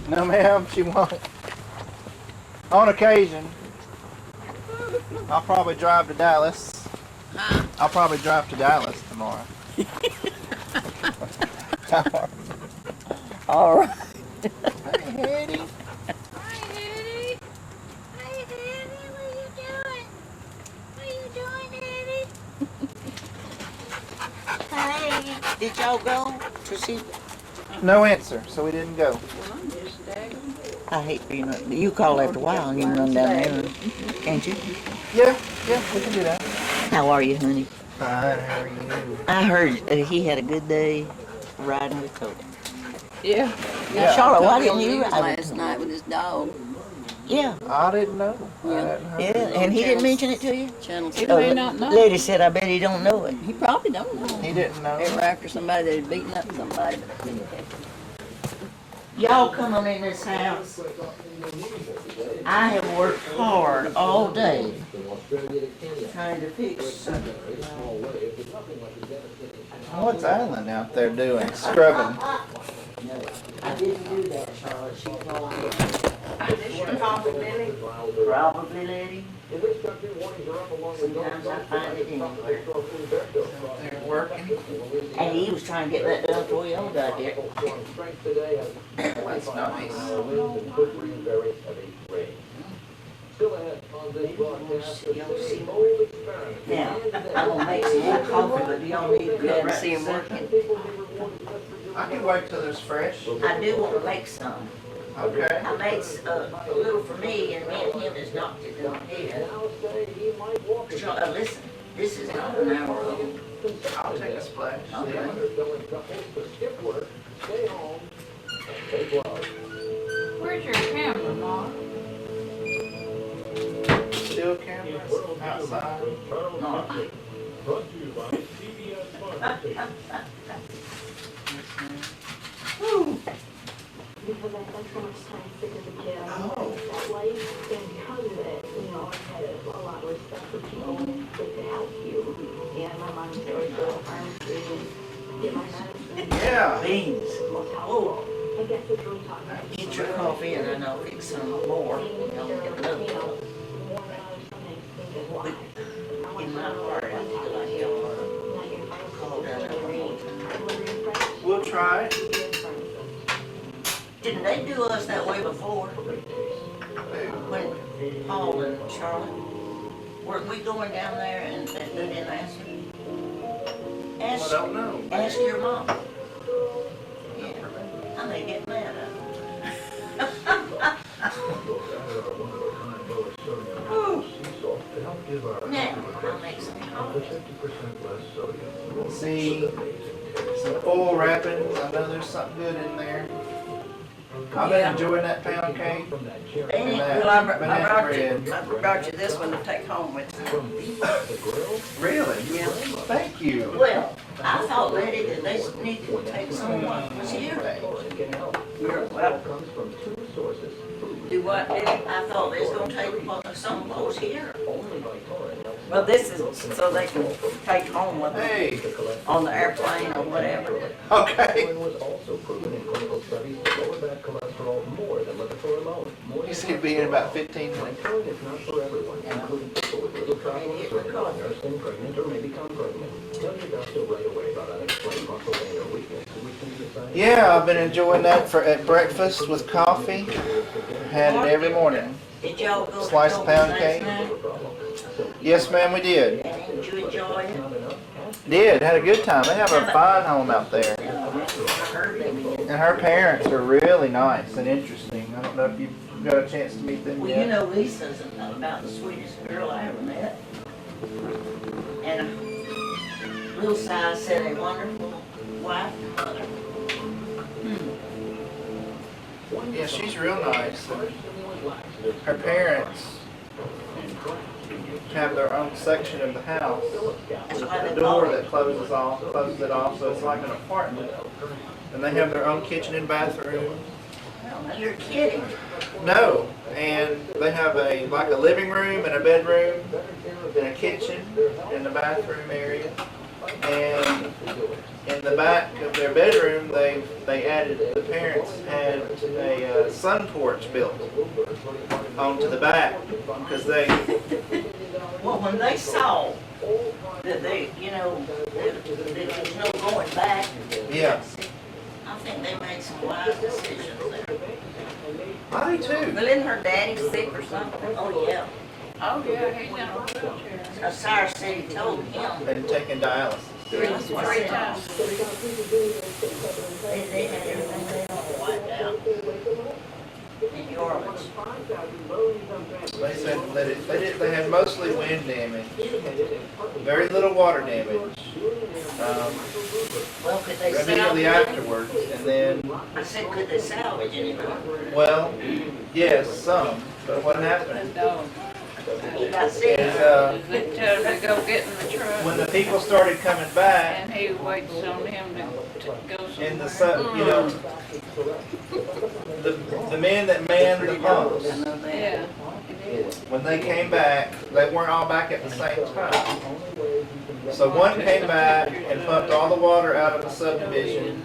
No, ma'am, she won't. On occasion, I'll probably drive to Dallas. Huh? I'll probably drive to Dallas tomorrow. All right. Hey, Hetty. Hi, Eddie. Hi, Eddie. What are you doing? What are you doing, Eddie? Hey. Did y'all go to see? No answer, so we didn't go. Well, I'm just dagging. I hate being. You call after a while and you can run down there, can't you? Yeah, we can do that. How are you, honey? Fine, how are you? I heard he had a good day riding with Cody. Yeah. Yeah. Charlotte, why Toby didn't on you news ride last with him? night with his dog. Yeah, I didn't know. I Yeah. hadn't heard. yeah, and he didn't mention it to you? Channel Oh, 2. may not know. Lady said, I bet he don't know it. He probably don't know. He didn't know. They were after somebody that had beaten up somebody. Y'all come on in this house. I have worked hard all day trying to fix something. What's Alan out there doing? Scrubbing. I didn't do that, Charlotte. She called me. This your coffee, Billie? Probably, lady. Sometimes I find it anywhere. They're working. And he was trying to get that done before y'all got there. That's nice. Now, I'm gonna make some more coffee, but do y'all need to Go cut and see him working. I can wait till it's fresh. I do want to make some. Okay. I made a little for me, and me and him has knocked it on head. Listen, this is not an hour old. I'll take a splash. Okay. Where's your camera, Mom? Still cameras outside. No. Because I spent so much time sick as a kid, I Oh. that life, and because of it, I had a lot of respect for people that could help you. And my mom used to always go to the pharmacy and get my medicine. Yeah. Beans. Most helpful. I guess it's really taught me. Get your coffee, and then I'll fix some more. Y'all get another one. More than other things, think is why. In my heart, I feel like y'all are called out of the whole time. We'll try it. Didn't they do us that way before? When Paul and Charlotte, weren't we going down there and they didn't ask you? I Ask, don't know. ask your mom. Yeah, I may get mad at them. Now, I'll make some coffee. See, some foil wrappings. I know there's something good in there. I've been enjoying that pound cake. Well, I brought you this one to take home with you. Really? Yeah. Thank you. Well, I thought, Lettye, that they needed to take someone was here. You're welcome. Do what, Billie? I thought they was gonna take some of those here. Well, this is so they can take home with them Hey. on the airplane or whatever. Okay. was also proven in clinical studies to lower bad cholesterol more than lipitor alone. You see it being about 15 minutes. Lipitor is not for everyone, including people with little problems, surgical, nursing, pregnant, or may become pregnant. Tell your doctor right away about unexplained muscle pain or weakness. We can decide. Yeah, I've been enjoying that at breakfast with coffee. Had it every morning. Did y'all go to Slice of Toby's pound last cake. night? Yes, ma'am, we did. And did you enjoy it? Did. Had a good time. They have a fine home out there. I heard they did. And her parents are really nice and interesting. I don't know if you've got a chance to meet them Well, you yet. know Lisa's about the sweetest girl I ever met. And Little Si said a wonderful wife and mother. Yeah, she's real nice. Her parents have their own section of the house. The door that closes it off, so it's like an apartment. And they have their own kitchen and bathroom. You're kidding. No, and they have like a living room and a bedroom and a kitchen and a bathroom area. And in the back of their bedroom, they added, the parents had a sun porch built onto the back because they, Well, when they saw that they, you know, that there's no going back, yeah, I think they made some wise decisions there. I do too. Well, isn't her daddy sick or something? Oh, yeah. Oh, yeah, he's in a wheelchair. Cyrus said he told him. And taking dialysis. That's what I 3 said. times. They had everything they all wiped out in New Orleans. They said that they had mostly wind damage, very little water damage. Well, could they Immediately salvage it? afterwards, and then, I said, could they salvage anything? well, yes, some, but what happened He got sick. is, They tell him to go get in the truck, when the people started coming back, and he waits on him to go in the somewhere. you know, the men that manned the pumps, Yeah. when they came back, they weren't all back at the same time. So one came back and pumped all the water out of the subdivision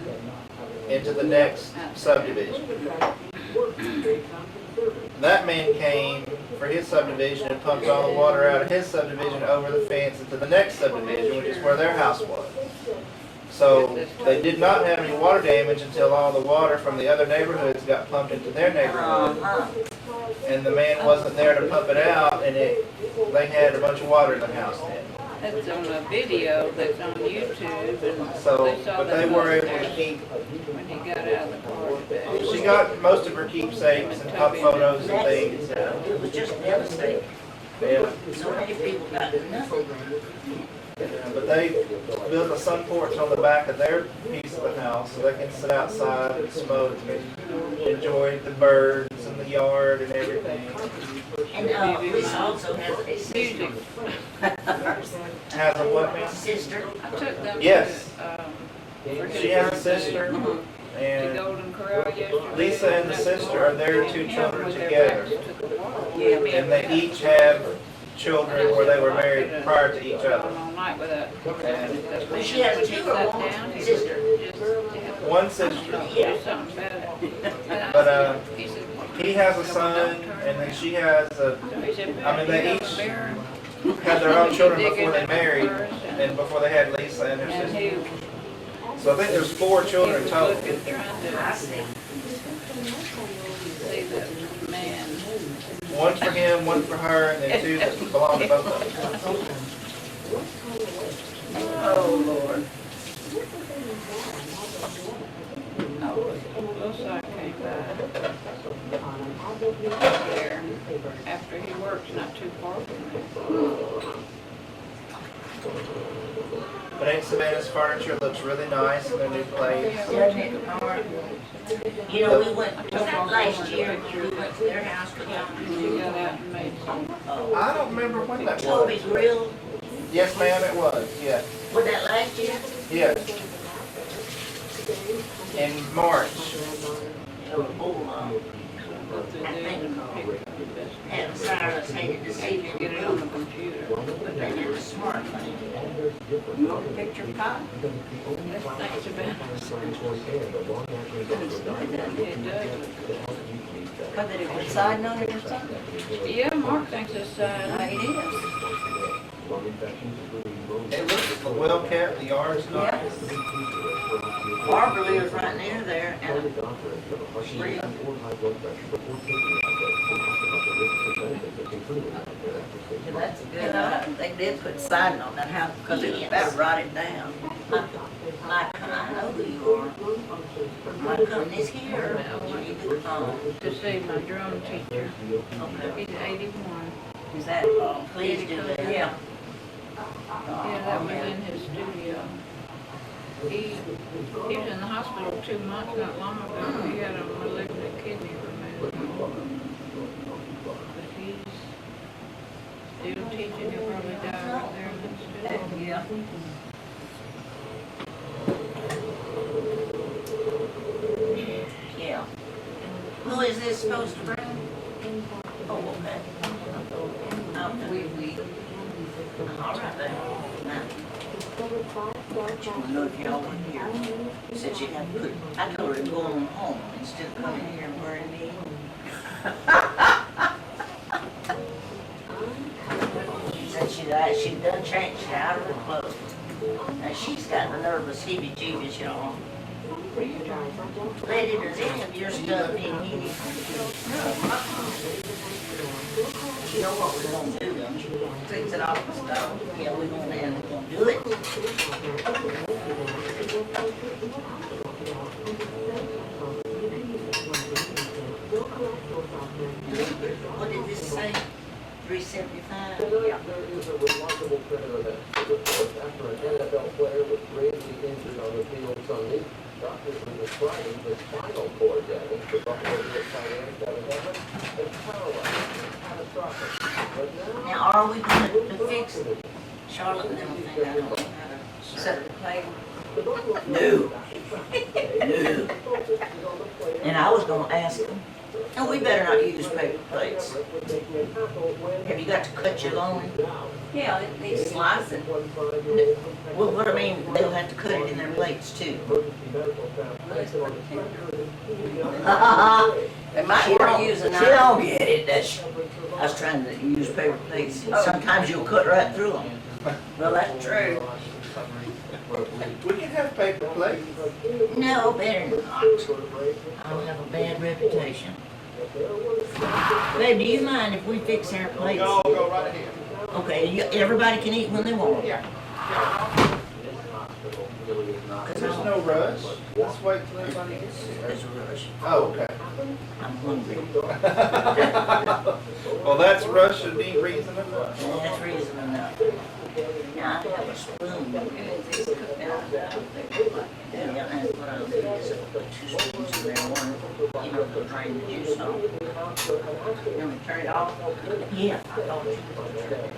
into the next subdivision. That man came for his subdivision and pumped all the water out of his subdivision over the fence into the next subdivision, which is where their house was. So they did not have any water damage until all the water from the other neighborhoods got pumped into their neighborhood. And the man wasn't there to pump it out, and they had a bunch of water in the house then. That's on a video that's on YouTube, and So, they saw but that they were able to upstairs keep, when he got out of the car today. she got most of her keepsakes and pop photos and things. It was just devastating. Yeah. So many people got nothing. But they built a sun porch on the back of their piece of the house so they can sit outside and smoke and enjoy the birds and the yard and everything. And Lisa also has a sister. Music. Has a what, ma'am? Sister. I took them Yes. to, She has a sister, the and Golden Corral yesterday. Lisa and the sister are their two children With their together. backs to the wall. Yeah. And they each have children where they were married prior to each other. All night with that. Well, she has two or one sister. One sister, Yeah. Something better. but He said, he has a son, and then she has a, he said, I mean, they "You each got a bear?" had their own children Dig before in they the married, first, and before they had Lisa and her And sister. he, So I think there's 4 he children was total. looking, trying to I see. see the man. One for him, one for her, and then 2 that belong to both of them. Oh, Lord. Oh, looks like came by there after he works not too far from me. But Aunt Savannah's furniture looks really nice in their new place. Doesn't it, Nora? You know, we went, last year, we went to their house, we got She got out and made some. I don't remember when that Toby's was. Grill. Yes, ma'am, it was, yeah. Was that last year? Yes. In March. Go through there and pick up the best. And Cyrus hated to see me Get it on the computer. but they did a smart thing. You want a picture pie? That's about it. But did it put siding on it or something? Yeah, Mark thinks it's, It is. It looks well kept, the yard's nice. Barbara lives right near there, and she, That's good. They did put siding on that house because it was about rotted down. Mike, I know who you are. My company's here. What do you do? to see my drum teacher. Okay. He's 81. Is that, Please do that. yeah. Yeah, that was in his studio. He was in the hospital 2 months not long ago. He had a malignant kidney removed. But he's still teaching. He'll probably die right there in the studio. Yeah. Yeah. Who is this supposed to bring? Oh, okay. Okay. We All right then. Now, But you wanna know if y'all were here? She said she'd have to put, I told her to go on home instead of coming here and worrying me. She said she'd done changed out of her clothes. And she's got the nervous heebie-jeebies, y'all. Lettye, does any of your stuff need heating? You know what we're gonna do, don't you? Fix it off the stove. Yeah, we're gonna do it. What did this say? 375? Tonight, there is a remarkable turn of events. After an NFL player was gravely injured on the field Sunday, doctors were describing the spinal cord damage to Buffalo Bills tight end Kevin Everett as paralyzed and catastrophic. But Now, are we gonna fix Charlotte and them think I don't know how to Set the plate. No. No. And I was gonna ask them, oh, we better not use paper plates. Have you got to cut your loin? Yeah, they slice it. Well, what I mean, they'll have to cut it in their plates too. They might She want don't, to use a she knife. don't get it, that's, I was trying to use paper plates. Sometimes you'll cut right through them. Well, that's true. We can have paper plates. No, better not. I'll have a bad reputation. Babe, do you mind if we fix our plates? No, go right ahead. Okay, everybody can eat when they want. Yeah. Cause There's no rush. Let's wait till everybody gets There's here. a rush. Oh, okay. I'm hungry. Well, that's rush should be reason enough. That's reason enough. Now, I have a spoon. Yeah, and what I'll do is I'll put 2 spoons in there, one, you know, to drain the juice off. You want me to turn it off? Yeah, I thought you could turn it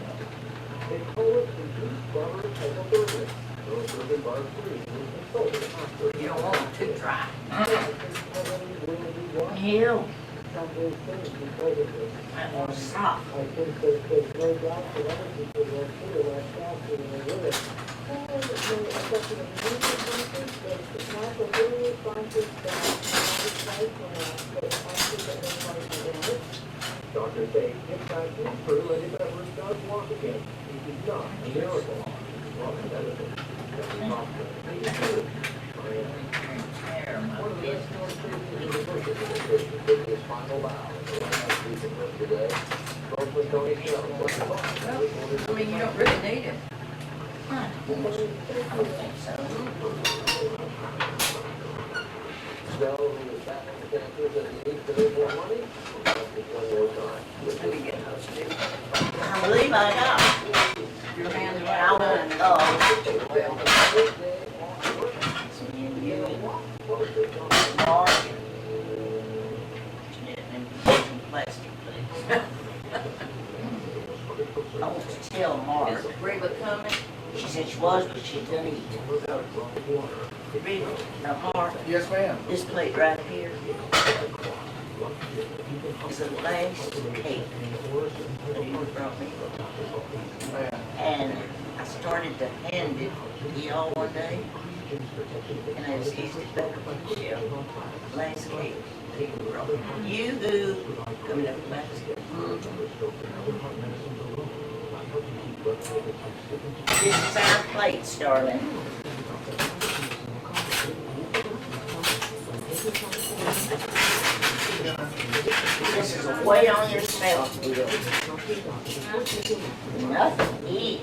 You don't want it too dry. off. Hell. I want to stop. Doctors say if that is true and if Everett does walk again, he is not a miracle. Well, that is it. His final bow. Today, both with donation of I mean, you don't really need it. I don't think so. Bell, who is battling cancer, says he needs to make more money. Just one more time. Let me get those two. I believe I got. Your hands And I won't, it's me and you and Mark and Jeanette and some plastic plates. I want to tell Mark. Is Reba coming? She said she was, but she didn't eat. Reba, now Mark, Yes, ma'am. this plate right here is the last cake that you brought me. Ma'am. And I started to hand it to y'all one day, and I just eased it back up on the shelf. Last cake that you brought. You who coming up the basket. This is our plates, darling. This is way on yourself, Bill. Nothing to eat.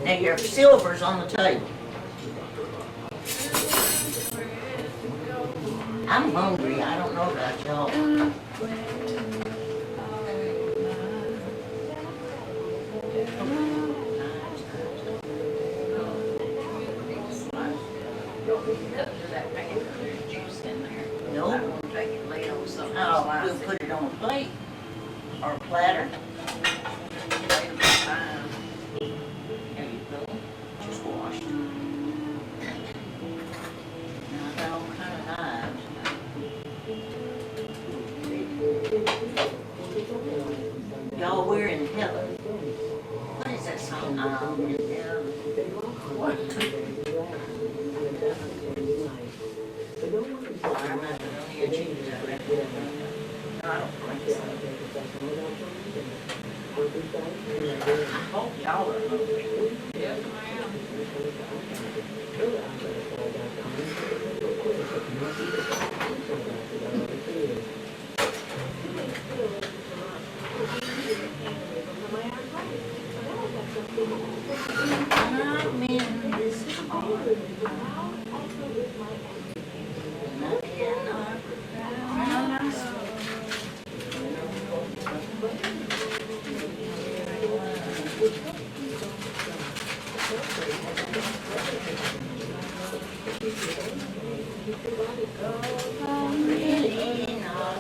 Now your silver's on the table. I'm hungry, I don't know about y'all. Cut to that pan, there's juice in there. No. I'm gonna take it, lay it on something. Oh, we'll put it on a plate or a platter. Lay it fine. There you go, just washed. Now I got all kind of knives. Y'all, we're in heaven. What is that song? I'm in heaven. all of them. Yes, ma'am. I'm in this hard. Nothing around us. Really not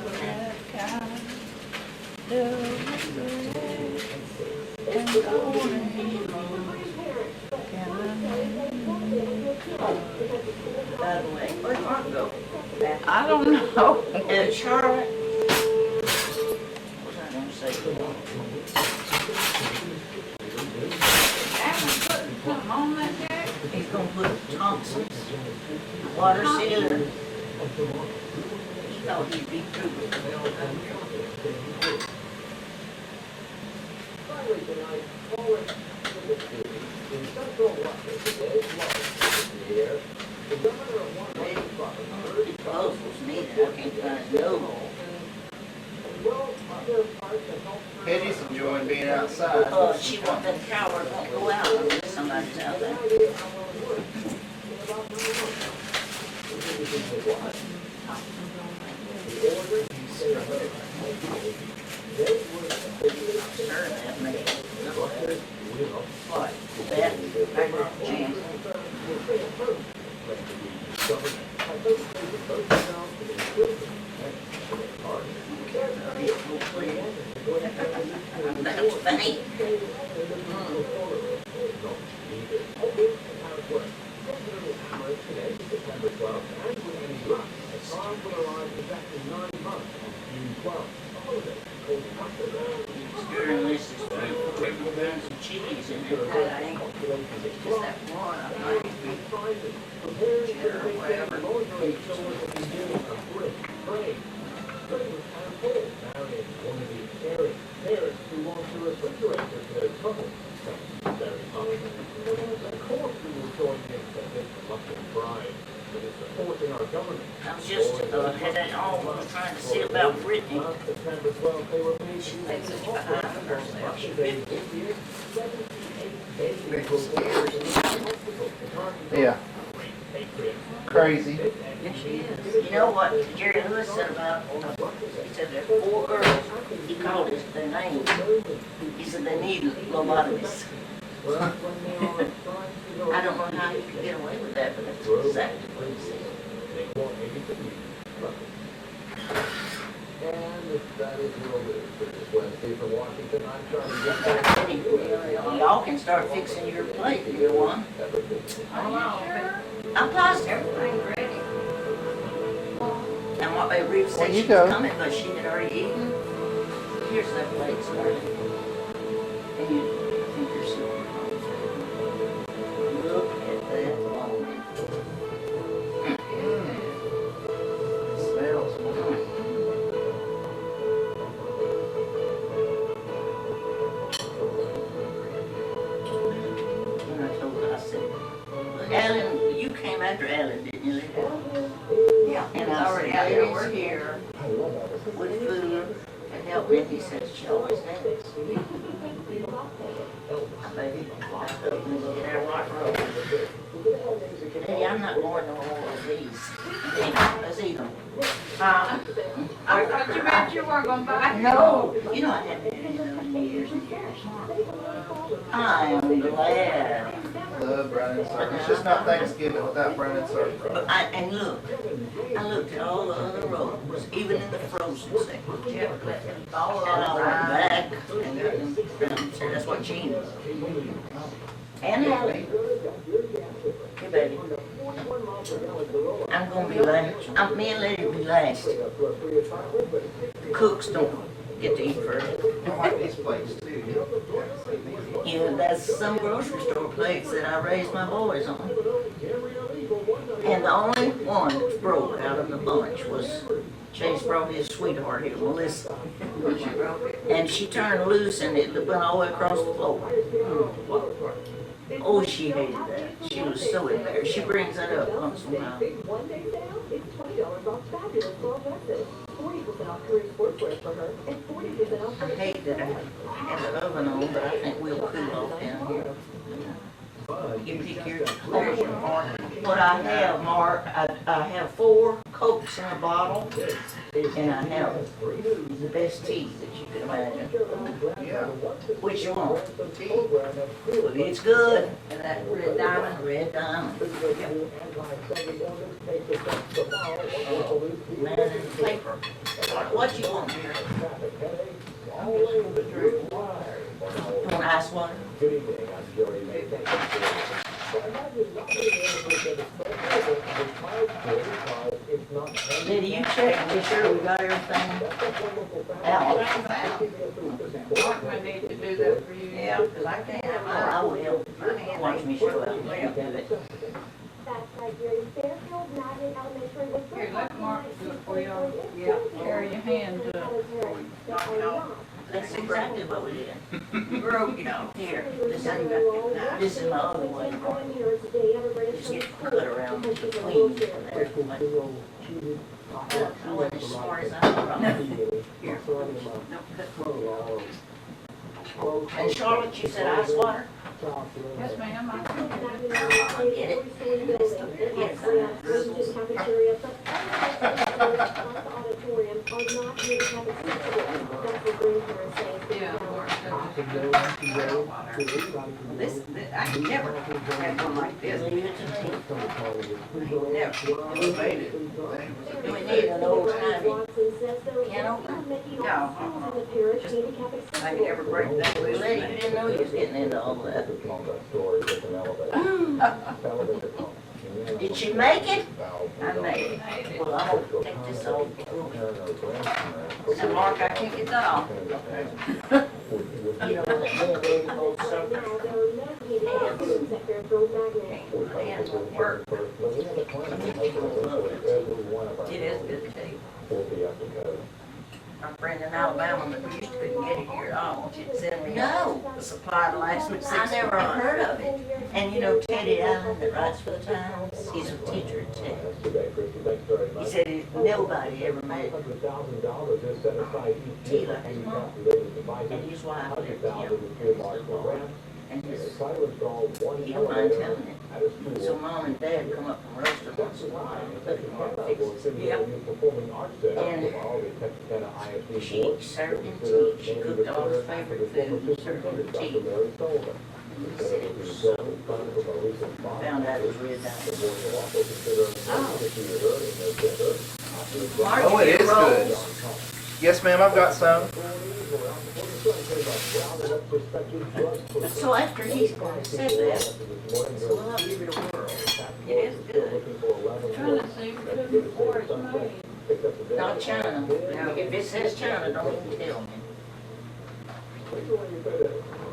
by the way, where'd Mark go? I don't know. Charlotte? What was I gonna say? Haven't put something on that yet? He's gonna put Thompson's water sealer. He thought he'd be through with it. Finally tonight, Poland in central Russia today, the governor of one Maybe proposals needed, I can't find his note. Hetty's enjoying being outside. She wants that tower, won't go out unless somebody's out there. Sure, that makes what? That, background chance. That's funny. Sure, unless it's triple guns and cheese in it, that ain't. It's just that one, I might be sure, whatever. I was just, had that almost trying to see about Brittany. She thinks it's behind herself. She's 50. Brittany's scared. Yeah. Crazy. Yes, she is. You know what Jerry Lewis said about, he said there are 4 girls, he called it their names. He said they need lobotomies. I don't know how you can get away with that, but that's exactly what he said. And that is real news for this Wednesday from Washington. I'm Charlie. Y'all can start fixing your plate if you want. I'm positive everything's ready. And what Reba said she was coming, but she had already eaten. Here's that plate, Scarlett. And you, I think you're super hungry. Look at that long. Smells. And I told her, I said, Alan, you came after Alan, didn't you, Lettye? Yeah. And I already out there, we're here with food and help me. He says, she always has. I baby, back up and get our rock roll. Hey, I'm not going to all of these. Hey, let's eat them. I thought you meant you weren't gonna buy. No, you know I haven't had any of those in years and years. I am glad. Love brown and syrup. It's just not Thanksgiving without brown and syrup. But I looked at all the other rolls, even in the frozen section. And I went back and got them. So that's what Jean was. And Allie. Hey, baby. I'm gonna be last. Me and Lettye will be last. The cooks don't get to eat first. I like these plates too. Yeah, that's some grocery store plates that I raised my boys on. And the only one that broke out of the bunch was Chase brought his sweetheart here, Melissa. And she turned loose and it went all the way across the floor. Oh, she hated that. She was so embarrassed. She brings that up once in a while. One day sale, it's $20 off fabulous girl dresses, 40% off career sportswear for her, and 40% off. I hate that I have the oven on, but I think we'll cool off down here. You pick your portion, Mark. What I have, Mark, I have 4 Cokes in a bottle, and I have the best tea that you can imagine. Yeah. Which you want? It's good. And that red diamond, red diamond. Yep. Man and paper. What you want here? Want ice water? Good evening, I'm Jerry May. Thank you Did you check, be sure we got everything out? Mark might need to do that for you. Yeah, because I can't have mine. I will. Watch me show out. Let him do it. That's right, Jerry. Fairfield Magnet Elementary was. Here, let Mark do it for y'all. Yeah, carry your hand up. That's exactly what we did. Broke it off. Here, this is my other one. Just get cut around between there. I wasn't as smart as I thought. Here. And Charlotte, you said ice water? Yes, ma'am, I can. I'll get it. Yes, Yeah, Mark does. I never had one like this. Leave it to me. Never. We made it. Do we need an old timey piano? No. I could never break that loose. Letty, you didn't know you was getting into all that. Did she make it? I made it. Well, I'm gonna take this off. And Mark, I can't get that off. You know, that big old circle. Hands won't work. It is good tea. Our friend in Alabama that used to couldn't get it here at all, she'd send me a supply to last me 6 I never months. heard of it. And you know Teddy Allen that writes for the Times, he's a teacher at Tech. He said nobody ever made tea like his mom. And his wife lived him. And he don't mind telling it. So Mom and Dad come up from Roaster once in a while and look at Mark fixes it. And she served him tea. She cooked all his favorite food and served him tea. He said it was so good. Found out it was red diamond. Mark, Oh, it you is roll. good. Yes, ma'am, I've got some. So after he said that, so I'll give it a whirl. It is good. Trying to see who before it's made. Not China. Now, if it says China, don't even tell me.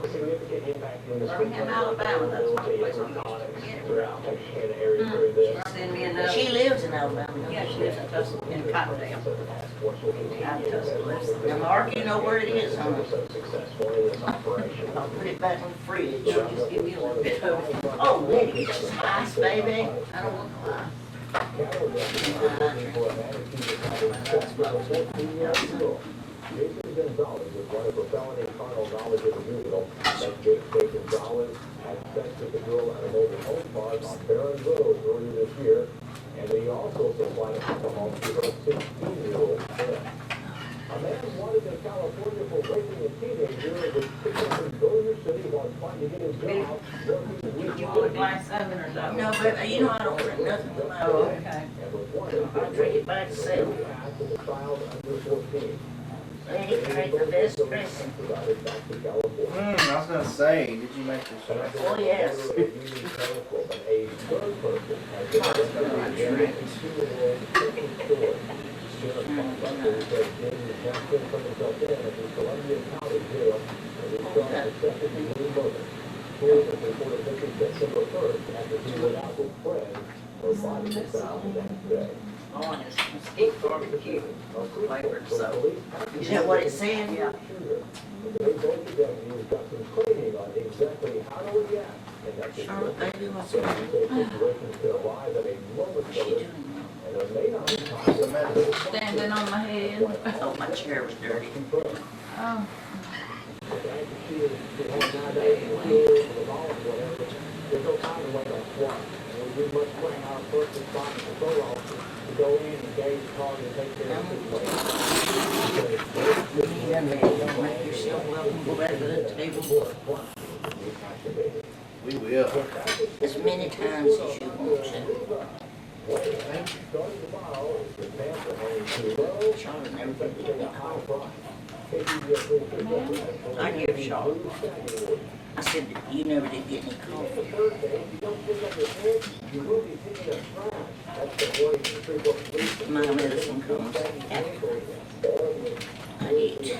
Birmingham, Alabama, that's one place I'm going to get it. Send me another. She lives in Alabama. Yeah, she lives in Tuscaloosa, in Cottondale. Out of Tuscaloosa. Now, Mark, you know where it is, huh? I'll put it back in the fridge. Just give me a little bit of it. Oh, Lettye, just ice, baby. I don't want no ice. Jason Gonzalez is wanted for felony carnal knowledge of a juvenile. That Jason Gonzalez had sex with the girl at a mobile home park on Barron Road earlier this year, and he also supplied alcohol to her 16-year-old friend. A man wanted in California for raping a teenager was picked up in Bossier City while trying to get his job working Would you want a glass of it or something? No, but you know I don't drink nothing with my Oh, own. okay. I drink it by itself. Lettye, make the best dressing. I was gonna say, did you make this? Oh, yes. On is mesquite barbecue flavored, so. Is that what it said? Yeah. Charlotte, baby, what's the matter? What's she doing? Some medicine. Standing on my head. Oh, my chair was dirty. Oh, Yeah, man, don't make yourself welcome. Go back to the table We will. as many times as you want to. Thank you. Charlotte never did get me coffee. I give Charlotte. I said, you never did get any coffee. My medicine comes after I eat.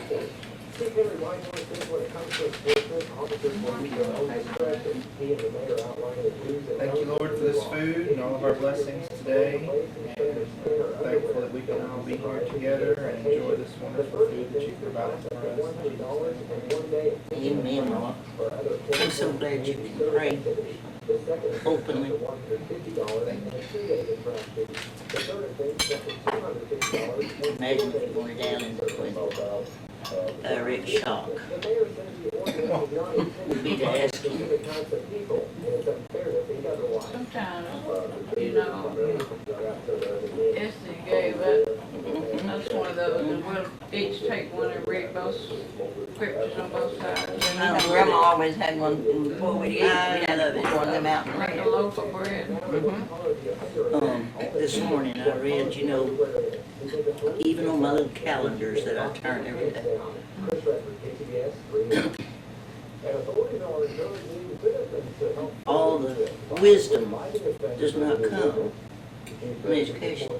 Thank you, Lord, for this food and all of our blessings today. And thankful that we can all be here together and enjoy this wonderful food that you've provided for us. Amen, Lord. I'm so glad you can pray openly. Imagine if you went down into a direct shock. Would be to ask him. sometimes, you know, Esty gave up. That's one of those, and we'll each take one and read both scriptures on both sides. I know Grandma always had one before we eat. We had to pour them out and Like read a it. loaf of bread. This morning I read, you know, even on my little calendars that I turn every day. All the wisdom does not come from education.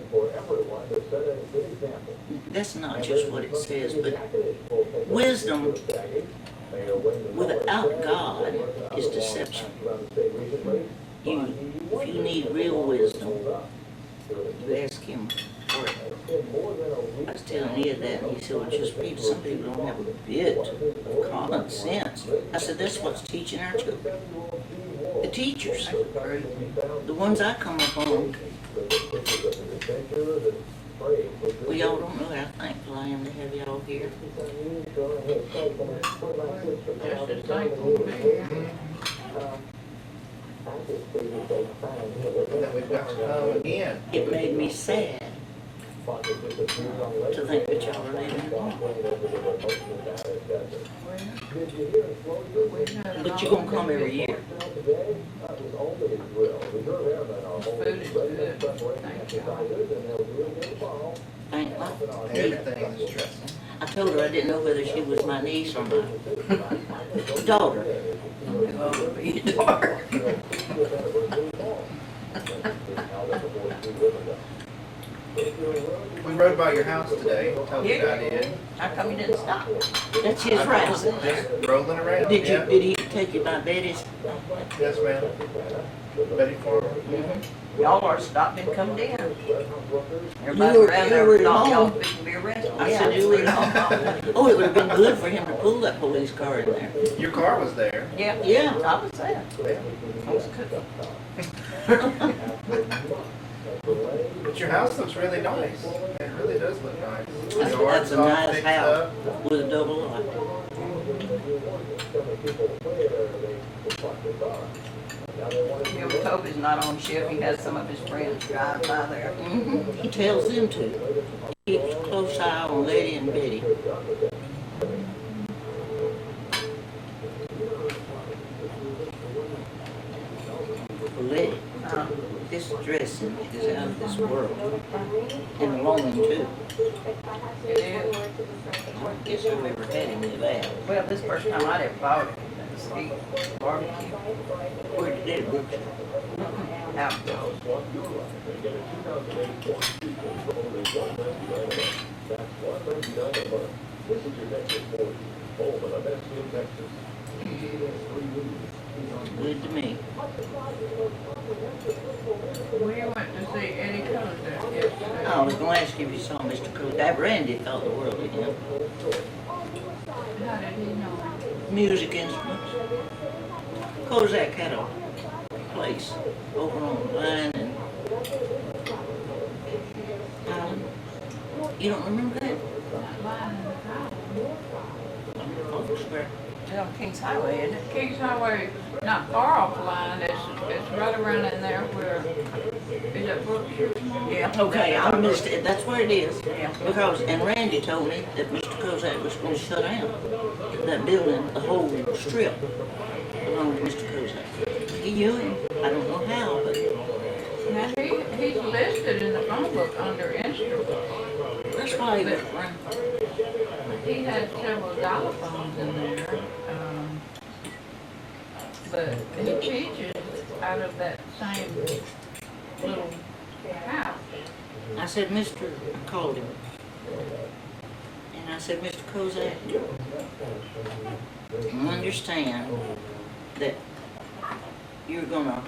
That's not just what it says, but wisdom without God is deception. If you need real wisdom, you ask him for it. I was telling Ed that, and he said, well, just people, some people don't have a bit of common sense. I said, that's what's teaching our children. The teachers, the ones I come up on. Well, y'all don't know how thankful I am to have y'all here. Just as thankful to be here. And then we've got to come again. It made me sad to think that y'all are leaving alone. But you're gonna come every year. Food is good. Thank you. Thank God. Everything is stressing. I told her I didn't know whether she was my niece or my daughter. Oh, your daughter. We rode by your house today, told you I did. How come you didn't stop? That's his right. Just rolling around. Did yeah. he take you by Betty's? Yes, ma'am. Betty Farmer. Y'all are stopped and come down. You Everybody were- around you there were thought y'all home. fixing to be arrested. I said, you were home. Oh, it would have been good for him to pull that police car in there. Your car was there. Yeah, Yeah. I was there. Yeah. I was cooking. But your house looks really nice. It really does look nice. That's The yard's a all nice fixed house up. with a double lot. You ever told he's not on shift, he has some of his friends drive by there. He tells them to. Keep a close eye on Lettye and Billie. Lettye, this dressing is out of this world. And Roman too. It is. I guess I've ever had any of that. Well, this first time I'd ever bought it, mesquite barbecue. Where did it look? Out. This is your Texas 40, home of the best in Texas. CBS 3 News. Good to me. We went to see Eddie Cozart yesterday. I was gonna ask you if you saw Mr. Kozak. Randy thought the world of him. How did he know him? Music instruments. Kozak had a place over on the line and you don't remember that? Not lying in the house. Oh, swear. It's on Kings Highway, isn't it? Kings Highway, not far off the line, it's right around in there where, is that Brookshire? Yeah. Okay, I missed it. That's where it is. Yeah. Because, and Randy told me that Mr. Kozak was gonna shut down that building, the whole strip belonged to Mr. Kozak. He knew him. I don't know how, but Now, he's listed in the phone book under instruments. that's why he was running. He had several xylophones in there, but he teaches out of that same little house. I said, I called him. And I said, Mr. Kozak, you understand that you're gonna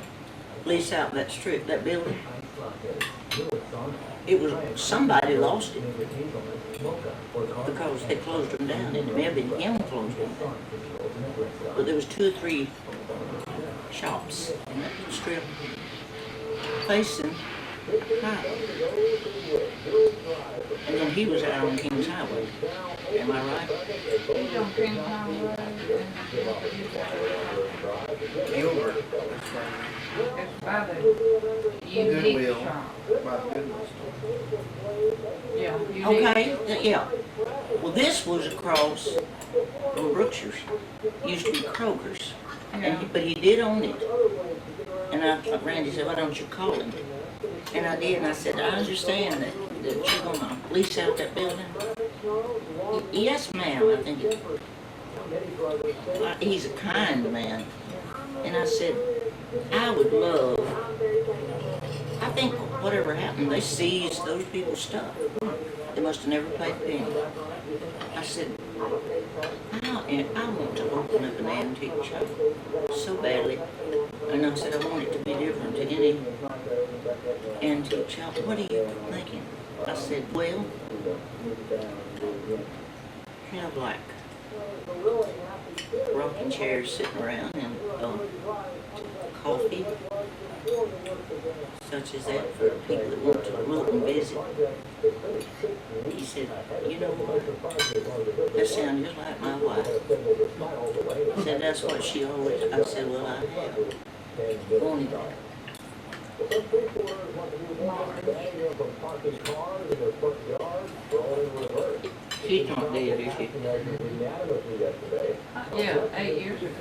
lease out that strip, that building? It was, somebody lost it because they closed them down, and it may have been him closed them. But there was 2 or 3 shops in that strip facing high. And then he was out on Kings Highway. Am I right? He's on Kings Highway Gilbert. and it's by the unique Goodwill. shop. By the Goodwill store. Yeah, unique. Okay, yeah. Well, this was across on Brookshire's. Used to be Kroger's. Yeah. But he did own it. And Randy said, why don't you call him? And I did, and I said, I understand that you're gonna lease out that building. Yes, ma'am, I think he's a kind man. And I said, I would love, I think whatever happened, they seized those people's stuff. They must have never paid a penny. I said, I want to open up an antique shop so badly. And I said, I want it to be different to any antique shop. What are you thinking? I said, well, have like rocking chairs sitting around and coffee, such as that for people that want to look and visit. He said, you know what, that sounds just like my wife. He said, that's what she always, I said, well, I have wanted that. She's not dead, is she? Yeah, 8 years ago.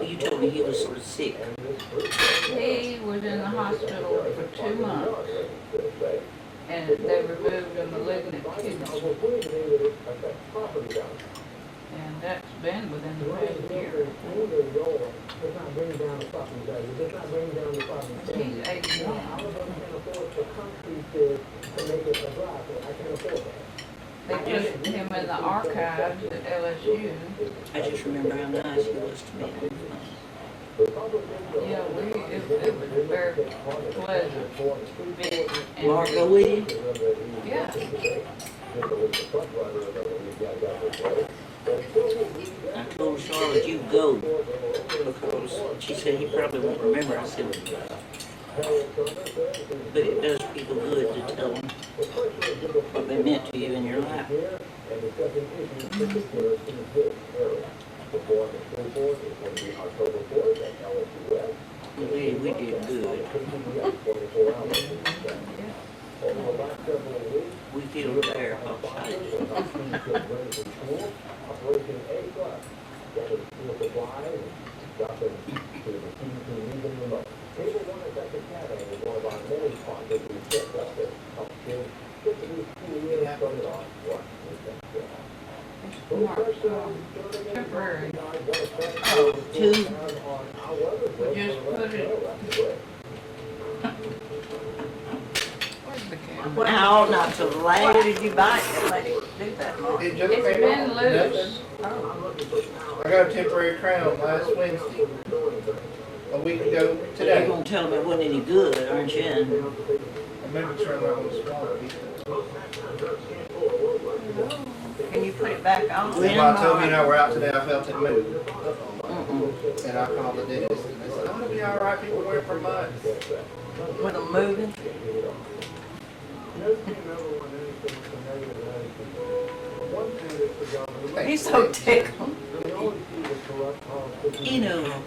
You told me he was sort of sick. He was in the hospital for 2 months, and they removed a malignant kidney. And that's been within the past year. He's 81. They put him in the archives at LSU. I just remember how nice he was to me. Yeah, it was very pleasant. Big and- Marco with you? Yeah. I told Charlotte, you go, because she said he probably won't remember. I said, but it does people good to tell them what they meant to you in your life. We did good. We feel there, outside. Mark's temporary. Oh, 2. We just put it. Where's the camera? Well, how not to lay did you buy it? Let it do that, Mark. It just It's came been off. loose. Nothing. I got a temporary crown last Wednesday. A week ago You're today. gonna tell them it wasn't any good, aren't you? I remember turning around and swallowed. Can you put it back on? When I told me I were out today, I felt it move. Mm-mm. And I called the dentist and they said, oh, it'll be all right, people wear it for months. With them moving? He's so tickled. You know,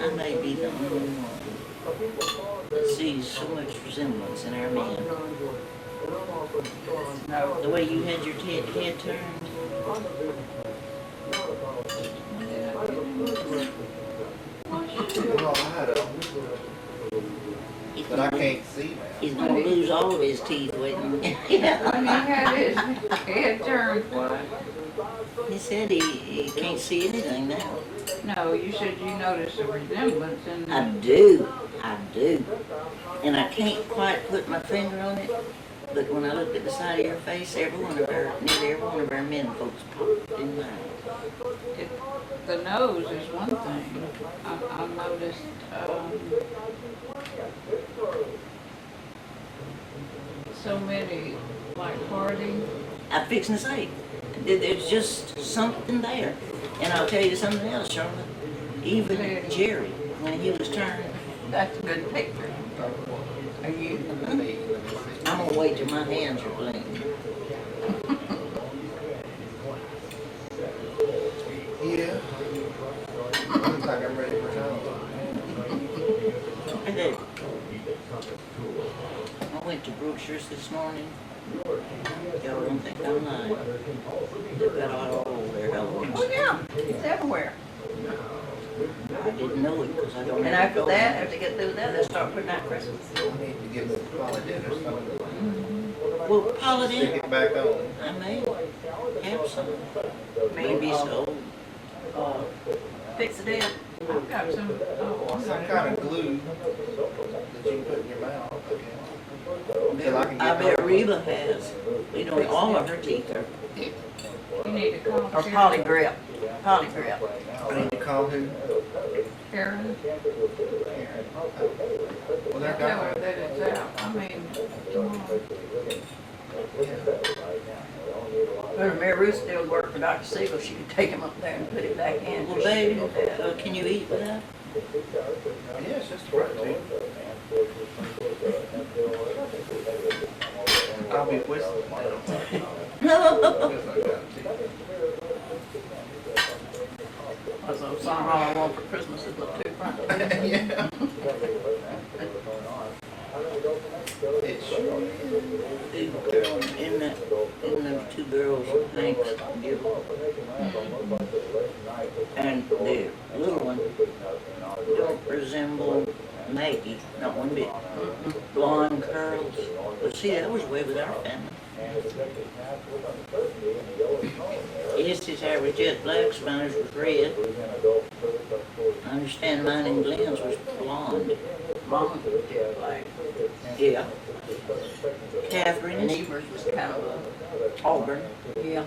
I may be the only one that sees so much resemblance in our men. No. The way you had your head turned. Well, I had a, but I can't see now. He's gonna lose all of his teeth waiting. When he had his head turned, what? He said he can't see anything now. No, you said you noticed a resemblance in I do. And I can't quite put my finger on it, but when I look at the side of your face, nearly every one of our men folks popped in mine. it. The nose is one thing. I noticed, so many, like Hardy. I'm fixing to say, there's just something there. And I'll tell you something else, Charlotte. Even Jerry, when he was turned, That's a good picture. Are you? I'm gonna wait till my hands are clean. Yeah. Looks like I'm ready for town. I did. I went to Brookshire's this morning. Y'all don't think I'm lying. They've got all over their Halloween. Oh, yeah, it's everywhere. I didn't know it because I don't. And after that, after they get through that, they start putting out Christmas. I need to get some holiday or something. Well, Paula Stick did. it back on. I may have some. Maybe so. Fix it in. I've got some, Some kind of glue that you put in your mouth. Until I can I get bet Reba has. You know, all of her teeth are. you need to call Or poly grip. Poly grip. I need to call who? Karen. Well, they're Tell her gone. that it's out. I mean, tomorrow. When Mary Ruth still worked for Dr. Siegel, she could take him up there and put it back in. Well, baby, can you eat with that? Yeah, it's just right too. I'll be whistling now. That's a song all I want for Christmas is little two front. Yeah. It's In the two girls, Hank's give. And the little one don't resemble Maggie, not one bit. Blonde curls. But see, that was way with our family. Esty's hair was jet black, Spiner's was red. I understand mine and Glenn's was blonde. Mama was jet black. Yeah. And Catherine's Evers was kind of a, auburn. yeah.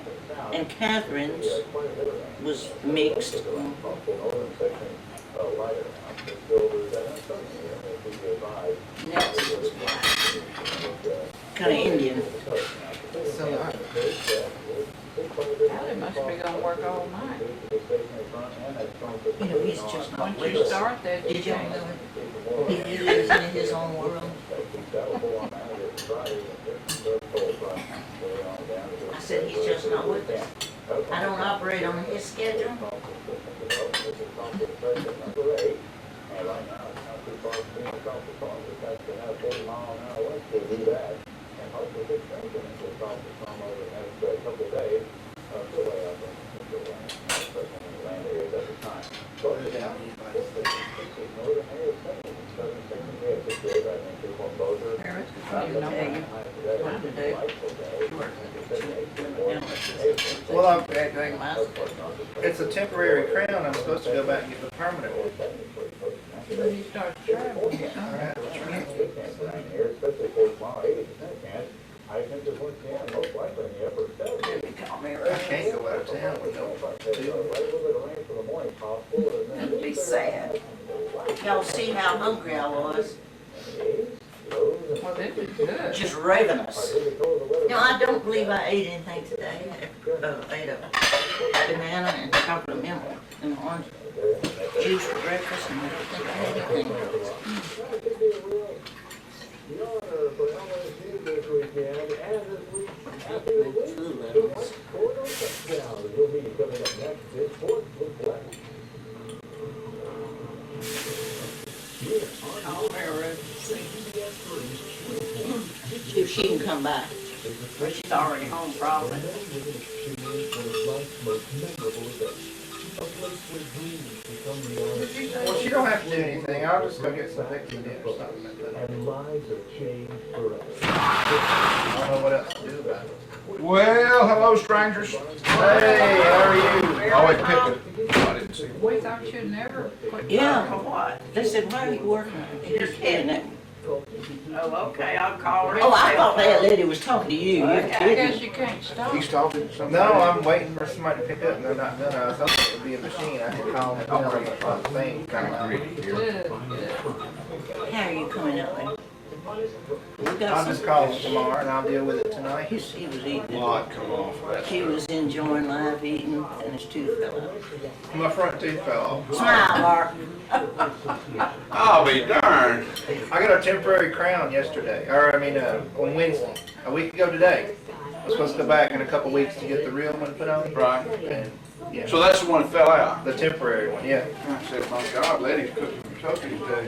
And Catherine's was mixed. Nancy was black. Kind of Indian. so I, Allie must be gonna work all night. You know, he's just not Once with you us. start that, you Did y'all can't. know it? He lives in his own world. I said, he's just not with us. I don't operate on his schedule. Paris could probably tell you what to do. She works at Well, I'm- graduating my school. it's a temporary crown. I'm supposed to go back and get the permanent one. When you start traveling, All right, that's right. chance of rain here, especially for tomorrow, 80% chance. I think there's one chance, most likely in the upper 70s. You call me I right. can't go out of town with no. That'd be sad. Y'all see how hungry I was? Well, this is good. Just ravenous. No, I don't believe I ate anything today. I ate a banana and chocolate milk and orange juice for breakfast, and I don't think I had anything. See if she can come by. But she's already home probably. Well, she don't have to do anything. I'll just go get some Dixie dip or something. And lives are changed forever. I don't know what else to do about it. Well, hello, strangers. Hey, how are you? Oh, wait, pick it. I didn't see it. We thought you'd never quit. Yeah, for what? They said, why are you working? You're kidding it. Oh, okay, I'll call her. Oh, I thought that lady was talking to you. You're I kidding. guess you can't stop. He's talking to somebody. No, I'm waiting for somebody to pick up and they're not done. I was hoping it would be a machine. I could call them and tell them the front thing. Good, good. How are you coming out there? We I'll got just some. call them tomorrow and I'll deal with it tonight. He was eating. Lot come off. That's He was enjoying life eating, and his tooth fell out. My front tooth fell off. Smile, Mark. I'll be darned. I got a temporary crown yesterday, or on Wednesday, a week ago today. I was supposed to go back in a couple weeks to get the real one put on. Right. And, yeah, So that's the one that fell out. the temporary one, yeah. I said, my God, Lettie's cooking Kentucky today.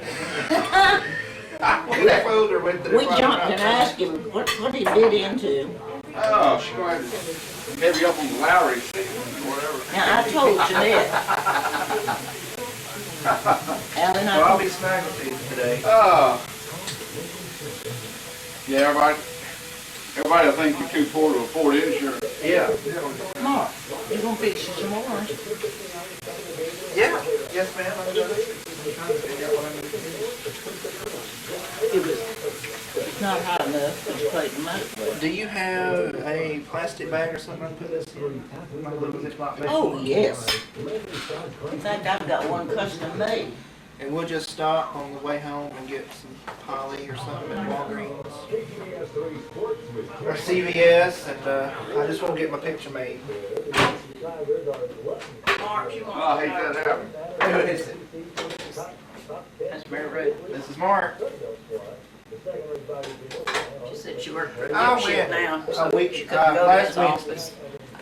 Who fooled her with the We jumped and asked him what he did into. Oh, she's going to have to heavy up on the Lowry season or whatever. Now, I told Jeanette. Alan, So I'll be I snagging these today. Yeah, everybody I think you're too poor to afford insurance. Yeah. told Mark, you gonna fix you some more, aren't you? Yeah. Yes, ma'am. I'm trying to figure out what I'm gonna do. It's not hot enough to plate the microwave. Do you have a plastic bag or something I can put this in? My little Ziploc bag? Oh, yes. In fact, I've got one custom made. And we'll just stop on the way home and get some Polly or something at Walgreens or CVS, and I just won't get my picture made. Mark, you I hate that happening. Who is it? That's Mary Ruth. This is Mark. She said she worked for a I dipshit went now. a So week- she couldn't go to last his week. office.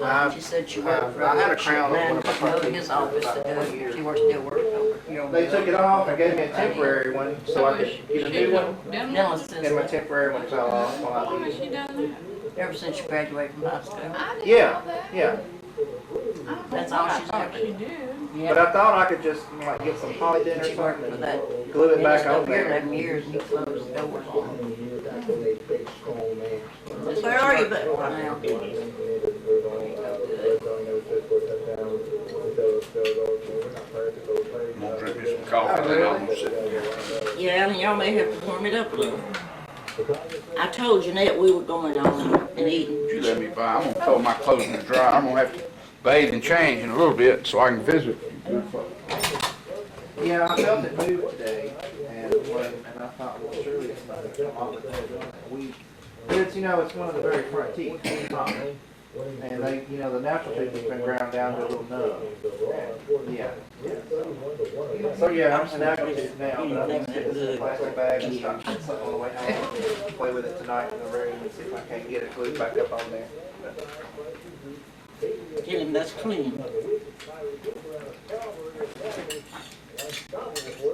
I- She said she worked for a I had a dipshit crown on now. one of my She couldn't go to front his teeth office for to about 4 do. years. She works still work over. They took it off and gave me a temporary one so I could get a new one. Done Now that? it And my says, temporary one fell off while I When was has she done ever since she graduated from high school. that? I didn't Yeah, know that. yeah. That's all she's I ever thought she done. did. But Yeah. I thought I could just like get some poly dent or She worked something for that. and glue it He back was on up here there. 11 years and he closed the doors on them. Where are you, but? Now. I'm gonna drink me some coffee, then I'm gonna sit. Yeah, and y'all may have to warm it up a little. I told Jeanette we were going on and eating. You let me by. I'm gonna throw my clothes in the dryer. I'm gonna have to bathe and change in a little bit so I can visit. Yeah, I felt it move today and I thought, well, surely it's not gonna come off in a week. But it's, it's one of the very front teeth. And they, the natural tooth has been ground down to a little nub. And, yeah. So yeah, I'm a natural tooth now, but I'm gonna get this plastic bag and stop something on the way home. Play with it tonight in the room and see if I can't get it glued back up on there. Tell him that's clean.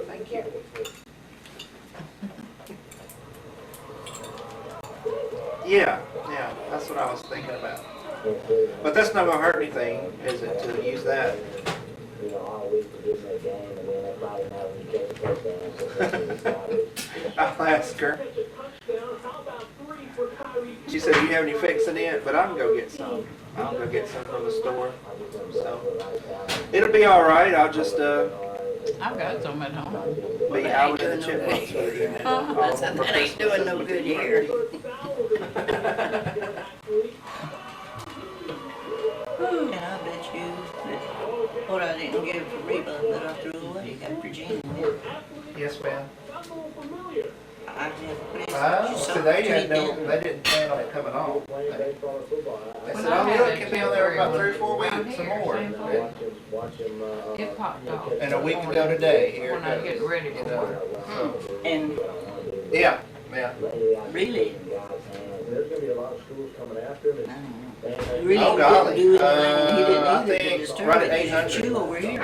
Thank you. Yeah, that's what I was thinking about. But that's not gonna hurt anything, is it, to use that? I'll ask her. She said, "Do you have any fixing it?" But I can go get some. I'll go get some from the store. So it'll be all right. I'll just I've got some at home. But yeah, I would do the chipmunks with you. I said, that ain't doing no good here. And I bet you that what I didn't give to Reba that I threw away got for Jeanette. Yes, ma'am. I had put it. So they didn't plan on it coming on. They said, oh, look, it can be on there about 3 or 4 weeks, some more. It popped off. And a week ago today, here When I it get goes. ready You for know, it. so, And yeah, yeah. really, There's gonna be a lot of schools coming after him. I don't know. And Really Oh, didn't golly. do anything. He didn't I either to think disturb right at it. It's 800. you over here. you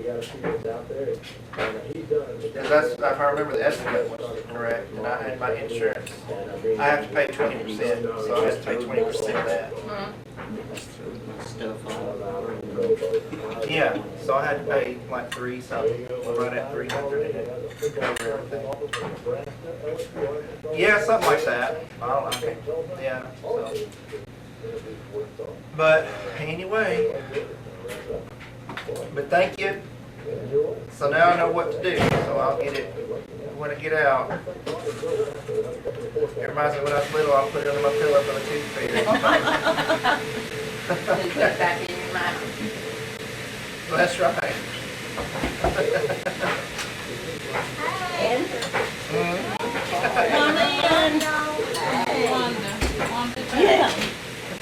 gotta see what's out there. And he's done. Because that's, if I remember the estimate was correct, and I had my insurance, I have to pay 20%, so I have to pay 20% of that. Stuff on. Yeah, so I had to pay like 3 something, right at 300 and it covered everything. Yeah, something like that. I don't know. Yeah, so. But anyway, but thank you. So now I know what to do, so I'll get it when I get out. It reminds me when I was little, I'll put it under my pillow for the tooth fairy. Put it back in your mouth. That's right. And yeah.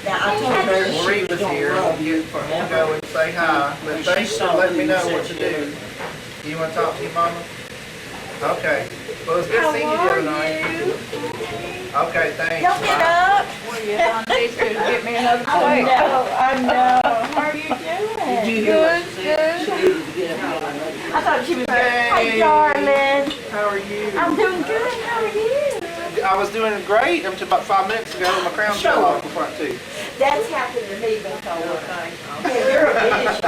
Now I told her Well, she Reba's was gonna here. rub you We'll forever. go and say hi. But thanks for letting me know what to do. You want to talk to your mama? Okay. Well, it's good seeing you the other night. Okay, thanks. Don't get Bye. up. Well, yeah, I need to get me another I plate. know, I know. How are you Did doing? you hear what she said? She needed to get up here. I thought she was good. Hey. Hey, darling. How are you? I'm doing good. How are you? I was doing great until about 5 minutes ago. My crown fell off the front tooth. That's happened to me before. Yeah, you're a bitch.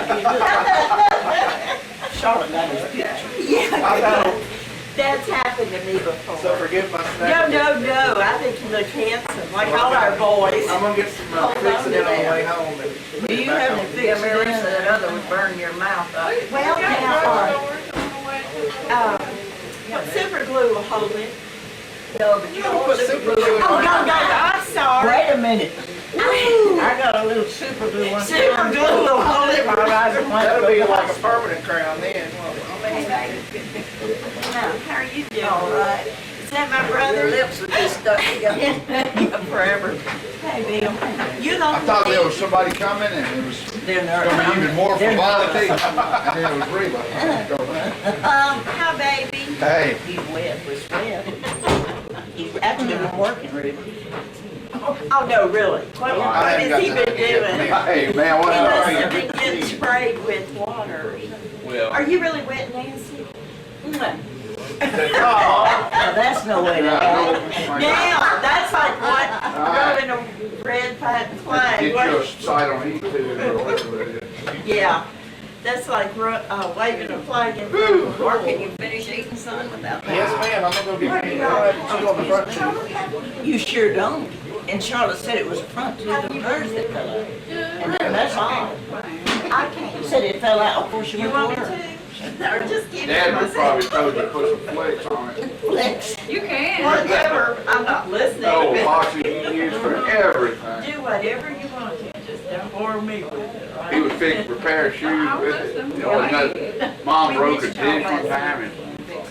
Charlotte got his picture. Yeah, I know. that's happened to me before. So forgive my No, snack. no. I think you look handsome, like all our boys. I'm gonna get some Hold on fixing to it on the that. way home. And Do you have any fix that other would burn your mouth up? Well, now, what super glue will hold it? No, but you don't put super glue Oh, no, I'm sorry. Wait a minute. I got a little super glue one. Super glue will hold it. that'll be like a permanent crown then. Now, how are you doing? All right. Is that my Your brother? lips would be stuck together forever. Hey, Bill. You I don't thought there was somebody coming and it was They're gonna be even more They're frivolity. And then it was Reba. How baby? Hey, He's wet with sweat. He's actually been working, Ruby. Oh, no, really? What I has haven't he got been that yet. doing? Hey, man, He what must are have you? been getting sprayed with water. Well, Are you really wet, Nancy? Now, that's no way to act. Now, that's like what? Growing a red flag. get What- your sight on E2 or whatever it is. Yeah, that's like waving a flag in Or can you finish eating son without that? Yes, ma'am. I'm gonna go get me. I'll have two on the front tooth. You sure don't. And Charlotte said it was a front tooth of hers that fell out. And that's odd. I can't. Said it fell out before she You went want to me work. to? Or just give it Dad would myself? probably told you to put some flakes on it. Flex. You can. Whatever, I'm not listening. Oh, boxes you use for everything. Do whatever you want to, just don't bore me with it, right? He would fix, repair shoes with it. You know, another, Mom broke a dish one time and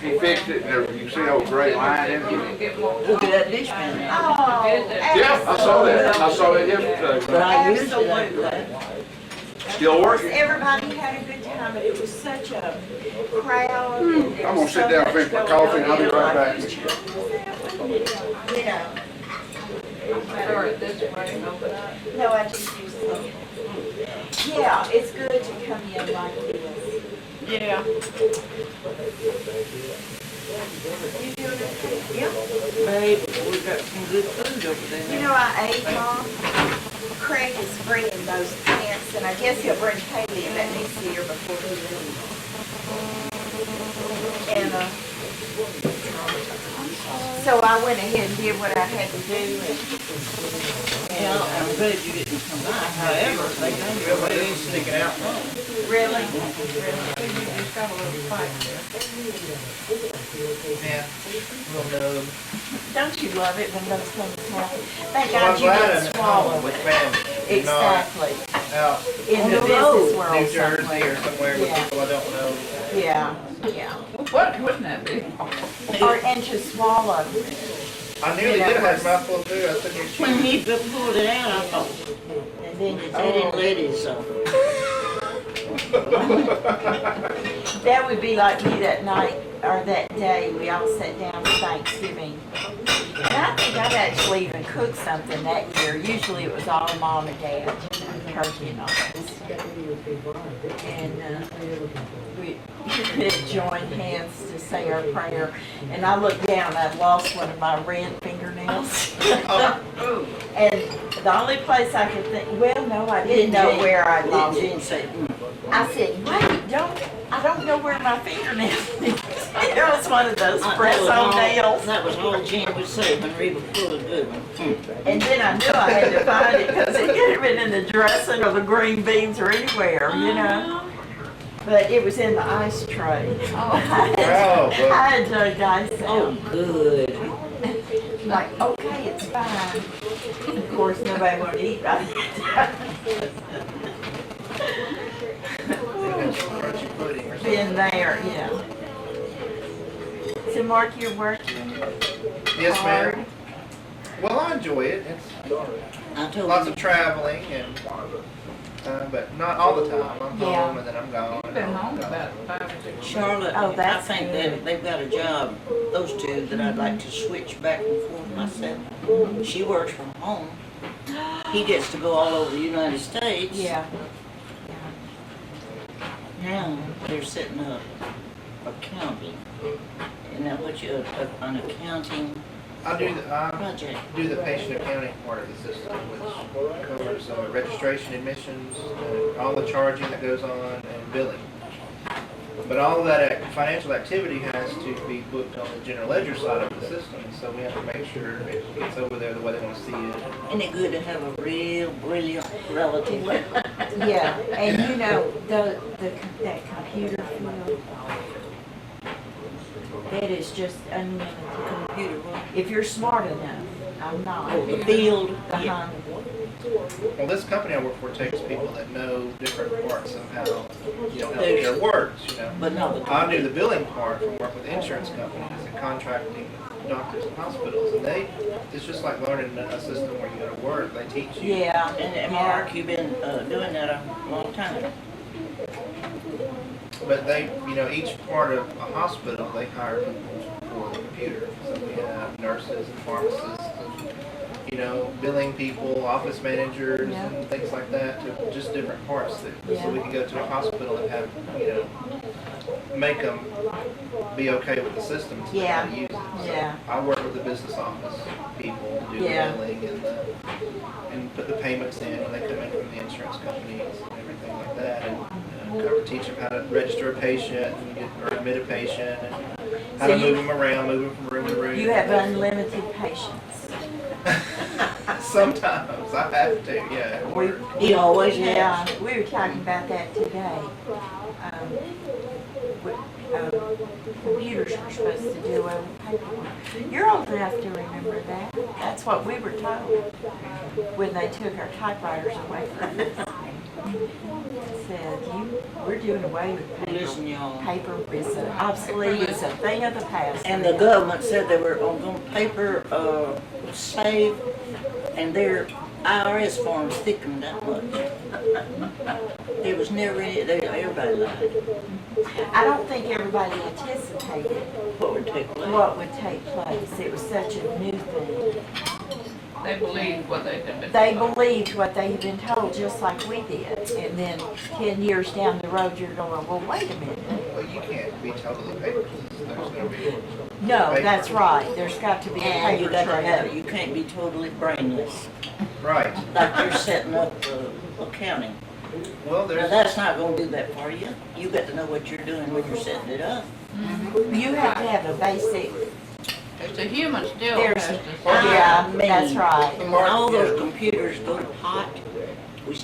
he fixed it and there, you see old gray line in it. Get more. Look at that dish man. Oh, Yeah, I saw that. I saw it yesterday. But I used to like absolutely. that. Still working. Everybody had a good time, and it was such a crowd. and there I'm was gonna sit so down and much finish my going coffee and I'll be on. right back. Whose turn was that one? You know, Start this way, open up. no, I just use them. Yeah, it's good to come in like this. Yeah. You doing okay? Yeah. Babe, we got some good food over there. You know, I ate, Mom. Craig is bringing those pants, and I guess he'll bring Kaylee and let me see her before he leaves. And, so I went ahead and did what I had to do, and Well, I'm glad you didn't come by. However, they think But it ain't sticking out. really, got a little fight there. Yeah, we'll know. Don't you love it when those things happen? Thank Well, I'm God you glad didn't I'm at swallow home with it. family. Exactly. Not out In the in business world New Jersey somewhere. or somewhere with Yeah. people I don't know. Yeah, yeah. What wouldn't that be? Or, and to swallow. I nearly You know, did have a worse. mouthful of food. I was sitting here When chewing. he pulled it out, I thought, And then you they didn't let it, so. That would be like me that night, or that day, we all sat down for Thanksgiving. And I think I'd actually even cooked something that year. Usually it was all mom and dad, turkey and all this. And we joined hands to say our prayer. And I looked down, I'd lost one of my red fingernails. And the only place I could think, well, no, I didn't know where I lost it. Didn't say, I said, wait, I don't know where my fingernail is. It was one of those press-on nails. That was all Jen would say when Reba pulled a good one. And then I knew I had to find it because it could have been in the dressing or the green beans or anywhere, you know. But it was in the ice tray. Oh, I had to dice Oh, out. good. Like, okay, it's fine. Of course, nobody wanted to eat right. Crunchy pudding or something. Been there, yeah. So Mark, you're working Yes, hard? ma'am. Well, I enjoy it. It's I told lots him, of traveling and, but not all the time. I'm Yeah. home and then I'm gone. you've been home about 5 or 6 weeks. Charlotte, Oh, I that's think good. that they've got a job, those two, that I'd like to switch back and forth myself. She works from home. He gets to go all over the United States. Yeah. Now, they're setting up accounting. And now what you, an accounting I do project. the patient accounting part of the system, which covers registration, admissions, all the charging that goes on, and billing. But all of that financial activity has to be booked on the general ledger side of the system, so we have to make sure it gets over there the way they want to see it. Isn't it good to have a real brilliant relative? Yeah, and you know, that computer field, it is just unlimited. Computer work. If you're smart enough, I'm not. Oh, the field, yeah. Uh-huh. Well, this company I work for takes people that know different parts of how, healthcare works, But not the I do the billing part and work with insurance companies and contracting doctors and hospitals, and it's just like learning a system where you go to work, they teach you. Yeah. And Mark, you've been doing that a long time. But each part of a hospital, they hire people for the computer. So we have nurses and pharmacists and, billing people, office managers Yeah. and things like that, to just different parts so we can go to a hospital and have, make them be okay with the system so they know how to use it. So Yeah. I work with the business office people to do Yeah. the billing and put the payments in when they come in from the insurance companies and everything like that. And teach them how to register a patient or admit a patient and how So to move them around, move them from room to room. You have unlimited patience. Sometimes I have to, yeah. at work. He always Yeah, has. we were talking about that today. Computers were supposed to do away with paperwork. You're old enough to remember that. That's what we were told when they took our typewriters away from us. Said, we're doing away with paper. Listen, y'all. Paper is obsolete, it's a thing of the past. And the government said they were on paper save, and their IRS forms thickened that much. There was never any, everybody lied. I don't think everybody anticipated What would take place? what would take place. It was such a new thing. They believed what they had been They told. believed what they had been told, just like we did. And then 10 years down the road, you're going, well, wait a minute. Well, you can't be totally paperless. There's going to be. No, Paper. that's right. There's got to be a And you paper got to have, trail. you can't be totally brainless, Right. like you're setting up accounting. Well, Now, there's. that's not gonna do that for you. You got to know what you're doing when you're setting it up. You have to have a basic, It's a human still there's, has to. yeah, I mean, that's right. And when all those computers go to pot, we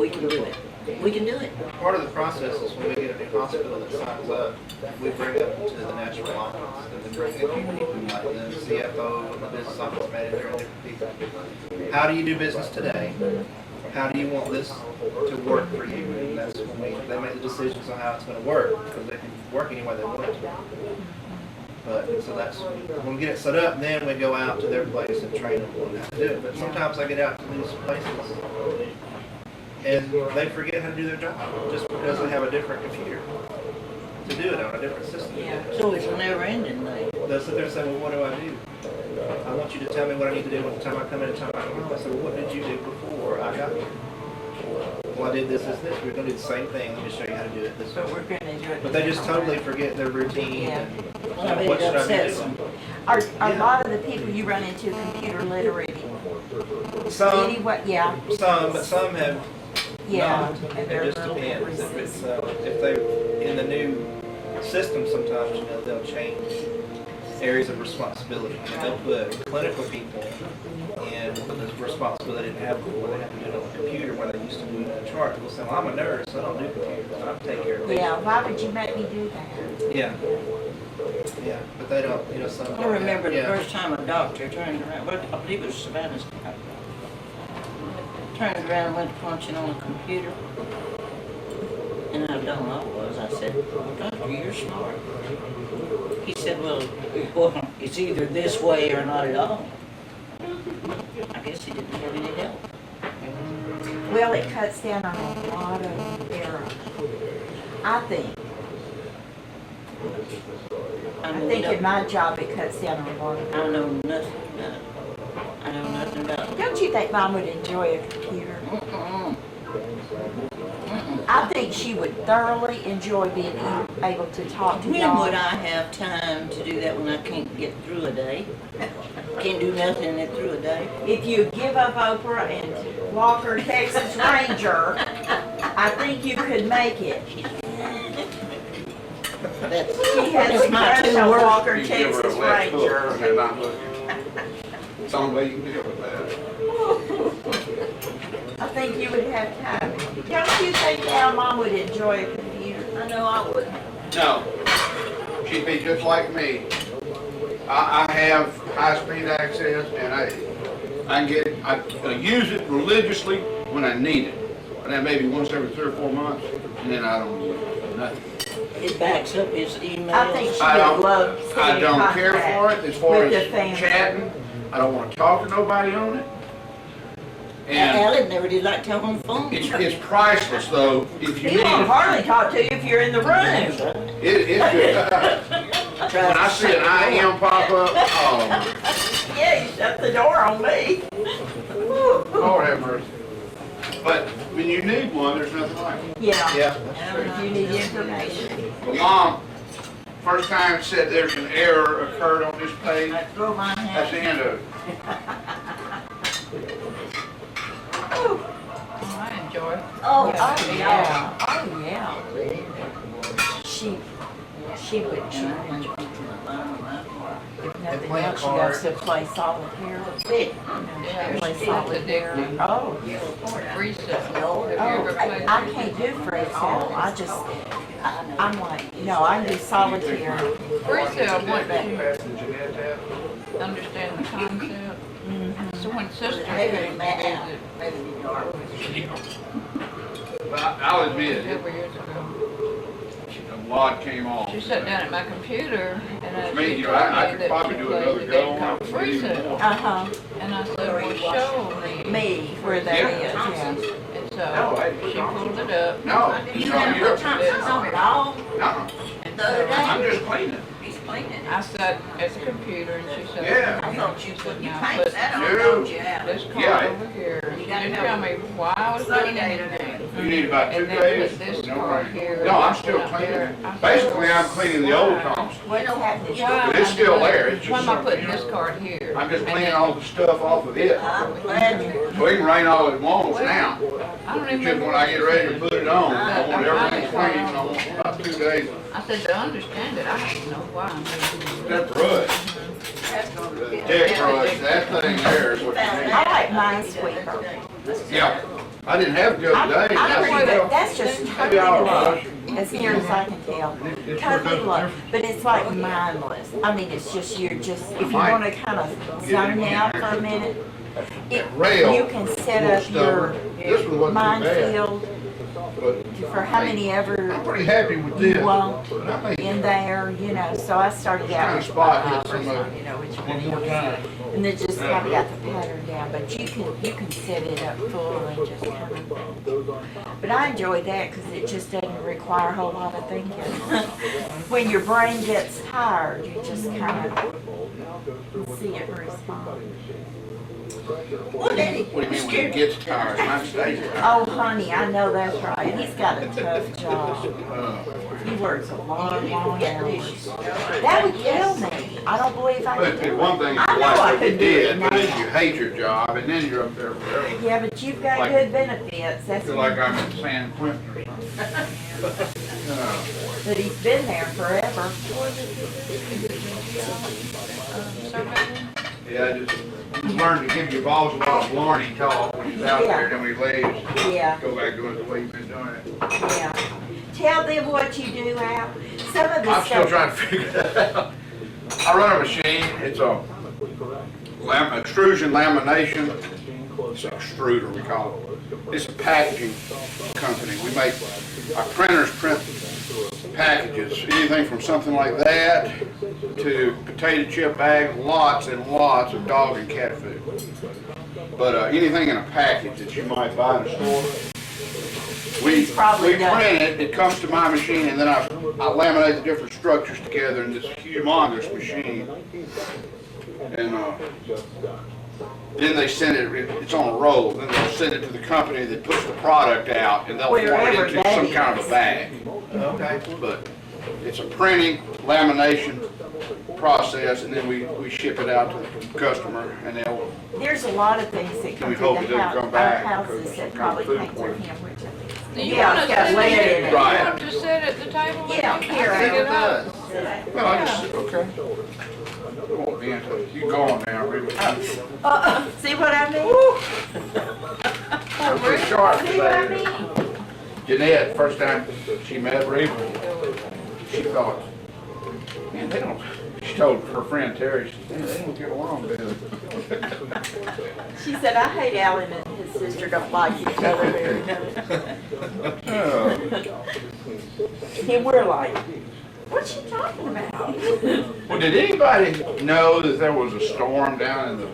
can do it. We can do it. Part of the process is when we get a new hospital that signs up, we bring them to the national office, and then bring a few people like the CFO, and the business office manager, and different people. How do you do business today? How do you want this to work for you? And that's when they make the decisions on how it's gonna work, because they can work any way they want it to. But, so that's, when we get it set up, then we go out to their place and train them on how to do it. But sometimes I get out to these places, and they forget how to do their job, just because they have a different computer to do it on, a different system. So it's a never ending thing. They'll sit there and say, well, what do I do? I want you to tell me what I need to do when the time I come in and time I go home. I said, well, what did you do before I got here? Well, I did this. We're gonna do the same thing. Let me show you how to do it this So way. we're gonna do it. But they just totally forget their routine Yeah. and Well, what should I be upsets doing. them. Are a lot of the people you run into computer literate? Some, Anyway, yeah, but some have yeah. not. And they're It just a little bit depends. resistant. If they're in the new system, sometimes, you know, they'll change areas of responsibility. And they'll put clinical people in the responsibility to have before they have to do it on the computer where they used to do it in a chart. They'll say, well, I'm a nurse, so I don't do computers, I take care of patients. Yeah, why would you make me do that? Yeah. Yeah, but they don't, you know, some. I remember the yeah. first time a doctor turned around, well, I believe it was Savannah's doctor, turned around and went to punching on a computer. And I don't know what it was. I said, Doctor, you're smart. He said, well, it's either this way or not at all. I guess he didn't have any help. Well, it cuts down on a lot of error. I think in my job it cuts down on a lot of I error. know nothing about it. I know nothing about it. Don't you think Mom would enjoy a computer? Mm-mm. I think she would thoroughly enjoy being able to talk to When y'all. would I have time to do that when I can't get through a day? Can't do nothing in through a day? If you give up Oprah and Walker, Texas Ranger, I think you could make it. She has a my crush two on words. Walker, You give her a Texas left hook Ranger. and they're not looking. It's the only way you can deal with that. I think you would have time. Don't you think our Mom would enjoy a computer? I know I would. No, she'd be just like me. I have high-speed access and I use it religiously when I need it. And then maybe once every 3 or 4 months, and then I don't use it, nothing. It backs up his emails. I think she I would don't- love I staying in don't care for contact it as far with the as family. chatting. I don't want to talk to nobody on it. And Alan never did like talking on the phone. it's priceless though, if you He need won't it. hardly talk to you if you're in the room. It's good. When I see an IM pop up, oh, Yeah, you shut the door on me. Lord have mercy. But when you need one, there's nothing like it. Yeah, Yeah. if you need information. Well, Mom, first time it said there's an error occurred on this page, I throw my that's the hand. end of it. Oh, I enjoy it. Oh, Yeah. oh, yeah. She would, if nothing else, she loves to play solitaire. Yeah, Play it's solitaire. addicting. Oh, Freestyle. Have you oh, ever played? I can't do freestyle. I'm like, no, I can do solitaire. Freestyle, once you Passing Jeanette that. understand the concept. So when sister Maybe came mad to out. visit Maybe be dark. But I'll admit, several years ago, the wad came off. she sat down at my computer and Me, she you know, told I me could that probably she do played another a go game on called it for you. Freestyle. Uh-huh. And I said, well, show me. Me, where that Yeah. is, yeah. And No, I- so she pulled it up. No, You it's haven't on put you. Thompson's on it all No, And the other so I'm day. just cleaning. He's cleaning. I sat at the computer and she said, Yeah. I thought you put, you Now, paint but that on, No. don't you, Alan? this card Yeah. over here, You she gotta didn't have tell me why I was sunny doing day anything. You need about 2 And then days. put this No card rain. here. No, I'm and still up cleaning. there. I said, Basically, I'm cleaning the old why? Thompson. You know, you Why know, But it's am I still doing there. it? It's Why just am I putting something this card here? I'm just And cleaning then- all the stuff off of it. I'm glad you. So it can rain all it wants now. I don't even Just remember. when I get ready to put it on, I want everything I- clean. I want about 2 days. I said, to understand it, I have to know why I'm doing it. That brush, That's gonna be. deck brush, that thing there is what you need. I like Minesweeper. Yeah, I didn't have it the other day. I'm pretty good. That's just Maybe totally I'll luck, as near as I can tell. It's Totally worth luck, it. but it's like mindless. I mean, it's just, you're just, if you Might wanna kind of zone out for a minute, Rail you can set was up your stubborn. This one wasn't too bad, minefield but for how many ever I'm pretty happy with this. you want But I think in there, you know, so I started out Kind with of spot 5 hit or from a- something, you know, which one one more time. and then just kind of got the pattern down, but you can set it up full and just kind of, but I enjoy that because it just doesn't require a whole lot of thinking. When your brain gets tired, you just kind of see it respond. What do you mean when he gets tired? Mine stays tired. Oh, honey, I know that's right. He's got a tough job. He works a long, long hours. That would kill me. I don't believe I But could it's do one it. thing I you know like I what you could do it did, but then now. you hate your job, and then you're up there forever. Yeah, but you've got Like- good benefits. That's Feel like I'm in San Quentin or something. But he's been there forever. Surveying? Yeah, just learn to give your boss a lot of warning talk when he's out there, then when he leaves, Yeah, go back doing it the way you've been doing it. yeah. Tell them what you do, Al. Some of the I'm still stuff. trying to figure that out. I run a machine, it's a extrusion lamination, it's an extruder we call it. It's a packaging company. We make, our printers print packages, anything from something like that to potato chip bags, lots and lots of dog and cat food. But anything in a package that you might buy in a store, we He's probably print done it comes to my machine, and then I laminate the different structures together in this humongous machine. And then they send it, it's on a roll, then they'll send it to the company that puts the product out, and they'll pour it Wherever into that some kind of is. a bag. Okay. But it's a printing, lamination process, and then we ship it out to the customer, and they'll, There's a lot of things that come We to hope it the doesn't house, come back our because houses that it's probably food came through poisoning. him, which I think. Do you Yeah, want it's to got sit lead at, in it. you want to sit at the table? Yeah, here, I Al. it up. well, I just, okay. Won't be into it. You go on now, Reba. See what I mean? I'm pretty sharp See what I today. mean? Jeanette, first time she met Reba, she thought, man, they don't, she told her friend Terry, she said, they don't get along good. She said, I hate Alan and his sister don't like each other very much. And we're like, what's she talking about? Well, did anybody know that there was a storm down in the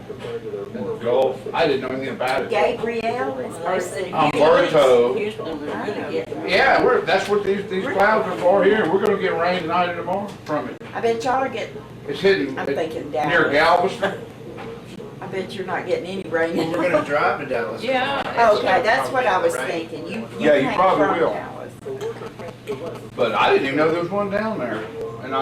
Gulf? I didn't know anything about it. Gabrielle is supposed to. Umberto. Houston was really getting. Yeah, that's what these clouds are for here. We're gonna get rain tonight and tomorrow from it. I bet y'all are getting, It's hitting I'm it- thinking near Dallas. Galveston. I bet you're not getting any rain. Well, we're gonna drive to Dallas. Yeah. Okay, that's what I was Right. thinking. You Yeah, you came probably from will. Dallas. But I didn't even know there was one down there. And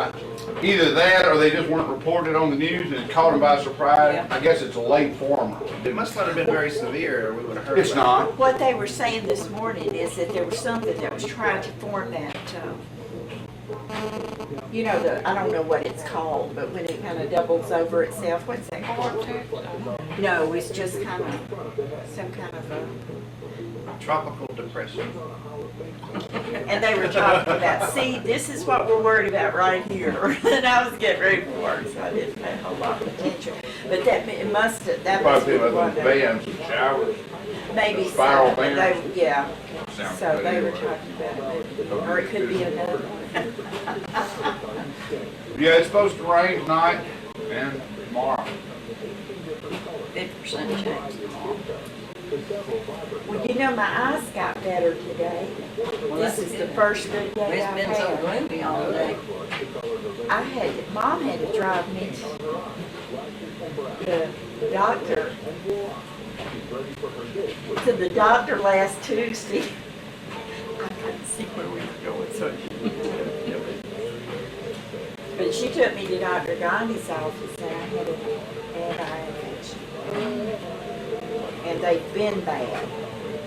either that or they just weren't reported on the news and it caught them by surprise. I guess it's a late former. It must not have been very severe, or we would have heard It's about not. What they were saying this morning is that there was something that was trying to form that, you know, I don't know what it's called, but when it kind of doubles over itself, what's that called? Vortex. No, it's just kind of, some kind of a, it. Tropical depression. and they were talking about, see, this is what we're worried about right here. And I was getting ready for work, so I didn't pay a whole lot of attention. But that, it must have, that must Probably be like what those they, bands and showers. maybe so. spiral But bands. they, yeah, Sounds so good they were anyway. talking about it, or it could be another one. Yeah, it's supposed to rain tonight and tomorrow. 50% chance tomorrow. Well, you know, my eyes got better today. This is the first good day It's I've been so had. gloomy all day. Mom had to drive me to the doctor, last Tuesday. I couldn't see where we were going, so but she took me to Dr. Gandhi's office and I had an eye infection. And they've been bad.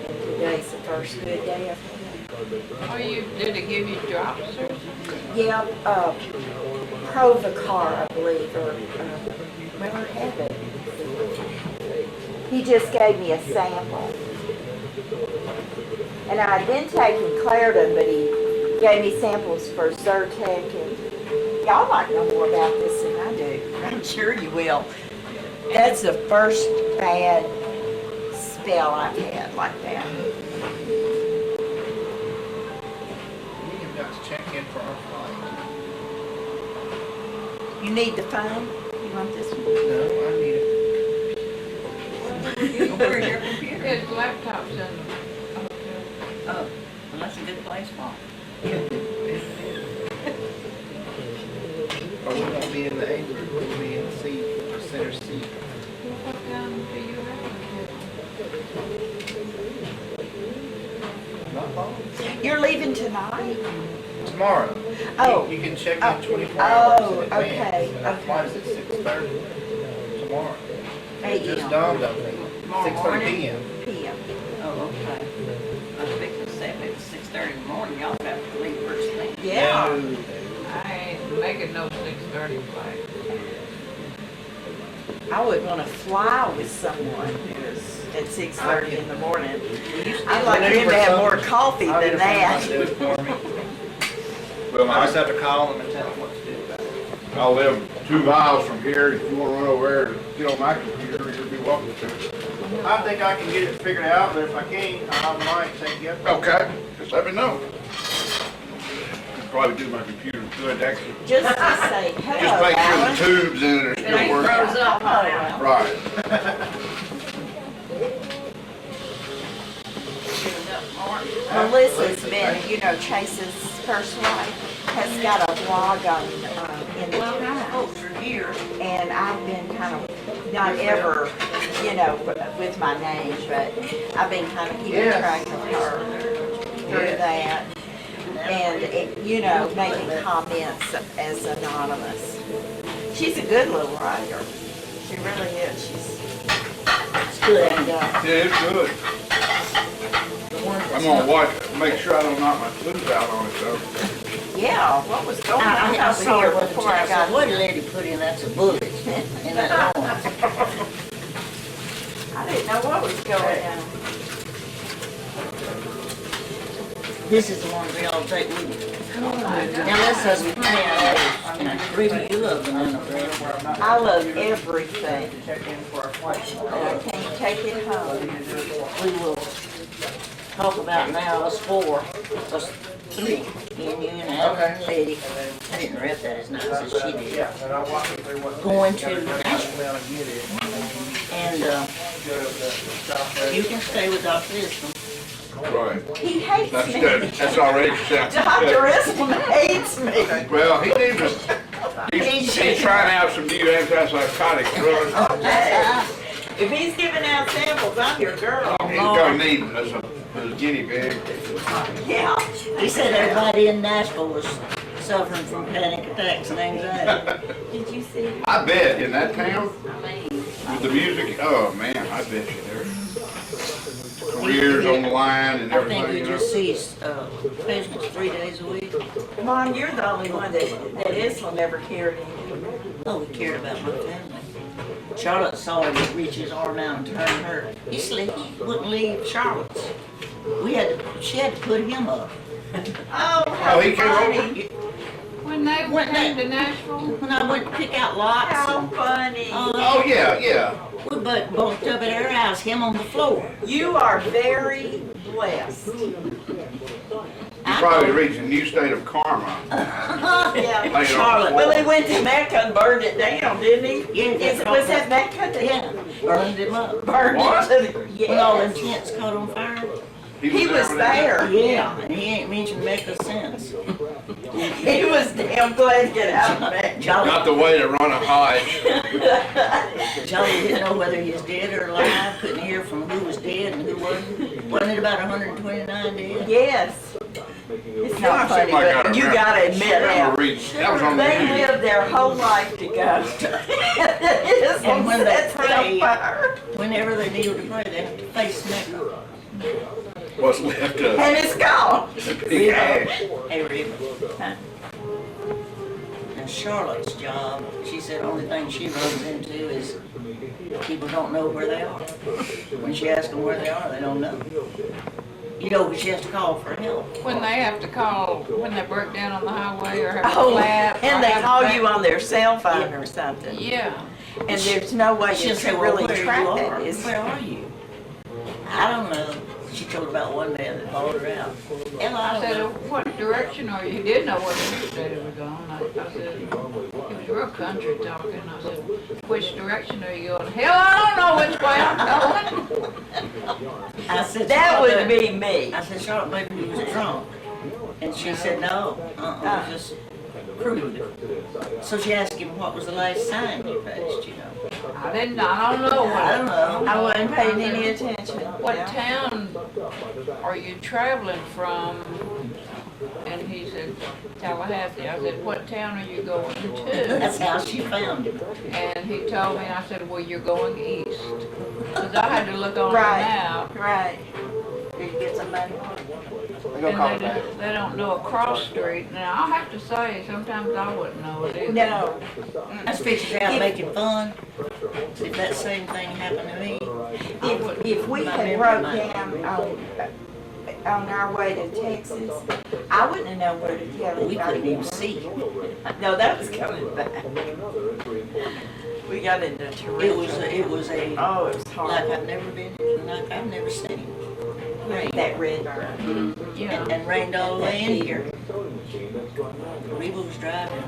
And today's the first good day I've had. Oh, did it give you drops or something? Yeah, Provocar, I believe, or, well, it had it. He just gave me a sample. And I had been taking Claritin, but he gave me samples for Zyrtec, and y'all might know more about this than I do. I'm sure you will. That's the first bad spell I've had like that. We have got to check in for our flight. You need the phone? You want this one? No, I need it. Where's your computer? His laptop's in the hotel. Oh, well, that's a good place for it. Or we won't be in the A group, we'll be in the seat, the center seat. What time do you have? Not long. You're leaving tonight? Tomorrow. Oh. You can check Oh. in 24 hours Oh, in advance. okay, And our okay. flight is at 6:30 tomorrow. It just 8 dawned on me. Tomorrow 6:30 morning? p.m. p.m. Oh, okay. I was fixing to say if it's 6:30 in the morning, y'all have to leave first thing. Yeah. No. I ain't making no 6:30 flight. I would want to fly with someone who's at 6:30 in the morning. I'd like him to have more coffee I'll get than a friend that. to do it for me. Well, I just have to call them and tell them what to do about it. I live 2 miles from here. If you wanna run over there and get on my computer, you'll be welcome to. I think I can get it figured out, but if I can't, I might take you up. Okay, just let me know. Could probably do my computer good, actually. Just to say Just hello, make sure the Alan. tubes in it are It still ain't working. froze up. Right. Melissa's been, Chase's first wife, has got a blog on, in the Well, I Times. spoke for years. And I've been kind of, not ever, with my name, but I've been kind of keeping Yes. track of her through that. And, making comments as anonymous. She's a good little writer. She really is. She's good. And, Yeah, it's good. I'm gonna watch, make sure I don't knock my tooth out on it though. yeah, what was going on I over saw here it before I got What did Lettye put in? That's a bullet in that lawn. I didn't know what was going on. This is the one we all take with you. Now this is plan. Reba, you love banana bread. I love everything. Check in for our flight. And I can't take it home. We will talk about now us 4, us 3, me and you and Al, Lettye. I didn't rep that as nice as she did. Yeah, and I'll walk you through what. Going to Nashville Nashville. and get it. And Go to the shop there. you can stay with Dr. Islam. Right. He hates That's me. good. That's already accepted. Dr. Islam hates me. Well, he needs to, he's trying out some new antipsychotic drugs. If he's giving out samples, I'm your girl. He's gonna need us a guinea pig. Yeah. He said everybody in Nashville was suffering from panic attacks and anxiety. Did you see? I bet in that town, I mean, with the music, oh man, I bet you there's careers on the line and I think everything, he you know. just sees patients 3 days a week. Mom, you're the only one that Islam ever cared anything. Oh, he cared about my family. Charlotte saw him reach his arm out and turn her. He wouldn't leave Charlotte's. She had to put him up. Oh, how Oh, he came funny. over? When they When came they- to Nashville, When I went to pick out lots, How and, funny. Oh, yeah. we bunked up at her house, him on the floor. You are very blessed. You're probably reaching a new state of karma. Yeah. Charlotte. Well, he went to Mecca and burned it down, didn't he? Yeah, they Was that Mecca that Yeah, burned him up. burned What? it to the, When all them yes. tents caught on fire. He was there. Yeah, and he ain't mentioned Mecca since. He was damn glad to get out of Mecca. Jolly, Not the way to run a Hodge. Jolly didn't know whether he was dead or alive, couldn't hear from who was dead and who wasn't. Wasn't it about 129 dead? Yes. It's not Seemed funny, like I but you remember. gotta admit Remember that. reading- That was on the They news. lived their whole life to go. And when they Sets it on pray, fire. whenever they kneel to pray, they have to face Mecca. What's left of And it's gone. big ash. Hey, Reba. Huh? Now Charlotte's job, she said only thing she runs into is people don't know where they are. When she asks them where they are, they don't know. You know, she has to call for help. When they have to call, when they break down on the highway or have a Oh, flap. or and they have call a- you on their cell phone or something. Yeah. And there's no way She'll you say, can well, really where track you it. are? Is- Where are you? I don't know. She told about one man that followed her out. And I I don't said, know. what direction are you? He did know what interstate it was on. I said, he was real country talking. I said, which direction are you going? Hell, I don't know which way I'm going. I said, That Charlotte, would be me. I said, Charlotte, maybe he was drunk. And she said, no, it was just crude. So she asked him, what was the last sign you passed, you know? I don't know what. I don't know. I wasn't paying any attention. What Yeah. town are you traveling from? And he said, Tallahassee. I said, what town are you going to? That's how she found him. And he told me, I said, well, you're going east. Because I had to look on the Right. map. Right. Did you get somebody? They gonna call it And back. they don't know a cross street. Now, I have to say, sometimes I wouldn't know it either. No. I figured out making fun. If that same thing happened to me, If we My had memory broke might- down on our way to Texas, I wouldn't have known where to tell we couldn't anybody. even see. No, that was coming back. We got into terrain. It was a, Oh, it was like hard. I've never been, like I've never seen. Rain. That red burn. Yeah. And rained all the way in here. Reba was driving.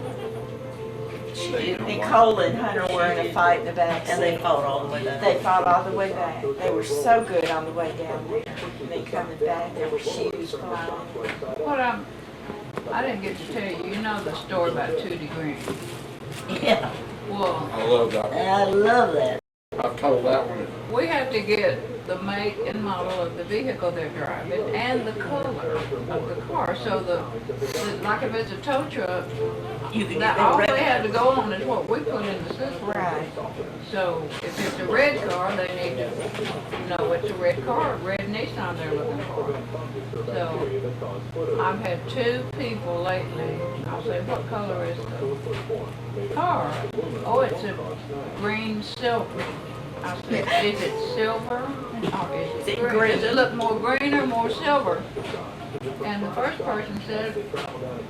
She did. And Cole and Hunter were in a fight in the back And they seat. fought all the way down. They fought all the way back. They were so good on the way down there. And they coming back, there were shoes flying. What I didn't get to tell you, you know the story about Tootie Green. Yeah, Well, I love that. I love that. I've told that one. we had to get the make and model of the vehicle they're driving and the color of the car. So like if it's a tow truck, You can that get all them they red. had to go on is what we put in the system. Right. So if it's a red car, they need to know it's a red car, red Nissan they're looking for. So I've had 2 people lately, I'll say, what color is the car? Oh, it's a green silver. I said, is it silver or is it green? Does it look more green or more silver? And the first person said,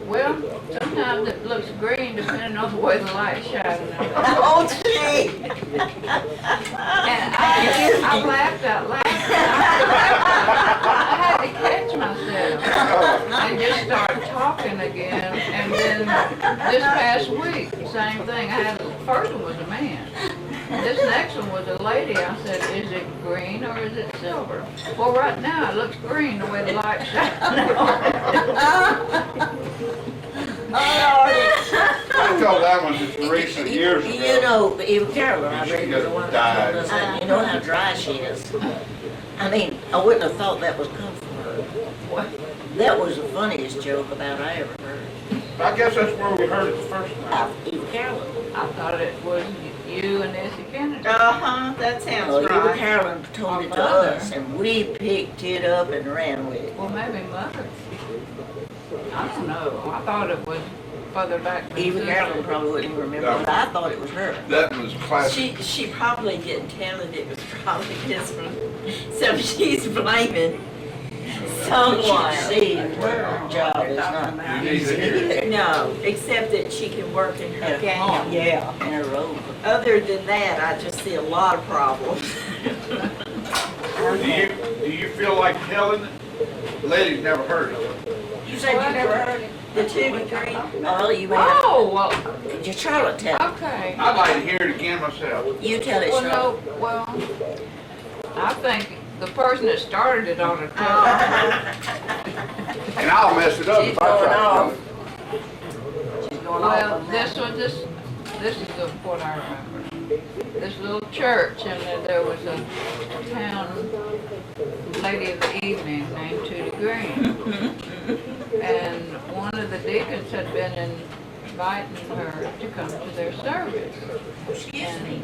well, sometimes it looks green depending on the way the light's shining on it. Oh, gee. And I laughed out loud. I had to catch myself and just start talking again. And then this past week, same thing. The first one was a man. This next one was a lady. I said, is it green or is it silver? Well, right now it looks green the way the light's shining on it. I told that one just recent years ago. You know, Eva Carolyn, I read She was the one that told us that, you know how dry she is. I mean, I wouldn't have thought that was come from her. That was the funniest joke about I ever heard. I guess that's where we heard it the first time. Eva Carolyn. I thought it was you and Essie Kennedy. Uh-huh, that sounds Well, Eva right. Carolyn told it to us, and we picked it up and ran with it. Well, maybe Mother. I don't know. I thought it was further back. than Eva sister. Carolyn probably wouldn't even remember, but I thought it was her. That was classic. She probably didn't tell it, it was probably his one. So she's blaming someone. See, her job is not You need to hear it. No, except that she can work in her at game. home. Yeah. In her robe. Other than that, I just see a lot of problems. Do you feel like telling it? Letty's never heard it. You said you never heard it? The 2 to 3. Oh, you may have, Oh, well, just Charlotte tell it. okay. I'd like to hear it again myself. You tell it, Well, Charlotte. no, well, I think the person that started it ought to tell And I'll mess it up if I try to tell it. She's going Well, off on this that. was this is what I remember. This little church, and there was a town lady of the evening named Tootie Green. And one of the deacons had been inviting her to come to their service. Excuse me.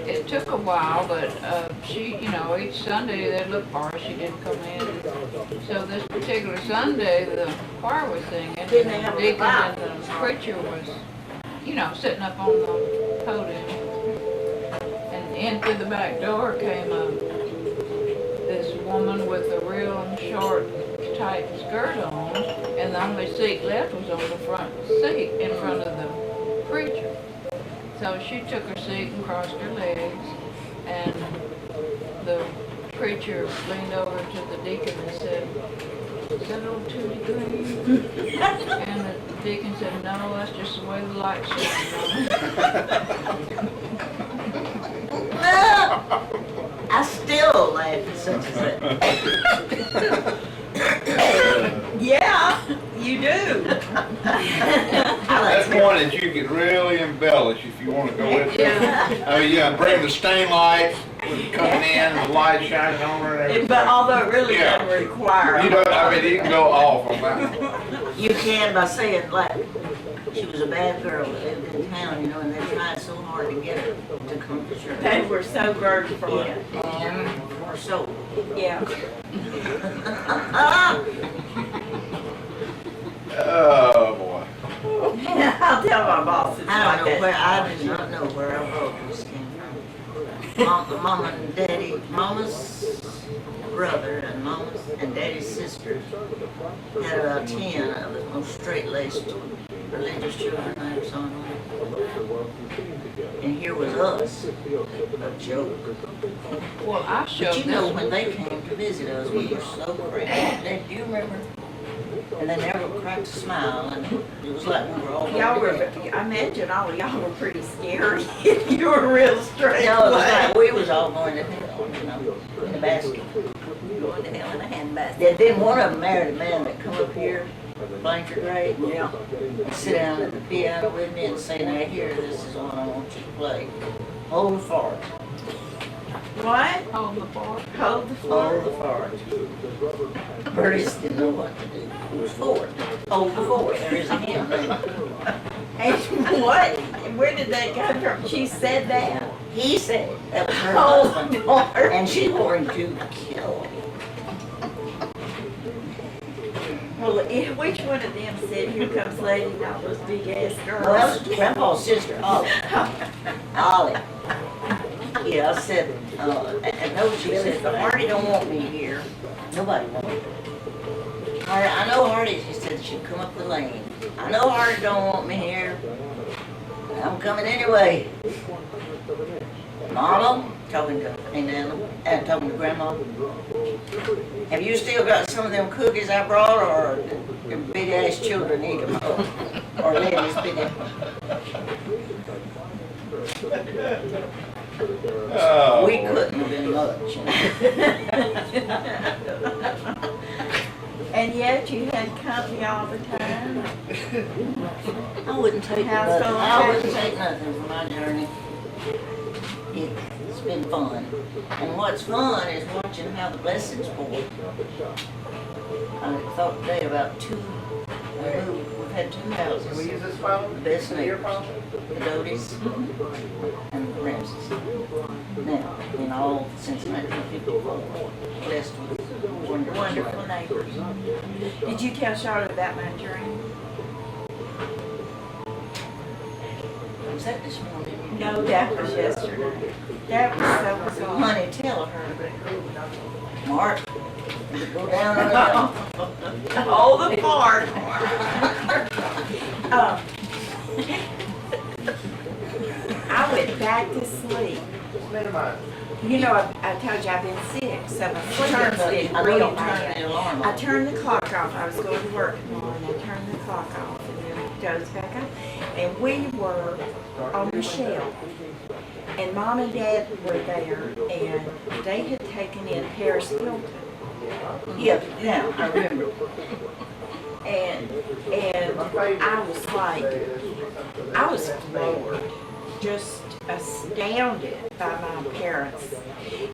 It took a while, but she, each Sunday they'd look for her. She didn't come in. So this particular Sunday, the choir was singing, and Didn't they have the a deacon revival? and the preacher was, sitting up on the podium. And in through the back door came this woman with a real short, tight skirt on, and the only seat left was on the front seat in front of the preacher. So she took her seat and crossed her legs, and the preacher leaned over to the deacon and said, "Is that old Tootie Green?" And the deacon said, "No, that's just the way the light shines on it." I still laugh at such as that. Yeah, you do. That's one that you can really embellish if you want to go with it. Yeah. I mean, yeah, bring the stain lights coming in, the light shining on her and everything. But although it really Yeah. doesn't require. You know, I mean, you can go off on that. You can by saying like, she was a bad girl that lived in town, you know, and they tried so hard to get her to come to church. They were so burdened for Yeah, it. and more so. Yeah. Oh, boy. I'll tell my boss it's I like don't know where, that. I do not know where our brokers came from. Mama and Daddy, Mama's brother and Mama's and Daddy's sister had about 10 of the most straight-laced religious children I ever saw in my life. And here was us, a joke. Well, I But showed you know, this, when they came to visit us, we were so crazy. Do you remember? And they never cracked a smile, and it was like we were all. Y'all were, I imagine all of y'all were pretty scary. You were real straight. No, it was like we was all going to hell, you know, in the basket. Going to hell in a handbasket. Then one of them married a man that come up here, blanket grade, Yeah. sit down at the piano with me and say, "Now here, this is what I want you to play. Hold the fart, What? hold the bar. Hold the floor. hold the fart." Bertie didn't know what to do. It was fort. Hold the fort. There is a hymn there. And what? Where did that come from? She said that? He said it. That was her Oh, husband. Lord. And she wanted to kill him. Well, which one of them said, "Here comes Lady," and all those big ass girls? Well, that was Grandpa's sister, Ollie. Ollie. Yeah, I said, and no, she said, "But Hardy don't want me here." Nobody wanted me. I know Hardy, she said, she'd come up the lane. "I know Hardy don't want me here. I'm coming anyway." "Mama," talking to Nana, and talking to Grandma, "have you still got some of them cookies I brought, or the big ass children eat them up? Or Lettye's big ass?" Oh, We boy. couldn't have been much. And yet you had company all the time. I wouldn't take How's nothing. going, I Jackie? wouldn't take nothing from my journey. It's been fun. And what's fun is watching how the blessings pour. I thought today about we've had two Can we houses. use this phone? The best Your neighbors, phone? the Doties and the Ramses. Now, in all since 1954, blessed with wonderful Wonderful neighbors. Did you tell Charlotte about my dream? Was that this morning? No, that was yesterday. That was so bizarre. Honey, tell her. Mark, go down on the All the part. I went back to sleep. Minimize. You know, I told you I've been sick, so my sleep has been I know real you turned bad. the alarm I off. turned the clock off. I was going to work tomorrow, and I turned the clock off, and then it goes back up. And we were on the shelf, and Mom and Dad were there, and they had taken in Paris Hilton. Yeah, now, I remember. And I was like, I was floored, just astounded by my parents.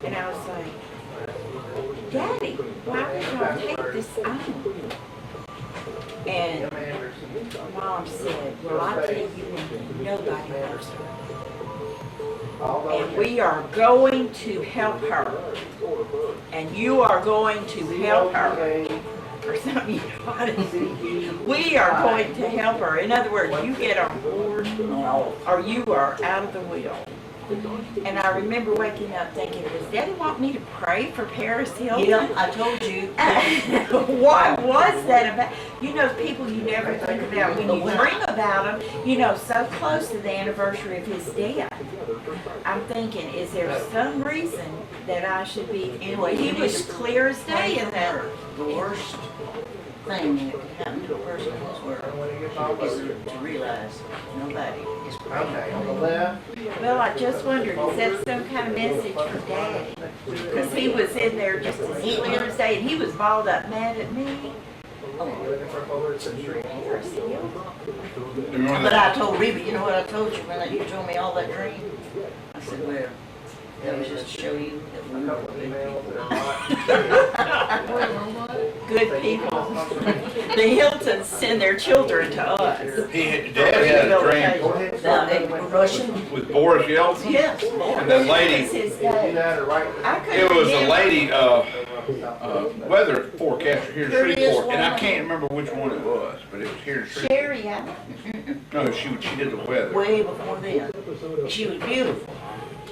And I was like, "Daddy, why would y'all take this on?" And Mom said, "Well, I tell you, nobody knows her. And we are going to help her. And you are going to help her." Or something, you know what I mean? We are going to help her. In other words, you get on board or you are out of the wheel. And I remember waking up thinking, does Daddy want me to pray for Paris Hilton? Yeah, I told you. What was that about? You know, people you never think about when you dream about them, you know, so close to the anniversary of his death. I'm thinking, is there some reason that I should be, Anyway, he you was need to clear as day in that. The worst thing that could happen to a person in this world is to realize nobody is Okay, on the left, Well, I just wondered, is that some kind of message for Daddy? Because he was in there just as clear as day, and he was balled up mad at me. looking for forward to the tree. Paris Hilton. Remember But that? I told Reba, you know what I told you when you told me all that dream? I said, well, that was just to show you that A we're not couple good emails people. that are Good people. The Hiltons send their children to us. Dad had a dream Now, they were Russian. with Boris Yeltsin. Yes. And that It's lady, his Do day. that or right. I couldn't it was a remember. lady, weather forecaster here in There it is, Shreveport, and I woman. can't remember which one it was, but it was here in Shreveport. Sherry, I No, she did the weather. Way before then. She was beautiful.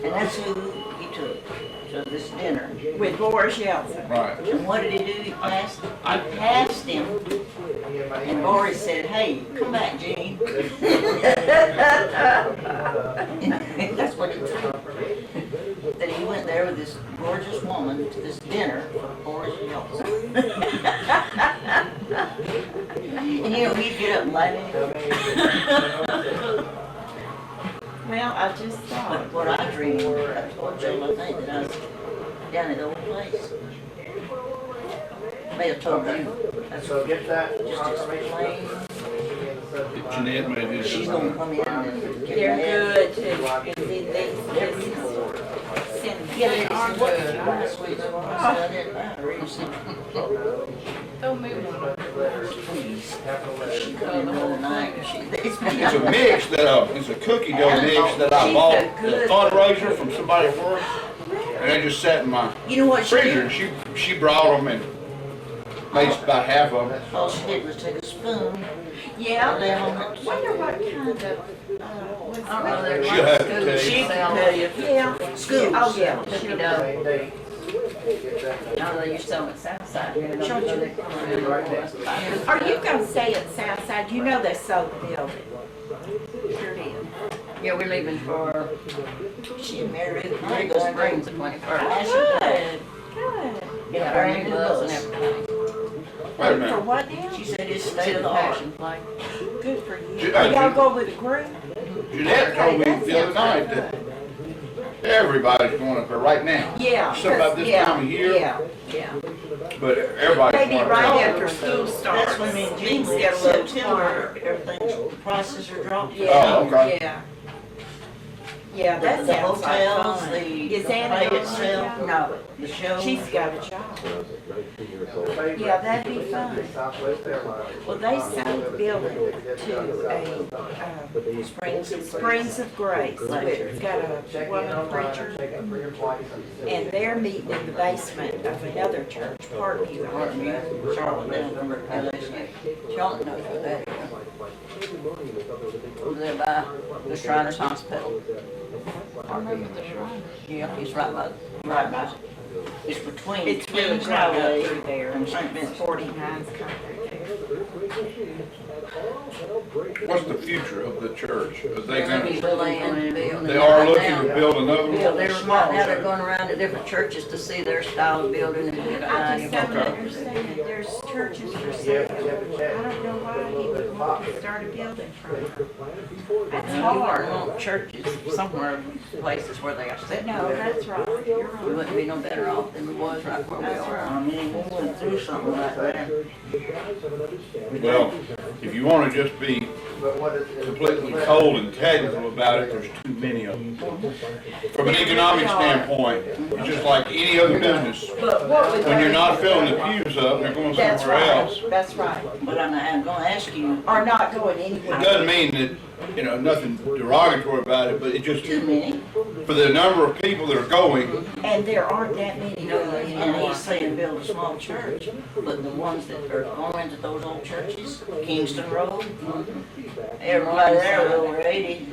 And that's who he took to this dinner. with Boris Yeltsin. Right. And what did he do? He passed him. And Boris said, hey, come back, Gene. That's what he took. That he went there with this gorgeous woman to this dinner for Boris Yeltsin. And you know, he'd get up and light it. Well, I just thought. But what I dreamed, I told Joe, I think, that I was down at the old place. May have told you. That's So get that just confirmation. explain. Jeanette made this. She's gonna come in and get They're mad. good too. And then they send Yeah, they are are good. good. Last week, so I said I didn't buy her. Reed said, Throw me one. please. Capital letters. She come in the middle of the night. It's a mix that, it's a cookie dough mix that I She's bought, a good- a fundraiser from somebody at work. And they just sat in my You know what she freezer, did? and she brought them and made about half of them. All she did was take a spoon, Yeah. lay them on it. Wonder what kind of, what's I don't know, they're She'll have to like tell you. She schools can sell tell you. yeah. Schools. Oh, yeah. cookie dough. Same date. Get that. I know they used to sell them at Southside. Right next to it. Are you gonna stay at Southside? You know they sold the building. Sure did. Yeah, we're leaving for She and Mary, Mary Mary Springs goes the 21st. Oh, good, good. Yeah, our new bus and everything. Wait a For minute. what now? She said it's To state of the the art. passion play. Good for you. Yeah, Y'all you- go with a group? Jeanette told me That the other sounds night that good. everybody's going up there right now. Yeah. Something about this yeah, time of year. Yeah, yeah. But everybody's Maybe going right up after school starts. That's when me and Jean Things said get a little September, quieter. everything's, prices are dropping. Yeah, Oh, okay. yeah. Yeah, that The sounds like hotels, fun. the Is play Anna itself, No, the show. she's got a job. Yeah, that'd be fun. Southwest Airlines. Well, they sold the building to Springs of Grace. It's got a Check in woman online, preacher, check in for your flights. and they're meeting in the basement of another church, Parkview. Parkview, Charlotte, down from LSU. Charlotte knows where that is. Over there by the Shriners Hospital. I remember the shrine. Yeah, it's right by, it's between It's really Kings crowded Highway through there. and St. Vincent. 49's country there. What's the future of the church? Are they They're gonna be gonna, building, building. they are right looking now. to build another Yeah, one? they're right now, they're going around to different churches to see their style of building and get an I idea. just don't Okay. understand, there's churches for sale. I don't know why he would want to start a building from. That's You hard. want churches somewhere, places where they are sitting. No, that's right, you're We right. wouldn't be no better off than we was right where we That's are. right. I mean, we went through something like that. Well, if you wanna just be But what is? completely cold and technical about it, there's too many of them. From an economic standpoint, it's just like any other business. But what would When you're they- not filling the pews up, they're going That's somewhere else. right, that's right. But I'm gonna ask you, Are not going It anywhere. doesn't mean that you know, nothing derogatory about it, but it just, Too many. for the number of people that are going, And there aren't that many, and he's saying build a small church, but the ones that are going to those old churches, Kingston Road, everybody there was over 80.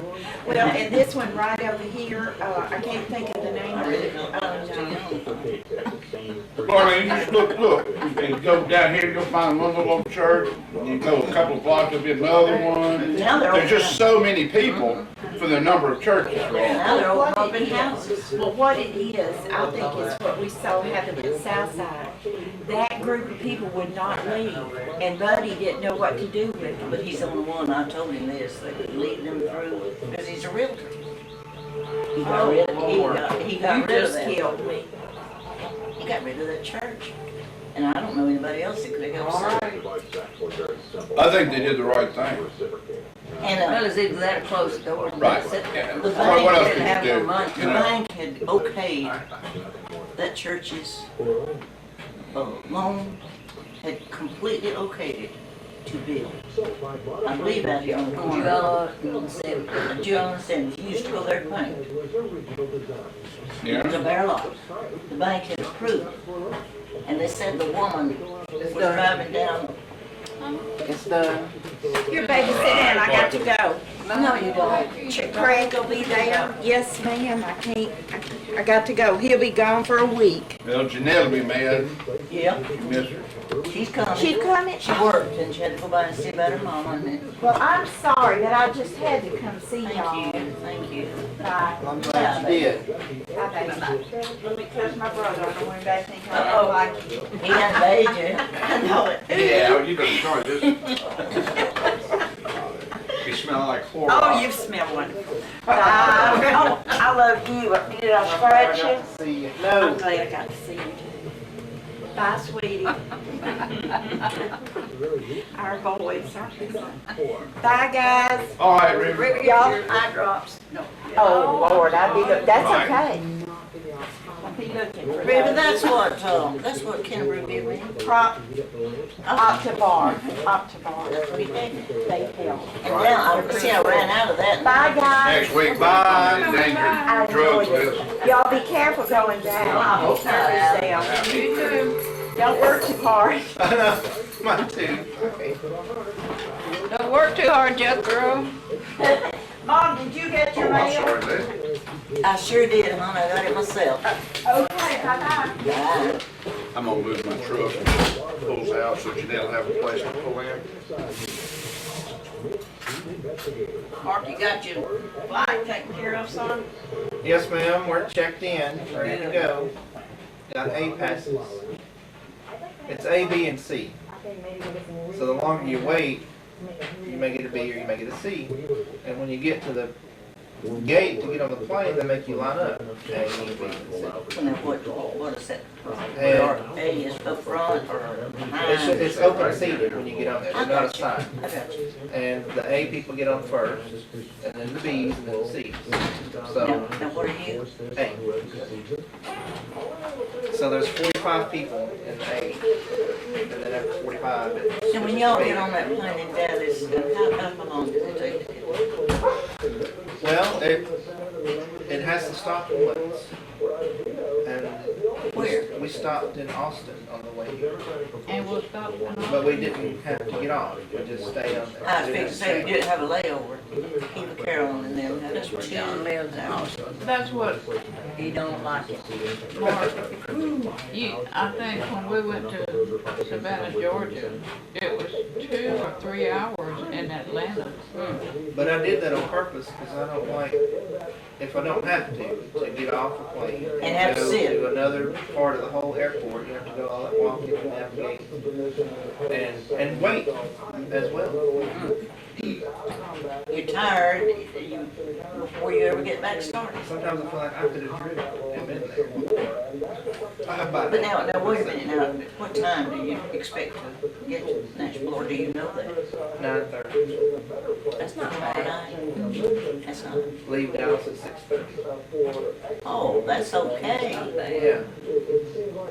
Well, and this one right over here, I can't think of the name I of really it. don't know, it's too young. well, I mean, you just look, and go down here, you'll find one little old church, you go a couple of blocks, there'll be another one. Now they're There's just opening, so many people for the number of churches. now they're opening houses. Well, what it is, I think is what we saw happen at Southside. That group of people would not leave, and Buddy didn't know what to do with them. But he's the only one, I told him this, they would lead them through, because he's a realtor. He got rid of, he got You rid of just that. killed me. He got rid of that church. And I don't know anybody else that could have helped save it. I think they did the right thing. And, Well, it's either that or close the door. Right. The What bank else didn't could have you no do, money. you The know? bank had okayed that church's loan, had completely okayed it to build. I believe out here on the corner. John said, you used to go there to paint. It was a Yeah, bare lot. The bank had approved. And they said the woman was driving down. It's done. Here, baby, sit down, I got to go. No, you don't. Craig will be there? Yes, ma'am, I can't, I got to go. He'll be gone for a week. well, Jeanette will be mad, Yeah, you miss her. she's coming. She coming? She worked and she had to go by and see about her mama and then, Well, I'm sorry, but I just had to come see y'all. thank you. Bye. I'm glad you did. Bye, baby. Because my brother, I don't want anybody to think I don't like you. He hadn't made you. I know it. Yeah, you better try this. You smell like Clorox. Oh, you smell one. I love you. Did I scratch you? See you. I'm No. glad I got to see you too. Bye, sweetie. Our boys are. Bye, guys. All right, Reba. Y'all. Eye drops. No. Oh, Lord, I'll be, that's Right. okay. I'll be looking for Reba, those. that's what Ken Ruby me. Prop, Octobar, Octobar. That's what he gave me. They tell. And now, I ran out of that. Bye, guys. Next week, Bye. dangerous drugs list. Y'all be careful going down. I hope so. Yourself. You too. Don't work too hard. I know. Mine too. Don't work too hard, young girl. Mom, did you get your Oh, I'm mail? sorry, Liz. I sure did, hon, I got it myself. Okay, bye-bye. Bye. I'm gonna move my truck, pulls out, so Jeanette will have a place to pull in. Mark, you got your flight taken care of, son? Yes, ma'am, we're checked in, ready to go. Got A passes. It's A, B, and C. So the longer you wait, you may get a B or you may get a C. And when you get to the gate to get on the plane, they make you line up. A, B, and C. And then what is that? And A is up front or behind? it's open seated when you get on there, they're not assigned. I got you. And the A people get on first, and then the B's, and then the C's. So, Now what are you? A. So there's 45 people in A, and then after 45, it's... So when y'all get on that plane in Dallas, how long does it take to get? Well, it has to stop once. And Where? we stopped in Austin on the way here, And we'll stop. but we didn't have to get off, we just stayed on there. I was fixing to say, we didn't have a layover. Eva Carroll and them had us That's two where John lives in Austin. That's what He don't like it. Mark, I think when we went to Savannah, Georgia, it was 2 or 3 hours in Atlanta. But I did that on purpose, because I don't like, if I don't have to get off the plane And have to go sit. to another part of the whole airport, you have to go all that walking and navigate, and wait as well. You're tired before you ever get back started. Sometimes I feel like I could have driven and been there. But now, wait a minute, now, what time do you expect to get to Nashville, or do you know that? 9:30. That's not bad. That's not, Leave Dallas at 6:30. oh, that's okay. Yeah.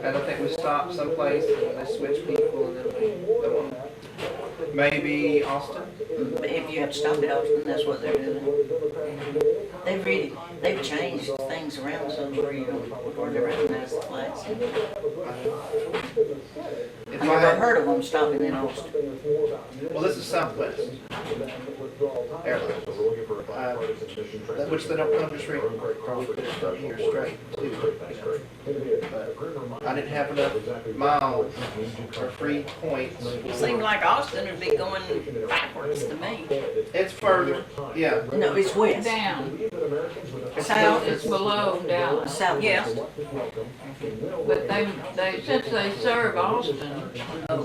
And I think we stopped someplace and they switched people and then we go on. Maybe Austin? If you have to stop at Austin, that's what they're doing. They've changed things around so where you don't, where they recognize the flags. If I've I never had, heard of them stopping in Austin. well, this is Southwest Airlines. Which they don't come to Shreveport, probably could have come here straight too. But I didn't have enough miles or free points. Seemed like Austin would be going backwards to me. It's further, yeah. No, it's west. Down, South. it's below Dallas. Southwest. But since they serve Austin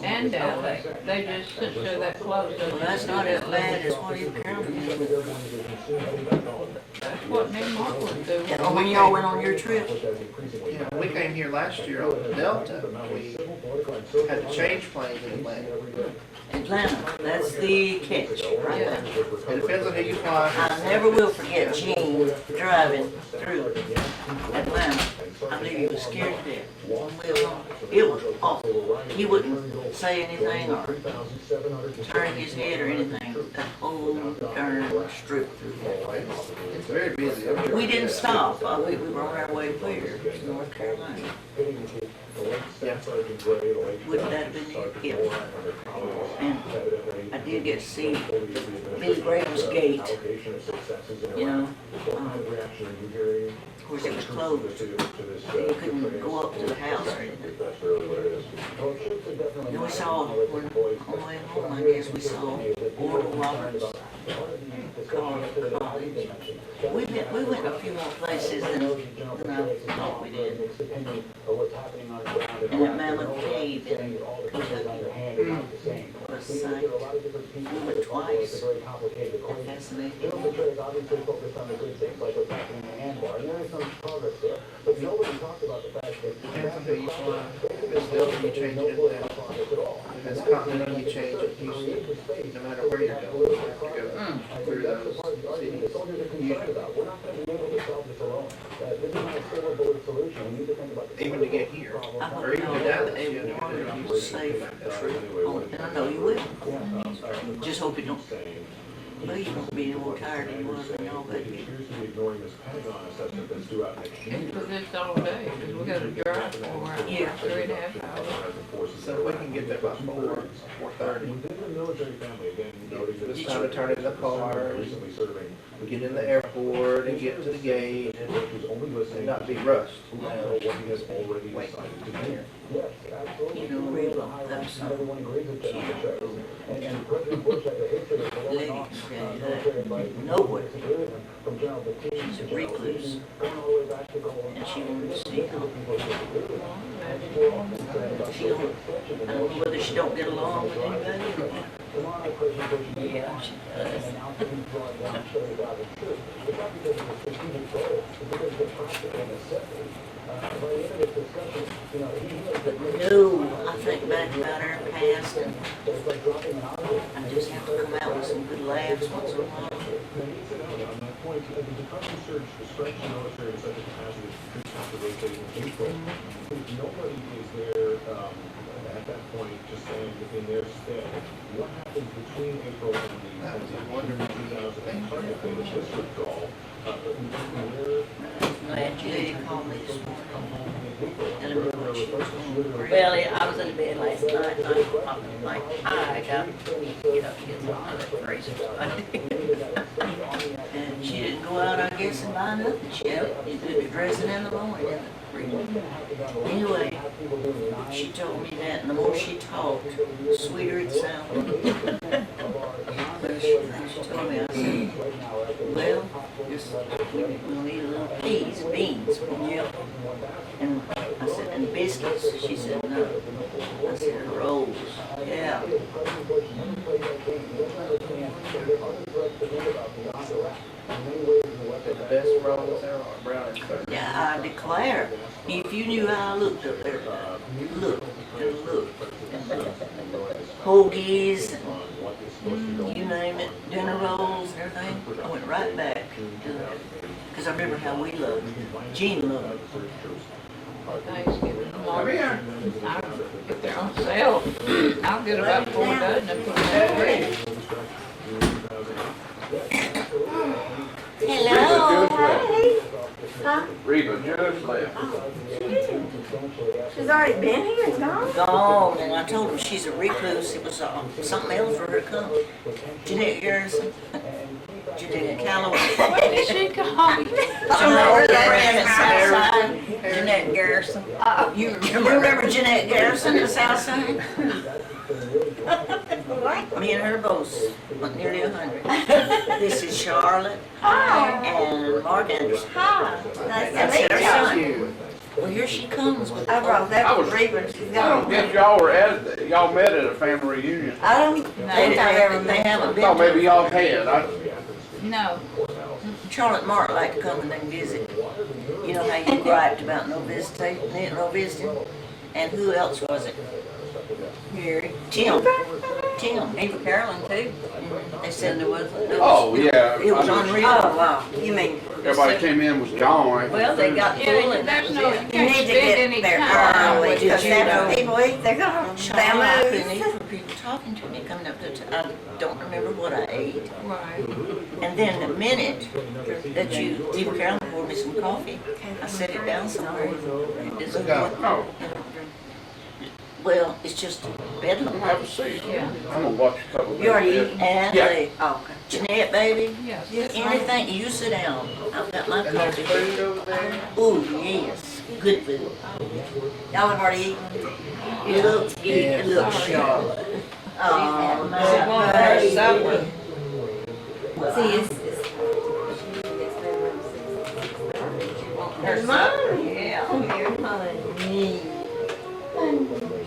and Dallas, they just, since they're that close. Well, that's not as bad as what you counted. That's what New Mark was doing. Yeah, when y'all went on your trip. Yeah, we came here last year on the Delta. We had to change planes in Atlanta. Atlanta, that's the catch right there. It depends on who you fly. I never will forget Gene driving through Atlanta. I believe he was scared to death. It was awful. He wouldn't say anything or turn his head or anything. That whole darn strip through there. It's very busy. We didn't stop. We were on our way where? To North Carolina. Wouldn't that have been it? Yeah. And I did get to see Billy Graham's gate. You know, of course it was closed. You couldn't go up to the house or anything. Then we saw, on the way home, I guess we saw Oral Roberts College. We went a few more places than I thought we did. And that Mammoth Cave in Kentucky was sight. We went twice. Fascinating. Depends on who you fly. If it's Delta, you change it in Atlanta. If it's Continental, you change it Houston. No matter where you're going, you have to go through those cities. Even to get here, I or hope even to y'all Dallas, have you a have to go to wonderful, Houston. safe trip home. And I know you will. Just hope you don't. Well, you won't be any more tired than you was when y'all got here. It's for this all day, because we gotta drive for Yeah. 3.5 hours. So if we can get there by 4:30. It's time to turn in the car, and get in the airport, and get to the gate, and not be rushed. Just wait here. You know, Reba, that's something. Lettye can tell you that. Nowhere. She's a recluse. And she wanted to see how. She don't, I don't know whether she don't get along with anybody or not. Yeah, she does. No, I think back about our past and I just have to come out with some good laughs once in a while. Nobody is there at that point just saying in their stead, what happens between April and That was a the wonderful 2005 district call? Glad you did call me this morning. Telling me what she was going to bring. Well, yeah, I was in bed last night, and I got to get up and get some of that crazy stuff. And she didn't go out, I guess, and buy nothing. She had to do the dressing in the morning. Anyway, she told me that, and the more she talked, the sweeter it sounded. But she told me, I said, well, just, we'll need a little peas, beans, yeah. And I said, and biscuits? She said, no. I said, rolls, yeah. The best rolls there are, brown and butter. Yeah, I declare, if you knew how I looked up there, look, and look. Hoagies, you name it, dinner rolls and everything, I went right back to that. Because I remember how we loved it. Jean loved it. for Thanksgiving Come tomorrow. here. If they're on sale, I'll get about 4 dozen and put them in the fridge. Hello. Hey. Huh? Reba just left. She's already been here and gone? Gone, and I told him she's a recluse. It was something else for her to come. Jeanette Garrison. Jeanette Calloway. Where did she go? Jeanette Garrison. Jeanette Garrison. You remember Jeanette Garrison at Southside? Me and her both, nearly 100. This is Charlotte and Mark Anderson. Hi. Nice to That's meet her you. son. Well, here she comes with I brought that I for was- Reba. She's I don't gone. guess y'all met at a family reunion. I don't think I've ever They met. haven't I been. thought maybe y'all had. No. Charlotte and Mark like to come and then visit. You know how you griped about no visiting? And who else was it? Here, Tim. Eva Carolyn too. They said there was. Oh, yeah. It was I know. unreal. Oh, wow. You mean, Everybody came in was gone. Well, they got full Yeah, and there's no, you you can't need to spend get any there time early, with because you that's know. when people eat, they're gonna, Sean, I couldn't they eat move. for people talking to me, coming up to, I don't remember what I ate. Right. And then the minute that Eva Carolyn poured me some coffee, I set it down somewhere. It isn't Okay. Oh, well, it's just bedlam. have a seat. Yeah. I'm gonna watch a couple of You already videos. eaten? And Yeah. the Oh, okay. Jeanette, baby, Yes. anything, you sit down. I've got my And there's coffee. food over there. Ooh, yes, good food. Y'all have already eaten? It looks good, it looks sharp. Oh, She won't have my supper. See, it's Her supper, yeah. honey.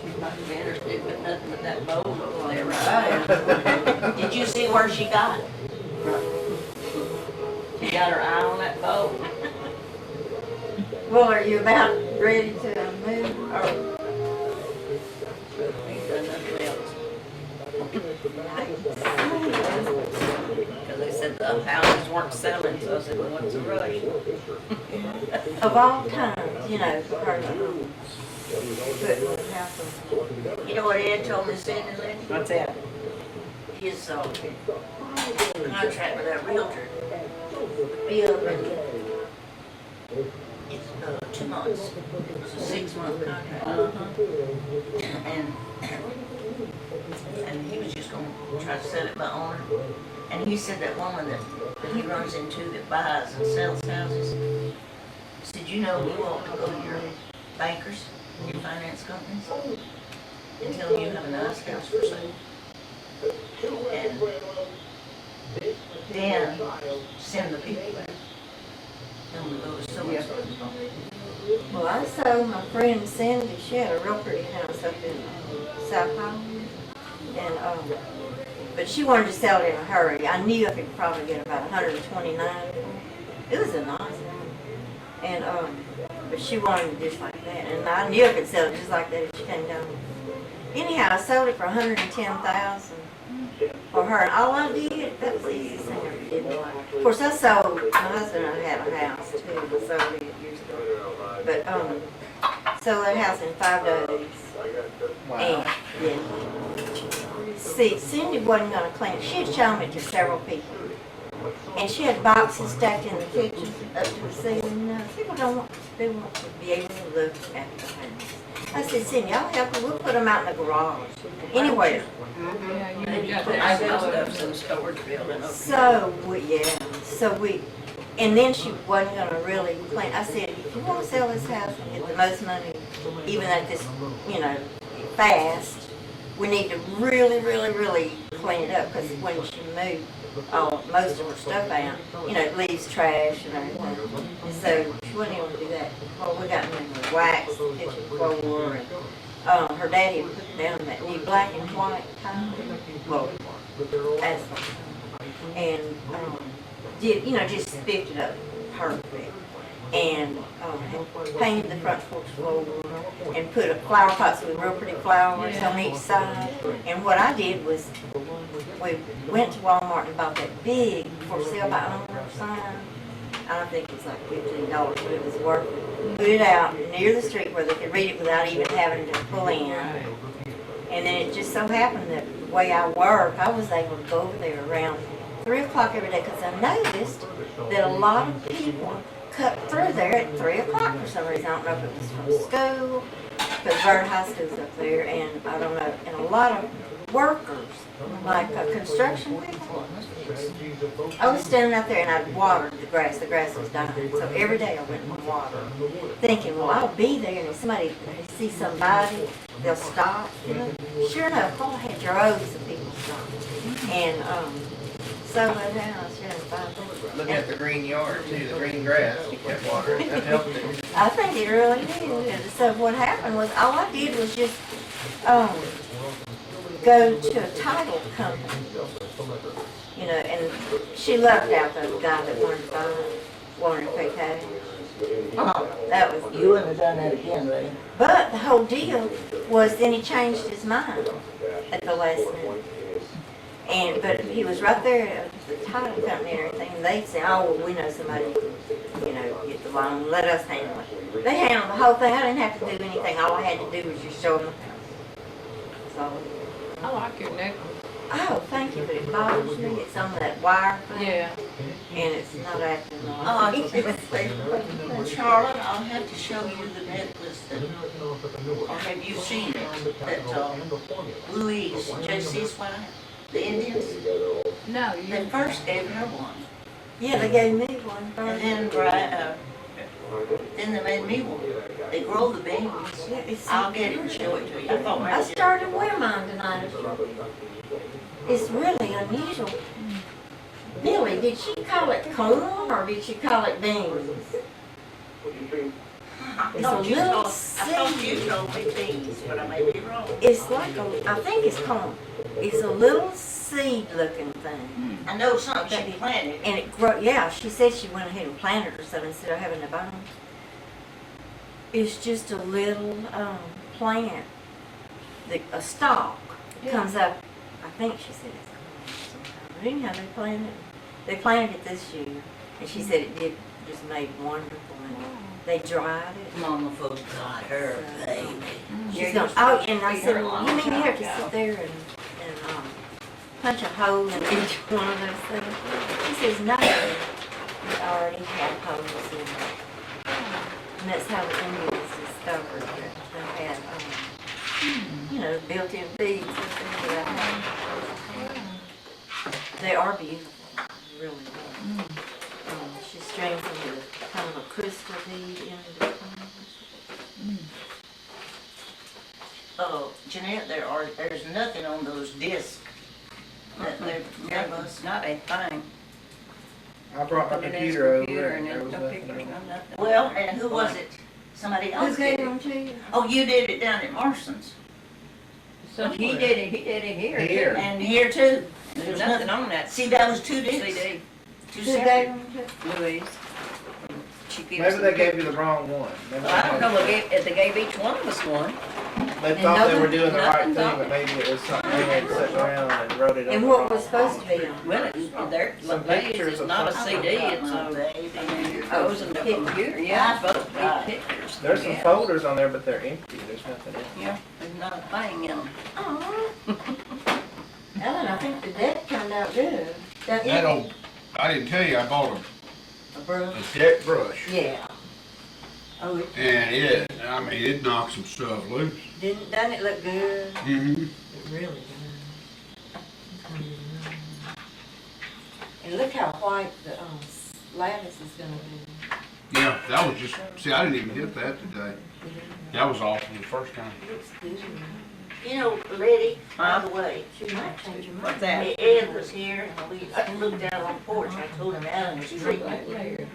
She's not interested with nothing but that bowl over there, right? Did you see where she got it? She got her eye on that bowl. Well, are you about ready to move? Or Ain't done nothing else. Because they said the houses weren't selling, so I said, well, what's the rush? of all times, you know, for her to put in the house. You know what Ed told me, Cindy Lynn? What's that? His contract with that realtor be up in, it's 2 months. It's a 6-month contract. And he was just gonna try to sell it by owner. And he said that woman that he runs into that buys and sells houses, said, you know, you ought to go to your bankers, your finance companies, and tell them you have a nice house for sale. And then send the people there. Tell them to go to so-and-so's. Well, I saw my friend Cindy, she had a real pretty house up in South Hollywood. And, but she wanted to sell it in a hurry. I knew I could probably get about 129. It was a nice house. And, but she wanted it just like that. And I knew I could sell it just like that if she came down. Anyhow, I sold it for $110,000 for her. And all I did, that was the easiest thing I ever did in my life. Of course, I sold, my husband and I had a house too. I sold it years ago. But, sold that house in 5 days. Wow. And, yeah. See, Cindy wasn't gonna clean it. She had shown it to several people. And she had boxes stacked in the kitchen up to the ceiling. Now, people don't want, they want to be able to look at the house. I said, Cindy, I'll help you. We'll put them out in the garage. Anywhere. Yeah, you And you got put that. my stuff in the storage building. So, and then she wasn't gonna really clean. I said, if you wanna sell this house and get the most money, even at this, fast, we need to really, really, really clean it up, because when she moved most of her stuff out, it leaves trash and everything. And so she wasn't able to do that. Well, we got new wax, kitchen floor, and her daddy had put down that new black and white tile. Well, asphalt. And just spiffed it up perfect. And painted the front porch floor and put flower pots with real pretty flowers on each side. And what I did was, we went to Walmart and bought that big for sale by owner sign. I think it was like $15, but it was worth it. put it out near the street where they could read it without even having to pull in. And then it just so happened that the way I work, I was able to go over there around 3 o'clock every day because I noticed that a lot of people cut through there at 3 o'clock for some reason. I don't know if it was from school, because Bird High School's up there, and I don't know, and a lot of workers, like construction people. I was standing out there and I'd watered the grass was dying, so every day I went and watered, thinking, well, I'll be there, and if somebody sees somebody, they'll stop, you know. Sure enough, all I had droves of people stop, and, so I was really fun. Looking at the green yard too, the green grass, you kept watering, that helped it. I think it really did. So what happened was, all I did was just, go to a title company, you know, and she lucked out the guy that wanted to buy it, wanted to pay cash. That was, You wouldn't have done that again, Lettye. but the whole deal was then he changed his mind at the last minute. But he was right there at the title company and everything, and they said, oh, well, we know somebody, you know, get the loan, let us handle it. They handled the whole thing, I didn't have to do anything, all I had to do was just show them the house. So, I like your necklace. oh, thank you, but it bothers me, it's on that wire thing, Yeah. and it's not acting Oh, right. Charlotte, I'll have to show you the necklace that, or have you seen it, that, Louise, JC's wife, the Indians, No, they you. first gave her one, Yeah, they gave me one and first. then they made me one. They grow the beans. Yeah, it's- I'll get it and show it to you. I thought I maybe. started wearing mine tonight. It's really unusual. Billie, did she call it corn or did she call it beans? I It's thought a you little told- I thought you seed. told me beans, but I may be wrong. It's like I think it's corn. It's a little seed-looking thing, I know something she planted. and it grow. Yeah, she said she went ahead and planted or something instead of having to buy them. It's just a little plant, a stalk comes up. I think she said it's corn sometime. But anyhow, they planted it this year, and she said it did just made wonderful. And they dried it. Mama folks got her baby. She's going, oh, and I said, well, you mean you have to sit there and punch a hole in each one of those things? She says, no, we already have holes in it. And that's how the Indians discovered that they had, you know, built-in beads and things like that. They are beautiful, really are. She strings them with kind of a crystal bead in between. Oh, Jeanette, there's nothing on those discs. Not a thing. I brought my Put it in his computer over computer and and there then was no nothing pictures, on it. no nothing. Well, and who was it? Somebody Who else gave did it. them to you? Oh, you did it down at Marston's. But he did it here. Here. And here too. There's nothing on that See, that was two discs. CD. Two Who gave separate. them to? Louise. She gives Maybe they them- gave you the wrong one. Maybe Well, I don't know, if they gave each one of us one. They thought they were nothing- doing the right thing, nothing's on but maybe it was something they had sat around and wrote it on And the what wrong was supposed to be on? Well, there, Some Louise, pictures it's of not a something. CD, it's it goes in the computer, yeah, it's supposed to be pictures. There's some Yeah. folders on there, but they're empty. There's nothing in them. Yeah, there's not a thing in them. Aw. Ellen, I think the deck turned out good. That old, I didn't tell you, I bought A brush? a deck brush. Yeah. Oh, And it knocks some stuff loose. doesn't it look good? Mm-hmm. It really does. And look how white the lattice is gonna be. Yeah, that was just, see, I didn't even hit that today. That was awful the first time. Looks good. You know, Lettye, by the way, She might change your mind. What's that? Ed was here and we looked out on the porch and I told him Alan was treating it.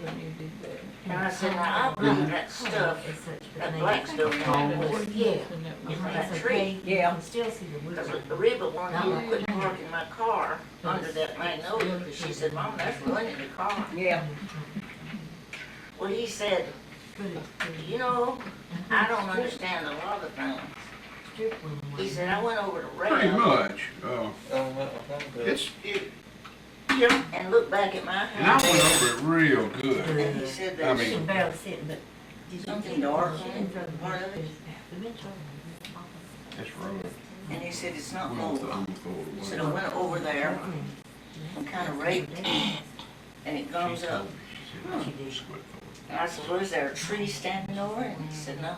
And I said, now I believe that stuff, It's such a that pain. black stuff on it, Yeah. in that It's tree. okay. You Yeah. can still see the wood. Because the Reba wanted me to quit parking my car under that magnolia, because she said, Mom, that's ruining the car. Yeah. Well, he said, you know, I don't understand a lot of things. He said, I went over to Pretty Reba much. Yeah, and looked back at my and I house. went over it real good. And he said I that mean- You can barely see it, but something dark in part of it. That's right. And he said it's not I'm mold. gonna throw it He away. said I went over there and kind of raked it, and it gums She up. told me, she said, "Just quit throwing And I said, well, is there a tree standing over it? And he said, no.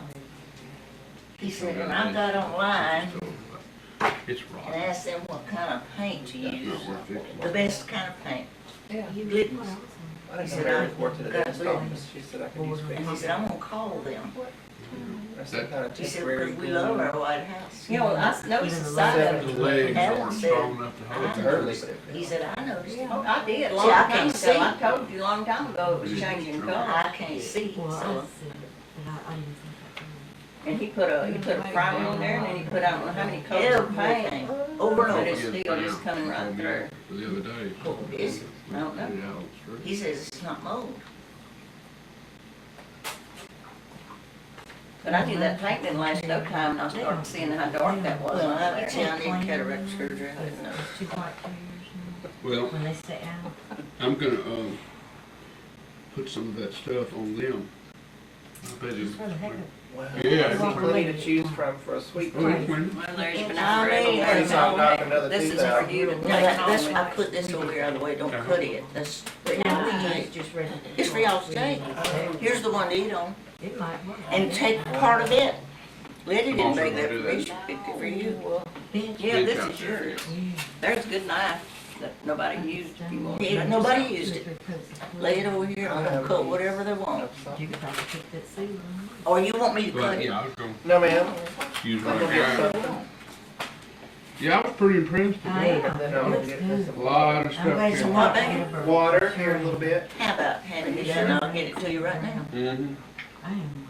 He said, and I got online it." It's and rotten. asked them what kind of paint to That's use, not worth fixing. the best kind of paint. Yeah. Glidden's. I didn't He know said, Mary I worked at a got dentist rid of office. She said I could use And he fixing. said, I'm gonna call them. That's some kind of He said, temporary. because we love our White House. You know, I noticed the side of The it. legs Alan aren't said- strong enough to hold It's it. early. He said, I noticed it. Oh, I did, a See, long I time can't ago. see. I told you a long time ago it was changing color. I can't see, so. And he put a primer on there, and then he put, I don't know how many coats of paint. Everything, over and But over. it's still just coming right through. The other day. Is it? I don't know. Yeah, on the street. He says it's not mold. But I knew that paint didn't last no time, and I started seeing how dark that was. Well, on I there. tell you, I need cataract surgery, I didn't know. Well, When they stay out. I'm gonna, put some of that stuff on them. I bet it's. Wow. Yeah. There's plenty to choose from for a sweet Oh, tooth. when- Well, there's been I out there. mean, everywhere. it's not knock another This tooth is for out. you to No, take that's, home I with. put this over here out of the way, don't cut it, that's, But now we it's use just ready. for y'all to take. Here's the one to eat on, It might work. and take part of it. Letty didn't Also make that do for that. me, she picked it for you. Yeah, this is yours. There's a good knife that nobody used if you want. Yeah, nobody used it. Lay it over here, I'm gonna cut whatever they want. You could probably put that seal on. Or you want me to cut But, it? yeah, I was gonna No, ma'am. use I'm my gonna get guy. something. Yeah, I was pretty impressed I today. am. Then I'm gonna Looks get this. good. A lot of I'm stuff glad here. some What, water. baby? Water here in a little bit. How about handing me that, and I'll get it to you right now. Mm-hmm. I am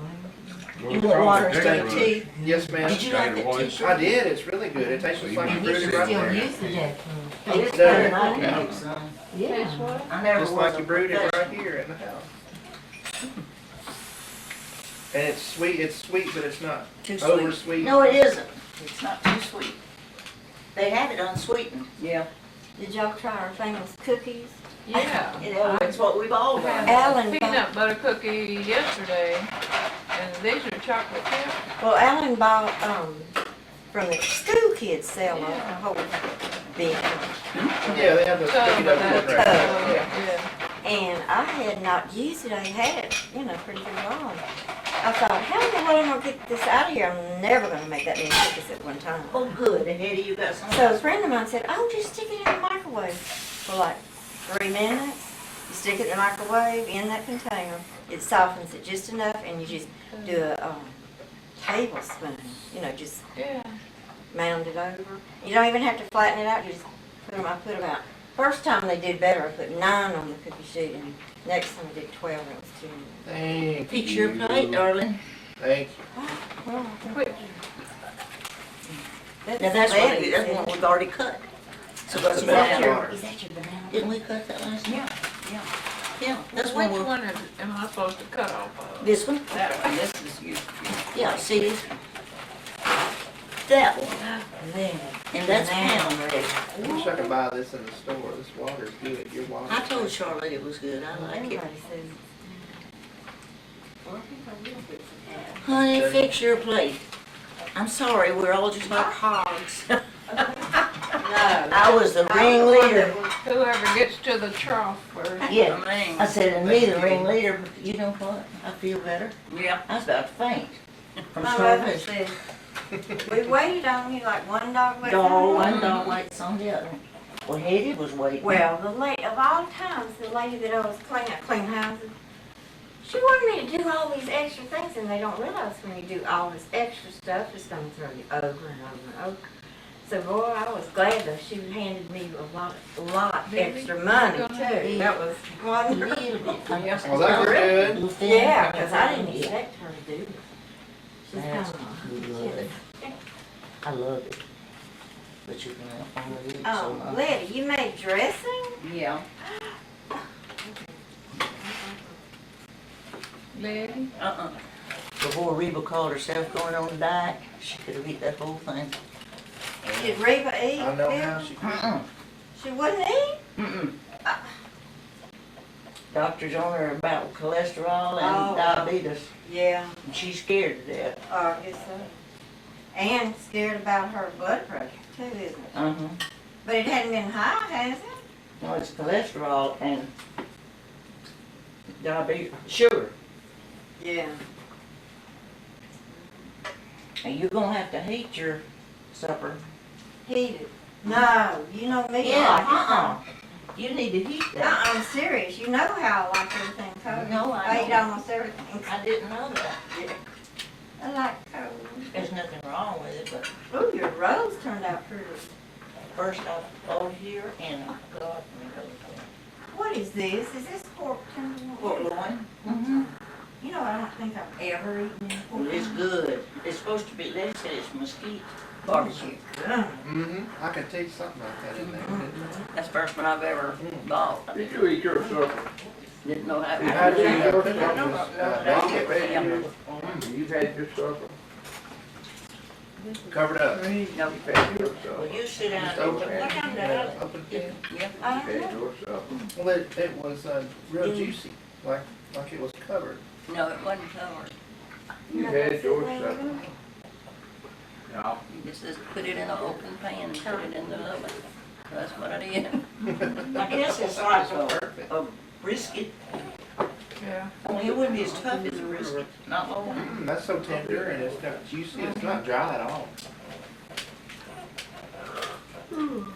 glad. You want water instead of tea? Yes, ma'am. Did you like that tea? I did. It's really good. It tastes just like you And you brewed should it right still there. use the jackfruit. It's does. good, I can make some. Yeah. Taste what? I never Just was like a you brewed it professional. right here in the house. And it's sweet, but it's not Too over sweet. sweet. No, it isn't. It's not too sweet. They have it unsweetened. Yeah. Did y'all try our famous cookies? Yeah. Well, it's what we've all I done. had Alan a peanut butter cookie yesterday, and these are chocolate chip. Well, Alan bought, from the school kids sell a whole bin. Yeah, they have the Some cookie of dough that, one right there. yeah. And I had not used it. I had it, pretty long. I thought, how in the world am I gonna get this out of here? I'm never gonna make that many cookies at one time. Oh, good. Eddie, you got some? So a friend of mine said, oh, just stick it in the microwave for like 3 minutes. You stick it in the microwave in that container. It softens it just enough, and you just do a tablespoon. Just Yeah. mound it over. You don't even have to flatten it out. You just I put them out. First time they did better. I put 9 on the cookie sheet, and next time I did 12. And it was too many. Thank Fix you. your plate, darling. Thank Well, Quick. Now, that's one we've already cut. So that's The what best your, water. is that your banana? didn't we cut that last time? Yeah. Yeah, that's one Which we're, one am I supposed to cut off of? this one? That one, this is you. Yeah, see this? That one. There. And that's Banana. pound ready. you. I wish I could buy this in the store. This water's good. Your water. I told Charlotte it was good. I like it. Everybody says. Well, I think I will get some ads. Honey, fix your plate. I'm sorry, we're all just like hogs. No. I was the ringleader. Whoever gets to the trough first. Yeah, I mean, I said, and me the ringleader, but you know what? I feel better. yeah. I was about to faint from My mother starvation. said, we waited on you like one dog waited Dog, on one dog waits on the other. Well, Hetty was waiting. Well, of all times, the lady that always clean houses, she wanted me to do all these extra things, and they don't realize when you do all this extra stuff, it's gonna throw you over and over and over. So, boy, I was glad that she handed me a lot extra money too. That was A wonderful. little bit. Well, that was good. Little thin. Yeah, because I didn't expect her to do it. She's That's kind good. I love it. But you can only eat so Oh, much. Letty, you made dressing? Yeah. Letty? Before Reba called herself going on a diet, she could have eaten that whole thing. Did Reba eat? I know Bill? how she. Mm-mm. She wouldn't eat? Mm-mm. doctor's on her about cholesterol and Oh. diabetes, Yeah, and she's scared to death. I guess so. And scared about her blood pressure too, isn't it? Uh-huh. But it hadn't been high, has it? No, it's cholesterol and diabetes, sugar. Yeah. And you're gonna have to heat your supper. Heated. No, you know me. Yeah, I like You need to heat it. that. I'm serious. You know how I like everything cold. No, I eat don't. almost everything. I didn't know that. I like cold. There's nothing wrong with it, but Ooh, your rose turned out pretty. first I fold here and go up and go. What is this? Is this pork tenderloin? Pork loin. Mm-hmm. You know, I don't think I've ever eaten any pork. It's good. It's supposed to be, they said it's mesquite barbecue. Mm-hmm. I can taste something like that in there. That's the first one I've ever bought. Did you eat your supper? Didn't know how. How do you Yeah. know You've had your supper? Covered up. No. You've had your Well, supper. you sit down Just and open it. what kind of Open it. Yep. You've had your supper. Well, it was real juicy, like it was covered. No, it wasn't covered. You had your supper. Yeah. You just put it in an open pan and put it in the oven. That's what I did. I guess it's like a brisket. Yeah. Only it wouldn't be as tough as a brisket, not long. That's so tender and it's got juicy. It's not dry at all. You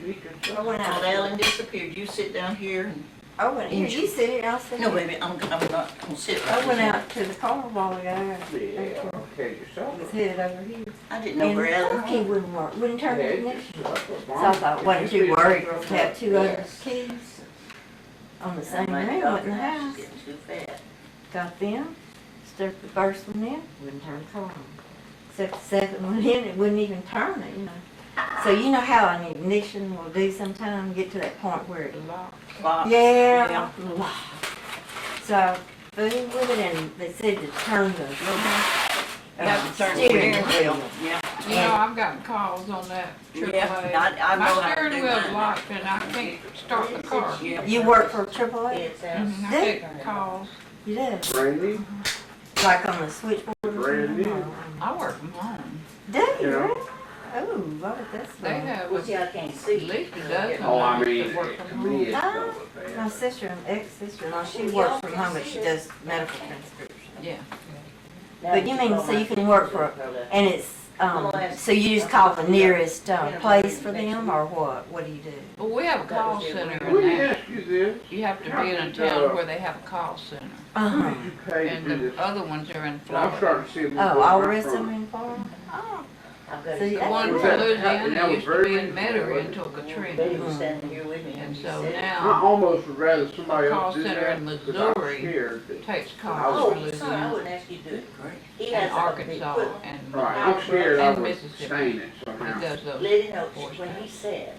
eat your I supper. went Well, out. Ellen disappeared. You sit down here and, I went here. You sit here, I'll sit no, here. baby, I'm not gonna sit right I went here. out to the car a while ago. Yeah, I okay, your supper. was headed over here. I didn't know And where the Ellen car key wouldn't work. Wouldn't turn the Yeah, ignition. your supper. So I thought, wasn't too worried to have two other Yes. keys on the same My room, daughter wasn't the now, house. she's getting too fat. Got them, stuck the first one in, wouldn't turn the car on. Stuck the second one in, it wouldn't even turn it, you know. So you know how an ignition will do sometime, get to that point where it Lock. yeah. So, fooled with it and they said to turn the You have to turn the steering steering wheel. wheel. Yeah. You know, I've gotten calls on that AAA. Yeah, I know My how to steering do wheel's mine. locked and I can't start the car. Yeah. You work for AAA? It's Mhm, I Do? get calls. You do? Brandy, Like on the switchboard or Brand something? new. I work from home. Do you Yeah. really? Oh, Lord, that's They fun. have Well, see, I can't at see. least a dozen oh, I of us mean, that work to from me, home. it's My not sister and ex-sister-in-law, she works from home, but she does medical transcription. Yeah. But you mean, so you can work for, and it's, so you just call the nearest, place for them, or what? What do you do? Well, we have a call center bad. Let in me there. ask you this, You have to be in a town where they have a call center. Uh-huh. you pay to And do the this? other ones are in I'm Florida. starting to see. a little Oh, bit all the where I'm rest of from. them in Florida? Oh. See, The that's one Was from that- Louisiana that was used to be very in Metairie good. until Betty Katrina. was standing here with me. And he so said, I now almost would rather somebody Call else do center that, in because I'm Missouri scared that. takes Oh, calls from sorry, I Louisiana wouldn't ask you to do it. He and has Arkansas Put, and Right, I'm scared I and would Mississippi. stain it It somehow. does those. let it know when he said.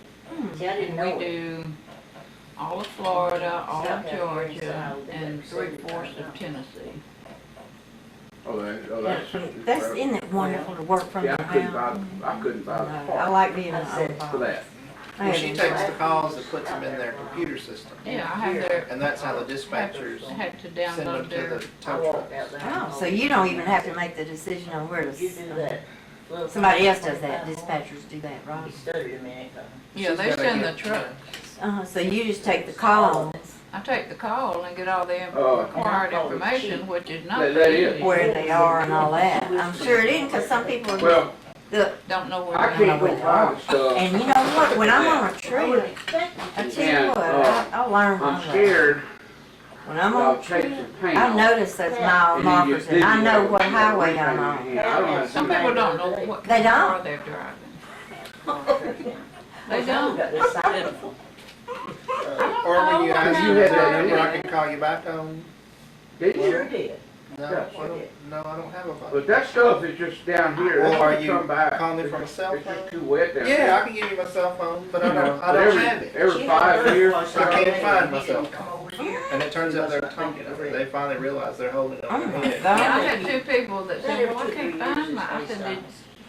See, I didn't know We it. do all of Florida, all of Georgia, and 3/4 of Tennessee. Oh, that's. That's, isn't it wonderful to work from Yeah, the I couldn't buy, house? I couldn't buy the No, I part like being an I said, for old that. Well, she takes the calls and puts them in their computer system. Yeah, I have their, And that's how the dispatchers had to send them download to their, the I tow walked trucks. out there. Oh, so you don't even have to make the decision on where to, You do that. Little somebody else thing. does that, dispatchers do that, He right? stuttered a minute. yeah, they send the truck. So you just take the call I take the call and get all the Oh. required information, which is not That is. easy. where they are and all that. I'm sure it isn't, cause some people are, Well, Don't know where I they're can't go going. buy the stuff, and you know what, when I'm on a trip, I tell you And, what, I learned I'm all that. scared When I'm I'll on a take trip, some paint I off. notice those mile And then you- markers then and I you know have- what you have highway everything I'm in on. your hand. I don't have Some to- people don't know what They car don't? they're driving. They don't. got this side. Or when you ask You me had that that number, number. I can call you back on. Did Sure you? did. No, Yeah. I don't have a phone. But that stuff is just down here, Well, that's are gonna you come back. calling me It's from a just- cell It's just phone? too wet down Yeah, here. I can give you my cell phone, but I You know, don't have it. Every 5 years. I can't find my cell Come phone. over here. And it turns out they're talking. They finally realize they're holding it Oh on my their head. Yeah, I God. had two people that said, well, I can't find my, I said,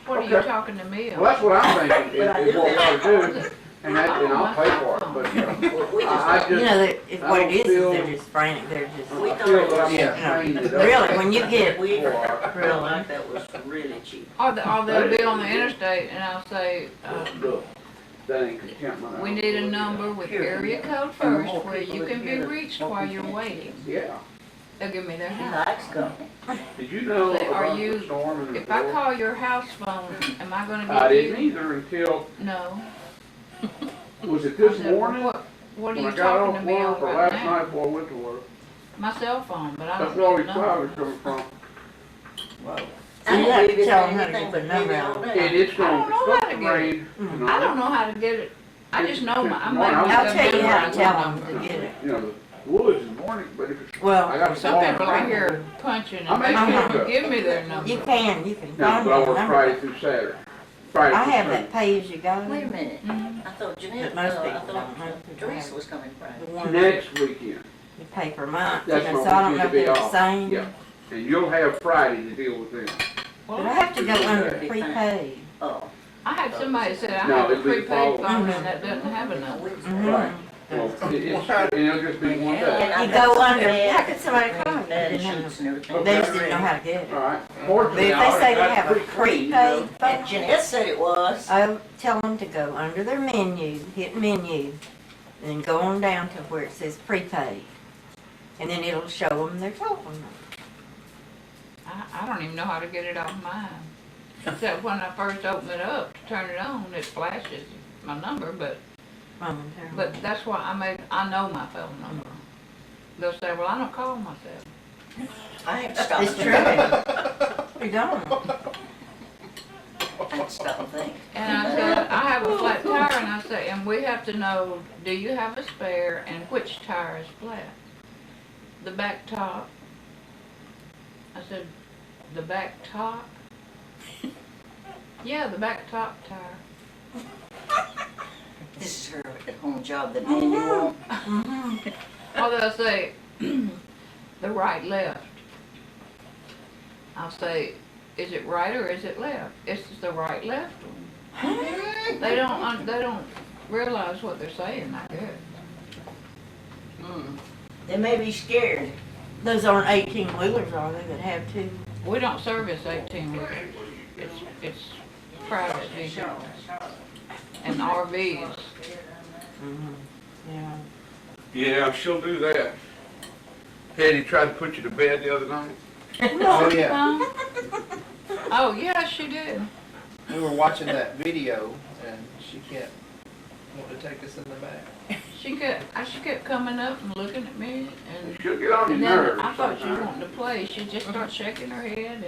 what are you Okay. talking to me Well, that's about? what I'm thinking, is what we ought to do. and I'll pay for it, but, We just, I You just, know, if what it is feel- they're just frantic, they're just, We I feel that I'm thought- trained it up. really, when you get, we For- felt like that was really cheap. Or they'll be on the interstate and I'll say, Look, that ain't contempt. we need a number with area code first where you can be reached while you're waiting. Yeah, They'll give me their He house. likes company. did you know Say, are about you- the storm and the If I flood? call your house phone, am I gonna I get didn't you? either until, No. was it I this said, morning? What are When you I got talking off to me work on or right last now? night before I went to work, My cell phone, but I that's don't where all know these the clouds number. are coming from. Whoa. So you have to tell them how to get the number out. And it's I don't gonna, know it's how supposed to to get rain I tonight. don't know how to get it. I just know I'm I'll like. I'll tell you how to tell them to get it. You know, the woods in the morning, but if it's, I Well, got the Some phone. people are here punching I and may they pick can't up. give me their number. you can No, find but I the work Friday number. through Saturday. Friday I through have Sunday. that pay as you go. Wait a minute. Mhm. I thought Jeanette, But most I people thought don't. Most people Teresa have was coming the Friday. one Next weekend, you pay per month, you that's know, when so I we don't need know to if be they're the off. same. Yeah, and you'll have Friday to deal with them. Well, But I have to go under Be fine. prepaid. Oh. I had somebody say I No, have a it'll be prepaid followed. phone and that doesn't have a number. Mhm. Right. Well, and it'll just be one day. You go under, how could somebody call you? Bad They didn't sheets know. and everything. They just didn't know how to get it. All right. But Fortunately, if they say they that's have a pretty clean, you know. prepaid And phone, Jeanette said it was. oh, tell them to go under their menu, hit menu, and then go on down to where it says prepaid. And then it'll show them their telephone number. I don't even know how to get it off mine. Except when I first open it up to turn it on, it flashes my number, but that's why I know my phone number. They'll say, well, I don't call myself. I had to stop. It's and true. think. You don't. I had to stop and think. And I said, I have a flat tire, and I say, and we have to know, do you have a spare and which tire is flat? The back top. I said, the back top? Yeah, the back top tire. This is her at-home job, the manual. Or they'll say, the right, left. I'll say, is it right or is it left? It's the right, left one. They don't realize what they're saying, I guess. They may be scared. Those aren't 18-wheelers, are they, that have two? We don't service 18-wheelers. It's private vehicles and RVs. Yeah. Yeah, she'll do that. Hetty tried to put you to bed the other night. Oh, yeah. Oh, yeah, she did. We were watching that video and she kept wanting to take us in the back. She kept coming up and looking at me, and She'll get on your and then nerves. I thought she was sometimes. wanting to play. She just started shaking her head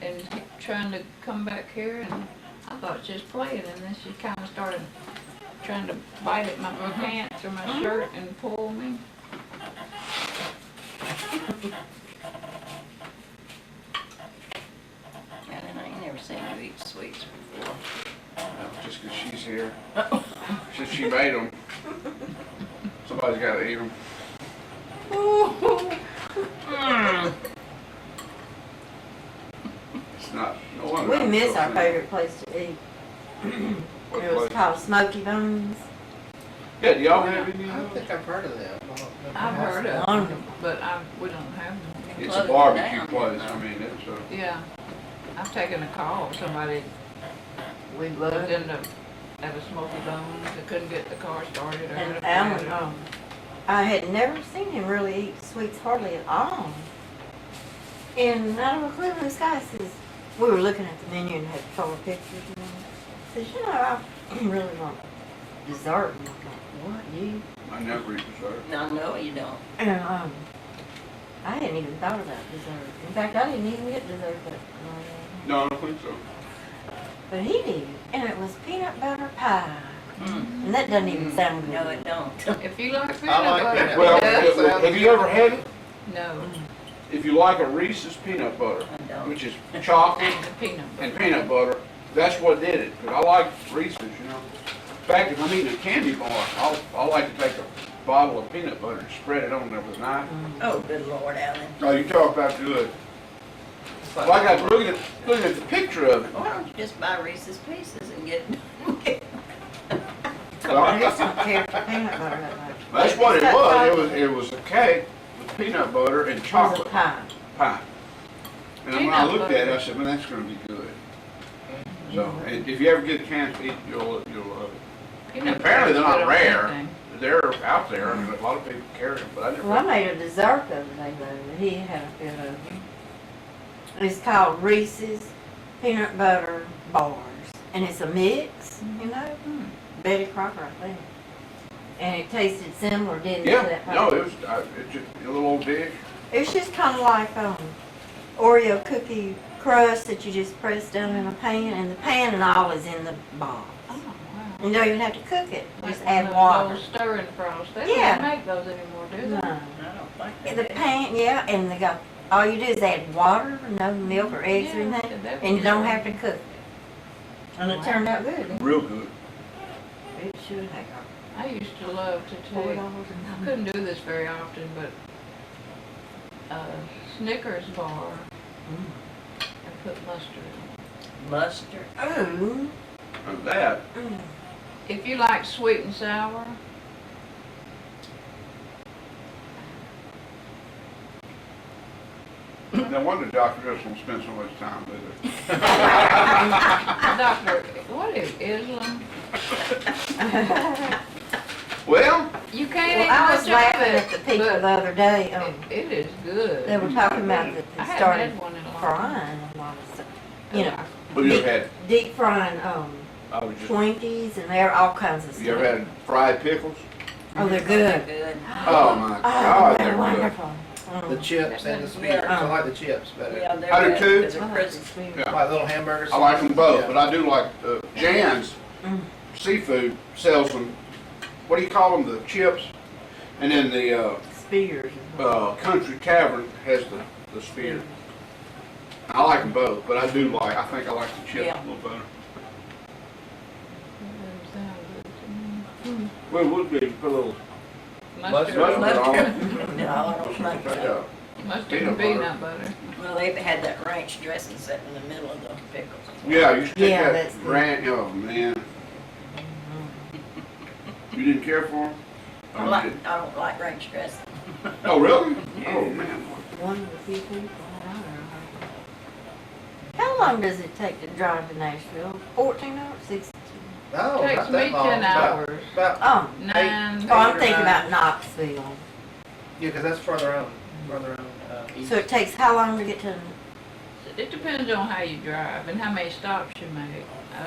and trying to come back here, and I thought she was playing, and then she kind of started trying to bite at my pants or my shirt and pull me. And I ain't never seen you eat sweets before. No, just 'cause she's here. Since she made them. Somebody's gotta eat them. It's not, no wonder. We I'm miss so our thin. favorite place to eat. What It was place? called Smoky Bones. Yeah, do y'all have any? I don't think I've heard of them. I don't know. I've heard of them, Wonderful. but we don't have them. It's Close a it barbecue down. place, I mean, it's a, Yeah, I've taken a call, somebody, we looked into, at a Smoky Bones, they couldn't get the car started or And anything. Alan, I had never seen him really eat sweets hardly at all. And out of a clear blue sky says, we were looking at the menu and had color pictures and all. Says, you know, I really want dessert. And I thought, what, you? I never eat dessert. No, no, you don't. And I hadn't even thought about dessert. In fact, I didn't even get dessert that morning. No, I don't think so. But he did, and it was peanut butter pie. And that doesn't even sound good. No, it don't. If you like peanut like butter. peanut Well, yeah. have you ever had it? No, If you like a Reese's peanut butter, I don't. which is chocolate the peanut butter. and peanut butter, that's what did it. Because I like Reese's, you know. In fact, if I'm eating a candy bar, I like to take a bottle of peanut butter and spread it on there with a knife. Oh, good Lord, Alan. Oh, you talk about good. It's Well, I got looking at the picture of it. Why don't you just buy Reese's Pieces and get I just don't care for peanut butter that much. That's what it It's got was. It was a cake with peanut butter and It was a chocolate pie. pie. And when I Peanut looked at it, I butter. said, man, that's gonna be good. So, and if you ever get a chance to eat, you'll love it. And apparently they're not rare. They're out there, and a lot of people carry them, but I Well, I never. made a dessert the other day though, he had a bit of them. It's called Reese's Peanut Butter Bars, and it's a mix, you know, Betty Crocker, I think. And it tasted similar, didn't it, to Yeah, that pie? no, it's just a little old dish. It's just kind of like Oreo cookie crust that you just press down in a pan, and the pan and all is in the box. Oh, wow. You don't even have to cook it, just Like add those water. old stirring frost. They Yeah. don't make those anymore, do they? No. I don't think The pan, yeah, and they got, all you do is add water, no milk or eggs or Yeah, anything, that and you was don't good. have to cook it. And it turned out good. Real good. It should have. I used to love to take, I couldn't do this very often, but Snickers bar and put mustard in Mustard. Ooh. And that, Mm. it. If you like sweet and sour, no wonder Dr. Russell spends so much time with it. Doctor, what is Islam? Well, You can't Well, eat I much was of laughing it, at the people but the other day, it is good. they were talking about that I they hadn't started had one in a long frying a lot of stuff. You know, have you ever had, deep frying, I was just, Twinkies and they're all kinds of stuff. you ever had fried pickles? Oh, they're good. Good. Oh my Oh, God, they're they're good. wonderful. The chips and the spears, I like the chips better. Yeah, they're I do good, too. 'cause they're crisp. Yeah. Like little hamburgers. I like them both, Yeah. but I do like, Jan's Seafood sells them, what do you call them, the chips? And then the, Spears. Country Tavern has the spear. I like them both, but I think I like the chips Yeah. a little better. It sounds good to me. Well, we'll do, put a little Mustard, mustard on it. No, I don't think so. mustard Peanut and butter. peanut butter. Well, they had that ranch dressing set in the middle of the pickles. Yeah, you should take Yeah, that that's good. ranch, oh man. You didn't care for them? I don't like ranch dressing. Oh, really? Oh, man. One of the few people I know. How long does it take to drive to Nashville? 14 hours? 16? No, Takes not me that long. 10 hours. About, Oh, Nine. oh, I'm or thinking nine. about Knoxville. yeah, because that's further on, east. So it takes how long to get to, It depends on how you drive and how many stops you make.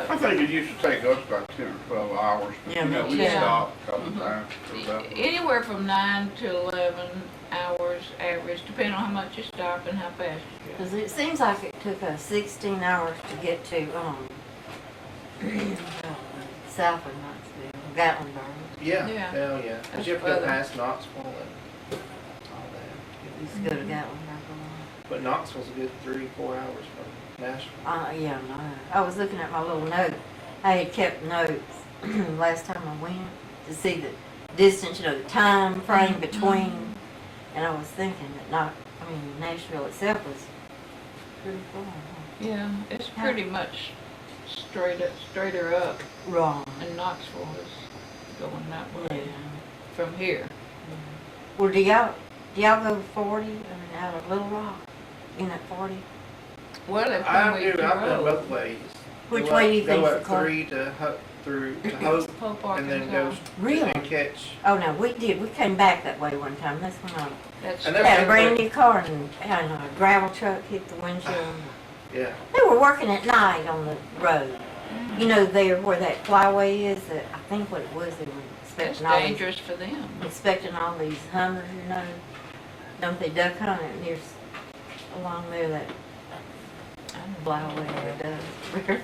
I think it used to take us about 10 or 12 hours. Yeah, You know, we yeah. stopped a couple times. for about- Anywhere from 9 to 11 hours average, depending on how much you stop and how fast you go. because it seems like it took us 16 hours to get to, south of Knoxville, Gatlinburg. Yeah, Yeah. hell yeah. That's Did you ever go further. past Knoxville and all that? We used to go to Gatlinburg a lot. But Knoxville's a good 3-4 hours from Nashville. Yeah, no. I was looking at my little note. I had kept notes last time I went to see the distance, the time frame between. And I was thinking that Nashville itself was pretty far. Yeah, it's pretty much straighter up, Wrong. and Knoxville is going that Yeah. way from here. Well, do y'all go 40? Out of Little Rock? In at 40? Well, if I've we done both ways. Which Go way up- do you think's Go the up car? 3 to Hope, Pope, and then Arkansas. go Really? and catch. Oh, no, we did. We came back that way one time. That's when I That's And had that's- a brand new car and a gravel truck hit the windshield. Yeah. They were working at night on the road. You know, there where that flyway is, that I think what it was, they were that's inspecting all these, dangerous for them. inspecting all these Hummers, you know. Don't they duck hunt it near, along there, that flyway that does.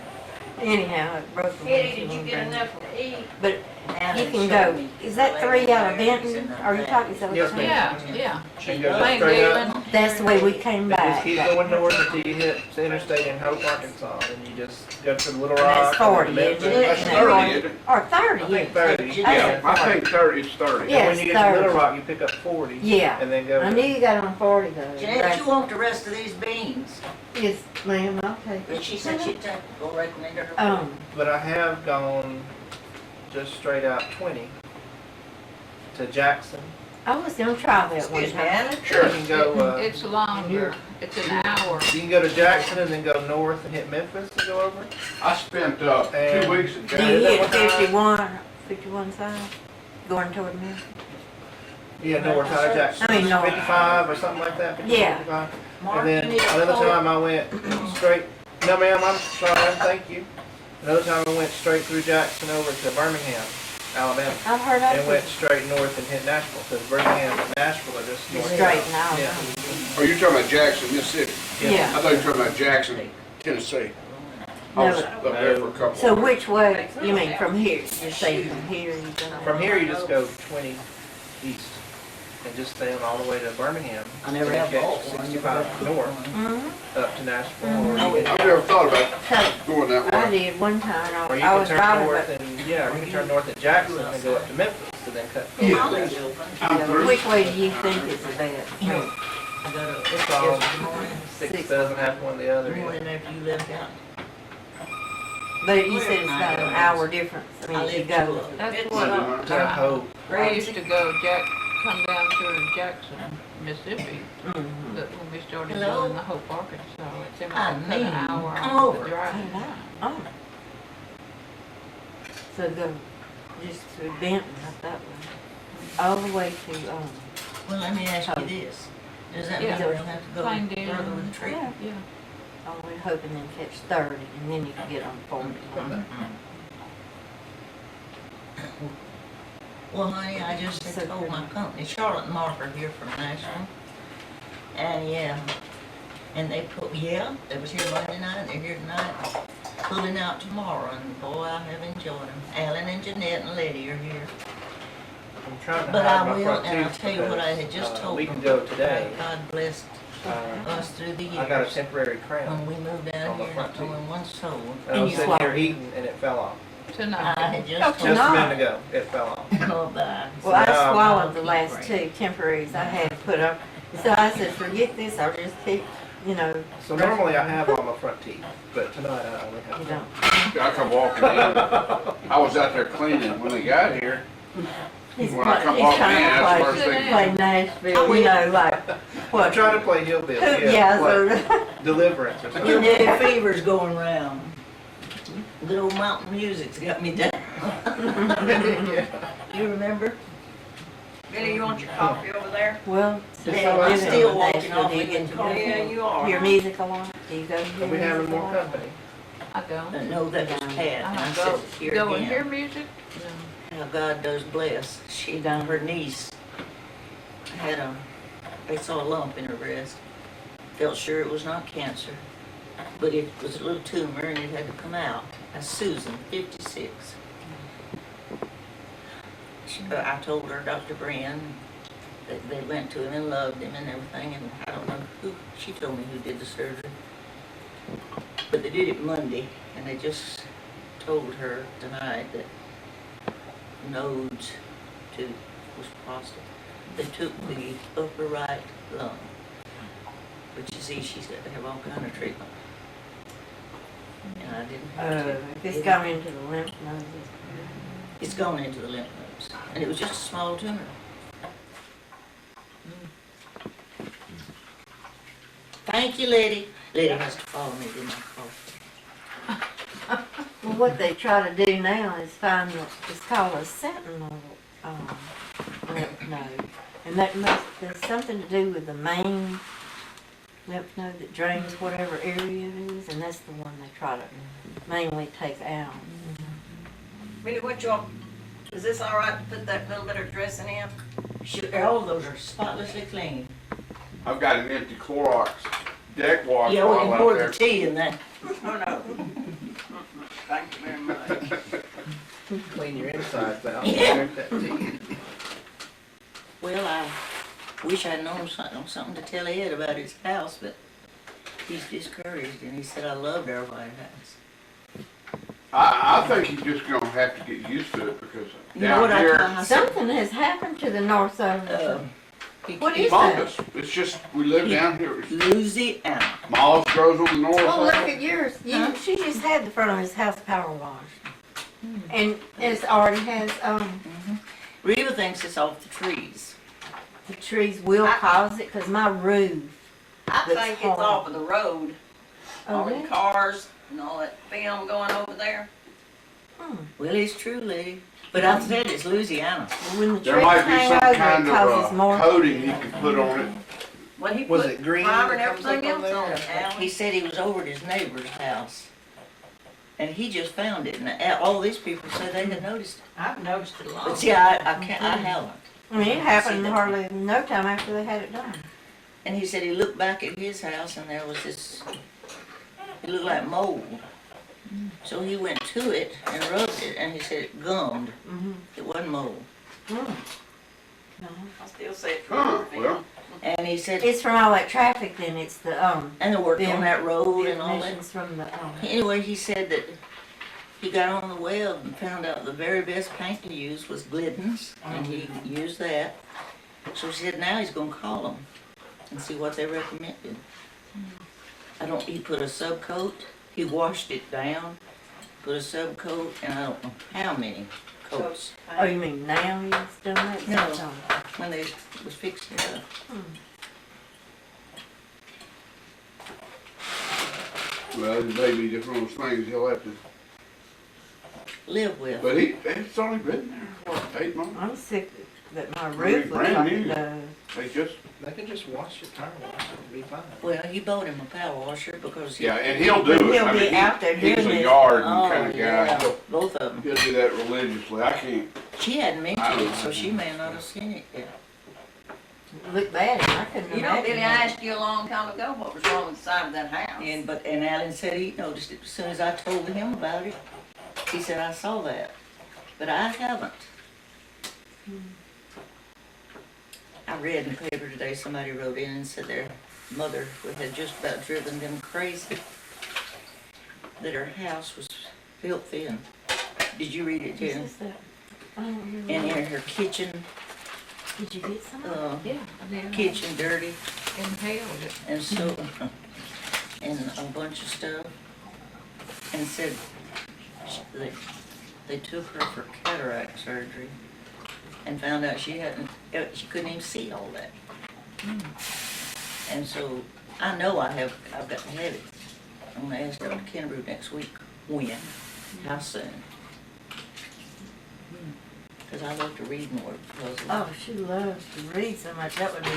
Anyhow, it broke the windshield. to eat? But Now you they can show go, me is that the 3 out of lyrics Benton? and Are you that. talking, is that what Yes, you're ma'am. saying? Yeah, She goes Plain straight up. Galen. That's the way we came And just back. keep going north until you hit the interstate in Hope, Arkansas, and you just go to Little And Rock. that's 40, and then isn't Memphis. it? That's And 30, isn't it? Or 30, I think yeah. 30. Yeah, I think 30, it's 30. Yeah. And when you get to 30. Little Rock, you pick up 40. Yeah. And then go. I knew you got on 40 though. Jeanette, you want the rest of these beans? Yes, ma'am, I'll take But it. she said she'd take, go recommend her. Um, But I have gone just straight out 20 to Jackson. I was gonna try that one Excuse me, time. Alan? Sure. You can go, It's longer, it's an hour. you can go to Jackson and then go north and hit Memphis and go over. I spent, 2 And- weeks in Do Jackson. you hit what time? 51 side, going toward me? Yeah, north out of Jackson. I mean, north. 55 or something like that. 50, Yeah. 55. Mark, And then you need a another call? time I went straight, no ma'am, I'm sorry, thank you. Another time I went straight through Jackson over to Birmingham, Alabama. I've heard And of went it. straight north and hit Nashville, because Birmingham and Nashville are just north. Straight now. Yeah. Oh, you're talking about Jackson, Mississippi? Yeah. I thought you were talking about Jackson, Tennessee. I was No. up there for a couple. So which way, you mean from here? You're saying from here you go? From here, you just go 20 east and just stay on all the way to Birmingham. I never and have catch bought one. 65 north Mm-hmm. up to Nashville. Or you I've never thought about So, going that I way. did one time, or you I can was turn driving, north but and, yeah, or you can turn north at Jackson and go up to Memphis and then cut. College open. I'm through. which way do you think is the best? I go to, It's all every morning, 6 doesn't have one or the other. yeah. morning after you left out. But you said it's about an hour difference, I mean, if you go. That's I what do not. I hope. I used to go come down through Jackson, Mississippi, Mhm. but when we started Hello? doing the Hope, Arkansas, it's in I about mean, an hour come off over. the drive. Oh. So go just through Benton, not that way, all the way to, Well, let me ask you this. Does that mean Yeah. we don't have to go Plain further deal. with the tree? yeah, Yeah. all the way hoping then catch 30, and then you can get on 40. Well, honey, I just had told my company, Charlotte and Mark are here from Nashville. And yeah, and they put, yeah, they was here Monday night, they're here tonight, pulling out tomorrow, and boy, I have enjoyed them. Alan and Jeanette and Lettye are here. I'm trying to But hide I my will, front and I'll teeth tell you what I had because, just told we them. can go today. God blessed Uh, us through the I got a years. temporary When crown. we moved down on the here, front not only one soul. And I was you sitting here swallowed it. eating and it fell off. Tonight. I had Oh, just Just a told minute ago, it fell off. oh, bye. Well, I No, swallowed the no, last keep two temporaries I had to put up, so I said, forget this, I'll just keep, you know, So normally I have all my front teeth, but tonight I only you have. don't. I come walking in. I was out there cleaning when they got here. He's When I come he's walking in, trying that's the to first play, thing. play Nashville, you know, like, I'm what? trying to play hillbilly, Yeah, like so, Deliverance or You something. know, fever's going round. Good old mountain music's got me down. Yeah. You remember? Billy, you want your coffee over there? well, Yeah, today, I'm living still in walking Nashville, off do you into get the to car. Yeah, you are. hear music a lot? Do you go to hear Are we having music a more lot? company? I don't. No, that was Pat, and I I said go, it here go and hear again. music? How God does bless. She done, her niece had they saw a lump in her breast. Felt sure it was not cancer, but it was a little tumor and it had to come out. That's Susan, 56. I told her, Dr. Brand, that they went to him and loved him and everything, and I don't know who, she told me who did the surgery. But they did it Monday, and they just told her tonight that nodes too was positive. They took the upper right lung, but you see, she's got to have all kind of treatment. And I didn't have to. If it's gone into the lymph nodes, It's gone into the lymph nodes, and it was just a small tumor. Thank you, Lettye. Lettye has to follow me to my coffee. well, what they try to do now is find it's called a sentinel, lymph node. And that there's something to do with the main lymph node that drains whatever area it is, and that's the one they try to mainly take out. Billy, what y'all, is this all right to put that little bit of dressing in? Sure, all of those are spotlessly clean. I've got an empty Clorox deck wash Yeah, we bottle can out pour there. the tea in that. Oh, no. Thank you very much. Clean your insides out. Yeah. Drink that tea. Well, I wish I'd known something to tell Ed about his house, but he's discouraged, and he said I loved our White House. I think you're just gonna have to get used to it because You know what down I here, told him? I said, Something has happened to the north side. What is that? fungus. It's just, we live down here. Louisiana. Moss grows on the north Oh, look side. at yours. Huh? She just had the front of his house power washed. And it's already has, Reba thinks it's off the trees. the trees will cause it, cause my roof. I That's think it's hard. off of the road, all the yeah? cars and all that film going over there. Well, it's true, Lettye. But I said it's Louisiana. When the trees There might be hang some over, kind it causes of more. coating you can put on it. Well, he Was put it green fiber and that comes up everything on else on there? it, Alan. He said he was over at his neighbor's house. And he just found it, and all these people said they had noticed it. I've noticed it a lot. But see, I haven't. I mean, it happened hardly no time after they had it done. And he said he looked back at his house and there was this, it looked like mold. So he went to it and rubbed it and he said it gummed. It wasn't mold. I still say it's Huh, from well, And he said, It's from all that traffic, then it's the, and they worked the on that road and all that. emissions from the, Anyway, he said that he got on the web and found out the very best paint to use was Glidden's, and he used that. So he said now he's gonna call them and see what they recommended. He put a subcoat, he washed it down, put a subcoat, and I don't know how many coats. oh, you mean now he's done that? No. Sometime. When they was fixing it up. well, it may be just one of those things he'll have to, Live with. but it's only been there, what, 8 months? I'm sick that my mean, roof looks brand like it new. does. They just, They can just wash it, tire wash it, it'll be fine. Well, he bought him a power washer because he. yeah, and he'll do it. He'll I be mean, out there he's doing a it. yard Oh, kind of guy. yeah, both of them. He'll do that religiously. I can't. She hadn't mentioned it, so she may not have seen it yet. It looked bad, I couldn't You know, imagine. Billy, I asked you a long time ago what was wrong with the side of that house. And Alan said he noticed it as soon as I told him about it. He said, I saw that, but I haven't. I read in the paper today, somebody wrote in and said their mother had just about driven them crazy. That her house was filthy and, did you read it, Is Jen? this that? I don't remember. And in her kitchen, Did you get some? Yeah, I did. kitchen dirty Inhaled it. and so, and a bunch of stuff. And said they took her for cataract surgery and found out she couldn't even see all that. And so I know I've got to have it. I'm gonna ask Dr. Kennebrew next week when, how soon. Cause I love to read more because of Oh, she loves to read so much, that would be,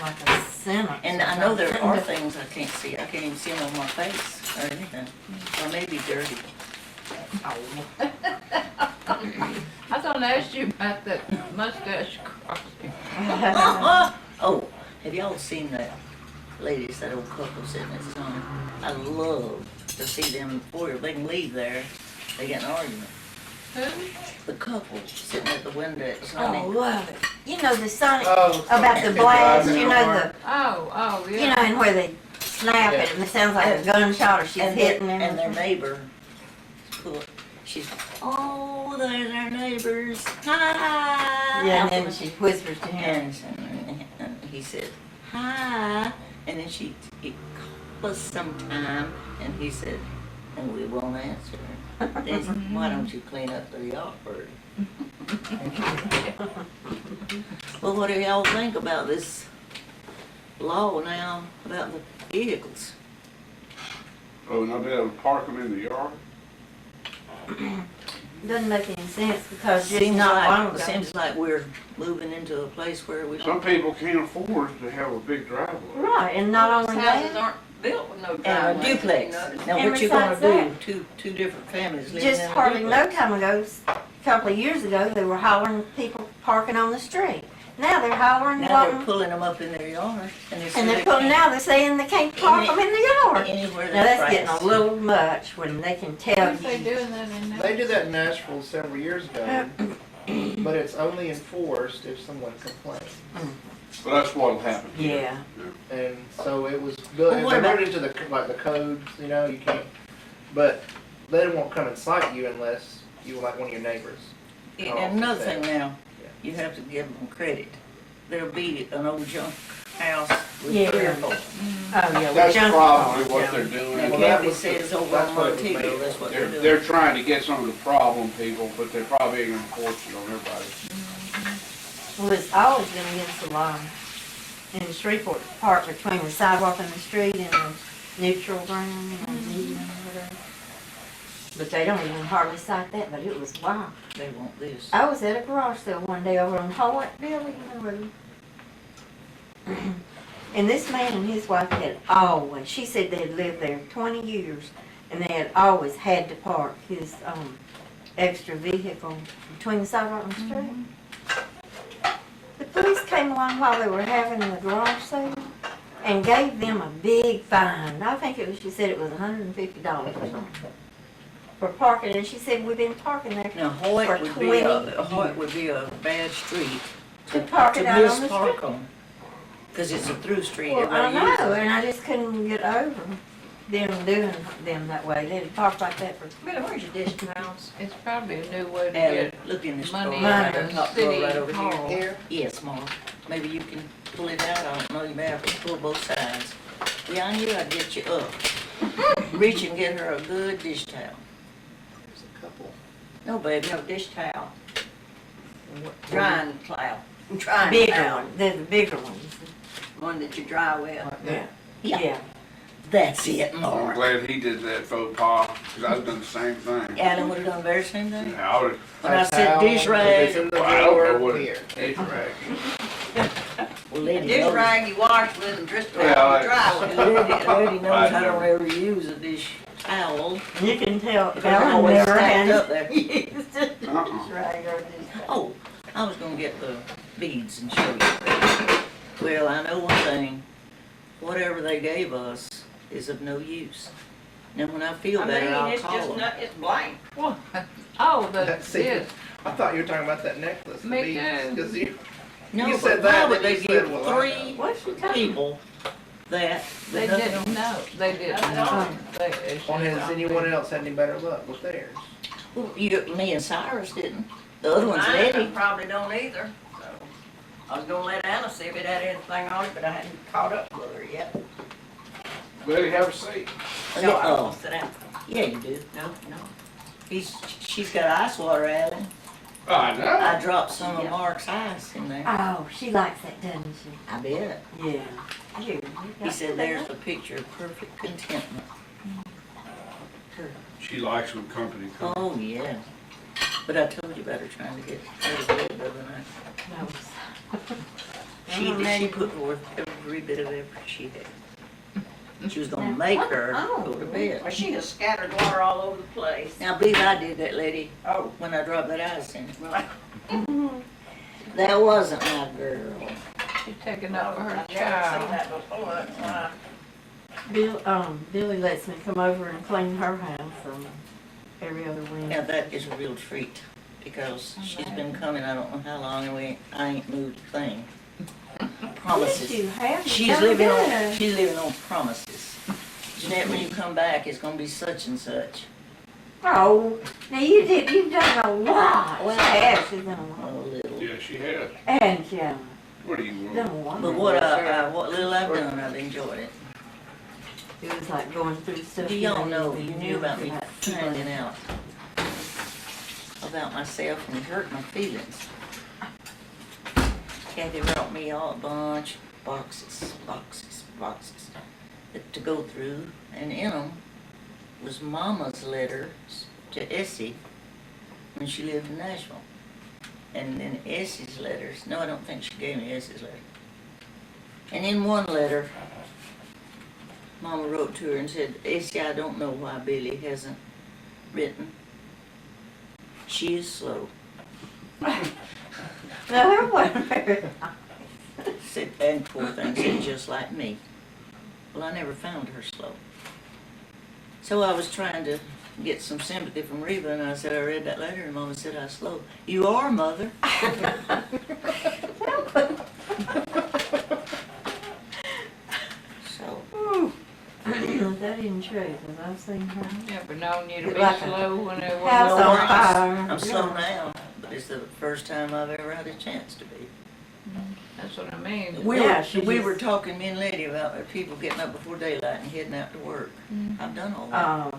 like a sentence. and I know there are things I can't see. I can't even see them on my face or anything. Or maybe dirty. I thought I asked you about that mustache costume. Oh, have y'all seen that ladies, that old couple sitting at the sun? I love to see them before they can leave there. They get in an argument. Who? The couple sitting at the window at Oh, Sonic. love it. You know the Sonic, Oh, about the blast, you know the, Oh, you yeah. know, and where they snap it and it sounds like a gunshot or she's hitting him. And their neighbor, she's, oh, there's our neighbors. Hi. Yeah, and then she whispers to him. And he said, hi. And then he called us sometime, and he said, and we won't answer. Then, why don't you clean up the yard? Well, what do y'all think about this law now about the vehicles? Oh, not be able to park them in the yard? Doesn't make any sense because just not long ago. Seems like we're moving into a place where we Some don't. people can't afford to have a big driveway. Right, and not only Houses that, aren't built with no And driveways. a duplex. you know. Now, And what you gonna besides do? Two different families living in just a hardly no duplex. time ago, a couple of years ago, they were hollering people parking on the street. Now they're hollering, Now they're wanting, pulling them up in their yard, and and they're pulling, now they're saying they can't park them in the yard. anywhere Now that's getting grass. a little much when they can tell Aren't they you. doing that in They did that in Nashville several years ago, but it's only enforced if someone complains. But that's what'll happen. Yeah. And so it was good, Well, what they about- wrote into the, like the codes, you know, you can't, but they won't come and cite you unless you were like one of your neighbors. And another thing now, Yeah. you have to give them credit. There'll be an old junk house Yeah. Three or four. Oh, yeah. with That's junk probably cars, what yeah. they're Now, doing. Well, that Kathy was- says over that's on what it was Montego, made. that's what they're They're, doing. they're trying to get some of the problem people, but they probably ain't gonna force it on everybody. Well, it's always been against the law in Shreveport Park between the sidewalk and the street and the neutral ground, you know, median or whatever. But they don't even hardly cite that, but it was wild. They want this. I was at a garage sale one day over on Hoyt, Billie, you know, road. And this man and his wife had always, she said they had lived there 20 years, and they had always had to park his, extra vehicle between the sidewalk and the street. The police came along while they were having the garage sale and gave them a big fine. I think it was, she said it was $150 or something for parking, and she said, we've been parking there Now, for Hoyt would be 20 Hoyt would be a bad street to park it out on the mispark street. on. Cause it's a through street, Well, I everybody uses know, it. and I just couldn't get over them doing them that way. They'd park like that for, Billy, where's your dish towels? It's probably a new way to And get look in this drawer, money right out there, of top drawer, city right over hall. here. Yes, Mom. Maybe you can pull it out, I don't know, you may have to pull both sides. Yeah, I knew I'd get you up. Reach and get her a good dish towel. There's a couple. No, baby, no dish towel. Drying towel. Drying bigger towel. ones, they're the bigger ones. One that you dry with. Yeah. Yeah, that's it, I'm Mark. glad he did that faux pas, cause I've done the same thing. Alan would've done the very same thing. Yeah, I would've, When I said dish It's rag, in the Well, I don't know drawer what here. Dish rag. well, Lettye Dish knows. rag you wash with and dish Well, towel I- you dry with. Lettye knows I I'd don't never- ever use a dish towel. You can tell Because they're Ellen always never stacked up has there. used a dish Uh-uh. rag or dish. Oh, I was gonna get the beads and show you. Well, I know one thing, whatever they gave us is of no use. Now, when I feel I better, mean, I'll it's call just them. not, it's blank. Oh, the, That's it. yes, I thought you were talking about that necklace. the Me beads, too. 'cause you No, you but said why that, would then they you said, give well, I three What's she talking people that? they nothing didn't else? know, they didn't That's know. all. It's Well, just has on anyone there. else had any better luck with theirs? Well, me and Cyrus didn't. The other one's Mine, I Lettye. probably don't either, so. I was gonna let Anna see if it had anything on it, but I hadn't caught up with her yet. let him have a seat. No, I Oh, won't sit down. yeah, you do. No, no. She's got ice water, Alan. I know. I dropped some of Yeah. Mark's ice in there. Oh, she likes that, doesn't she? I bet. Yeah. Here, He said there's a picture of perfect contentment. She likes when company comes. Oh, yeah. But I told you about her trying to get out of bed the other night. She put forth every bit of effort she had. She was gonna make her go to bed. Well, she has scattered water all over the place. Now, believe I did that, lady, Oh, when I dropped that ice in. well, I That wasn't my girl. She's taking up for her I've never seen child. that before, that's why. Billie lets me come over and clean her house every other Now, Wednesday. that is a real treat, because she's been coming, I don't know how long, and I ain't moved a thing. Promises. Yes, you have. She's Done living on, good. she's living on promises. Jeanette, when you come back, it's gonna be such and such. Oh, now you've done a lot. Well, I have, she's done a A lot. little. Yeah, she has. And she What do you done want? a lot. But what little I've done, I've enjoyed it. It was like going through stuff. Do y'all know, didn't you even knew about me people. finding out about myself and it hurt my feelings. Kathy brought me all a bunch, boxes to go through, and in them was Mama's letters to Essie when she lived in Nashville. And then Essie's letters, no, I don't think she gave me Essie's letter. And in one letter, Mama wrote to her and said, Essie, I don't know why Billie hasn't written. She is slow. No, it wasn't very Said, and poor thing said, just like me. Well, I never found her slow. So I was trying to get some sympathy from Reba, and I said, I read that letter, and Mama said I was slow. You are, Mother. So, That isn't true, because I've seen her. Never known you to be Like a slow when it House was on on. fire. I'm slow now, but it's the first time I've ever had a chance to be. That's what I mean. We were talking, me and Lettye, about people getting up before daylight and heading out to work. I've done all that. Oh,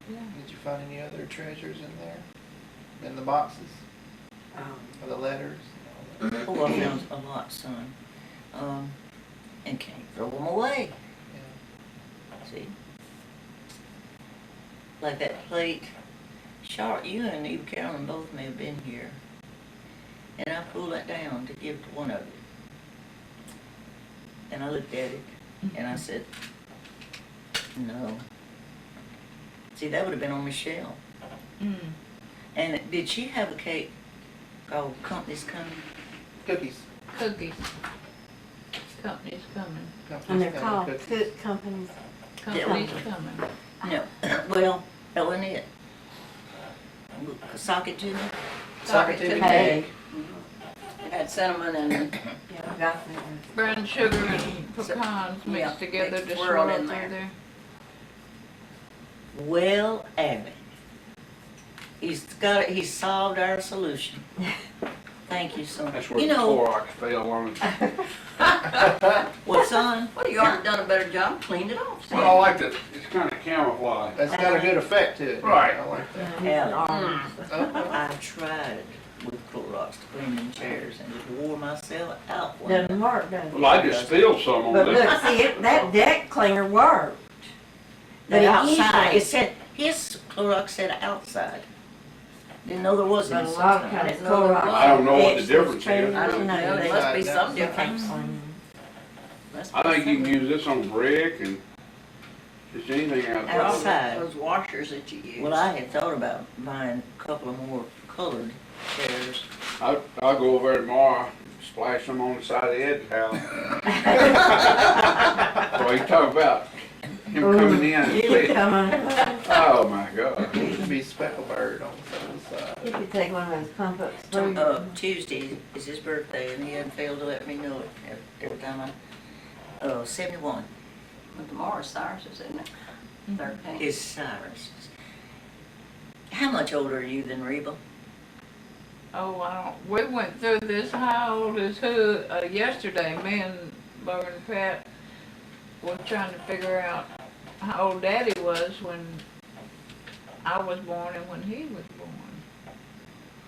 Did you find any other treasures in there? In the boxes? Or the letters? and all that? Oh, I found a lot, son. And can't throw them away. Yeah. See? Like that plate. Charlotte, you and Eve Carolyn both may have been here. And I pulled that down to give to one of you. And I looked at it and I said, no. See, that would have been on Michelle. And did she have a cake called Company's Coming? Cookies. Cookies. Company's coming. and they're called Cook Companies. Company's coming. No. Well, that wasn't it. Sock it to me. Sock it to me. Hey. It had cinnamon and Yeah, we got them. Brown sugar and pecans Yeah, mixed together mixed to swirl swirl in through there. there. Well, Abby, he's solved our solution. Thank you so much. That's where You the know, Clorox fell on it. what, son? well, you already done a better job, cleaned it off. see? Well, I like that, it's kind of camouflage. That's got a good effect to it. Right. I like that. Alan, Okay. I tried with Clorox to clean them chairs and just wore myself out one Doesn't day. work, does it? Well, I just spilled some on But this. look, see, that deck cleaner worked. But But outside, usually- it said, his Clorox said outside. Didn't know there was But any a lot of such times thing. Clorox. I don't know what the fixes difference is. chairs, I don't you know, there they- must be some they can't difference. clean Must I be think you can some- use this on brick and just anything out there. Outside. Those washers that you use. Well, I had thought about buying a couple of more colored chairs. I'll go over there tomorrow, splash them on the side of Ed's house. So you talk about him coming in and them. say, Come on. oh my God. It used to be specklebird on the side. You could take one of those pump up sprayers. Tuesday is his birthday, and he hadn't failed to let me know it every time 71 But tomorrow's Cyrus is in it, 13. is Cyrus. How much older are you than Reba? Oh, we went through this, how old is who, yesterday, me and Bo and Pat were trying to figure out how old Daddy was when I was born and when he was born.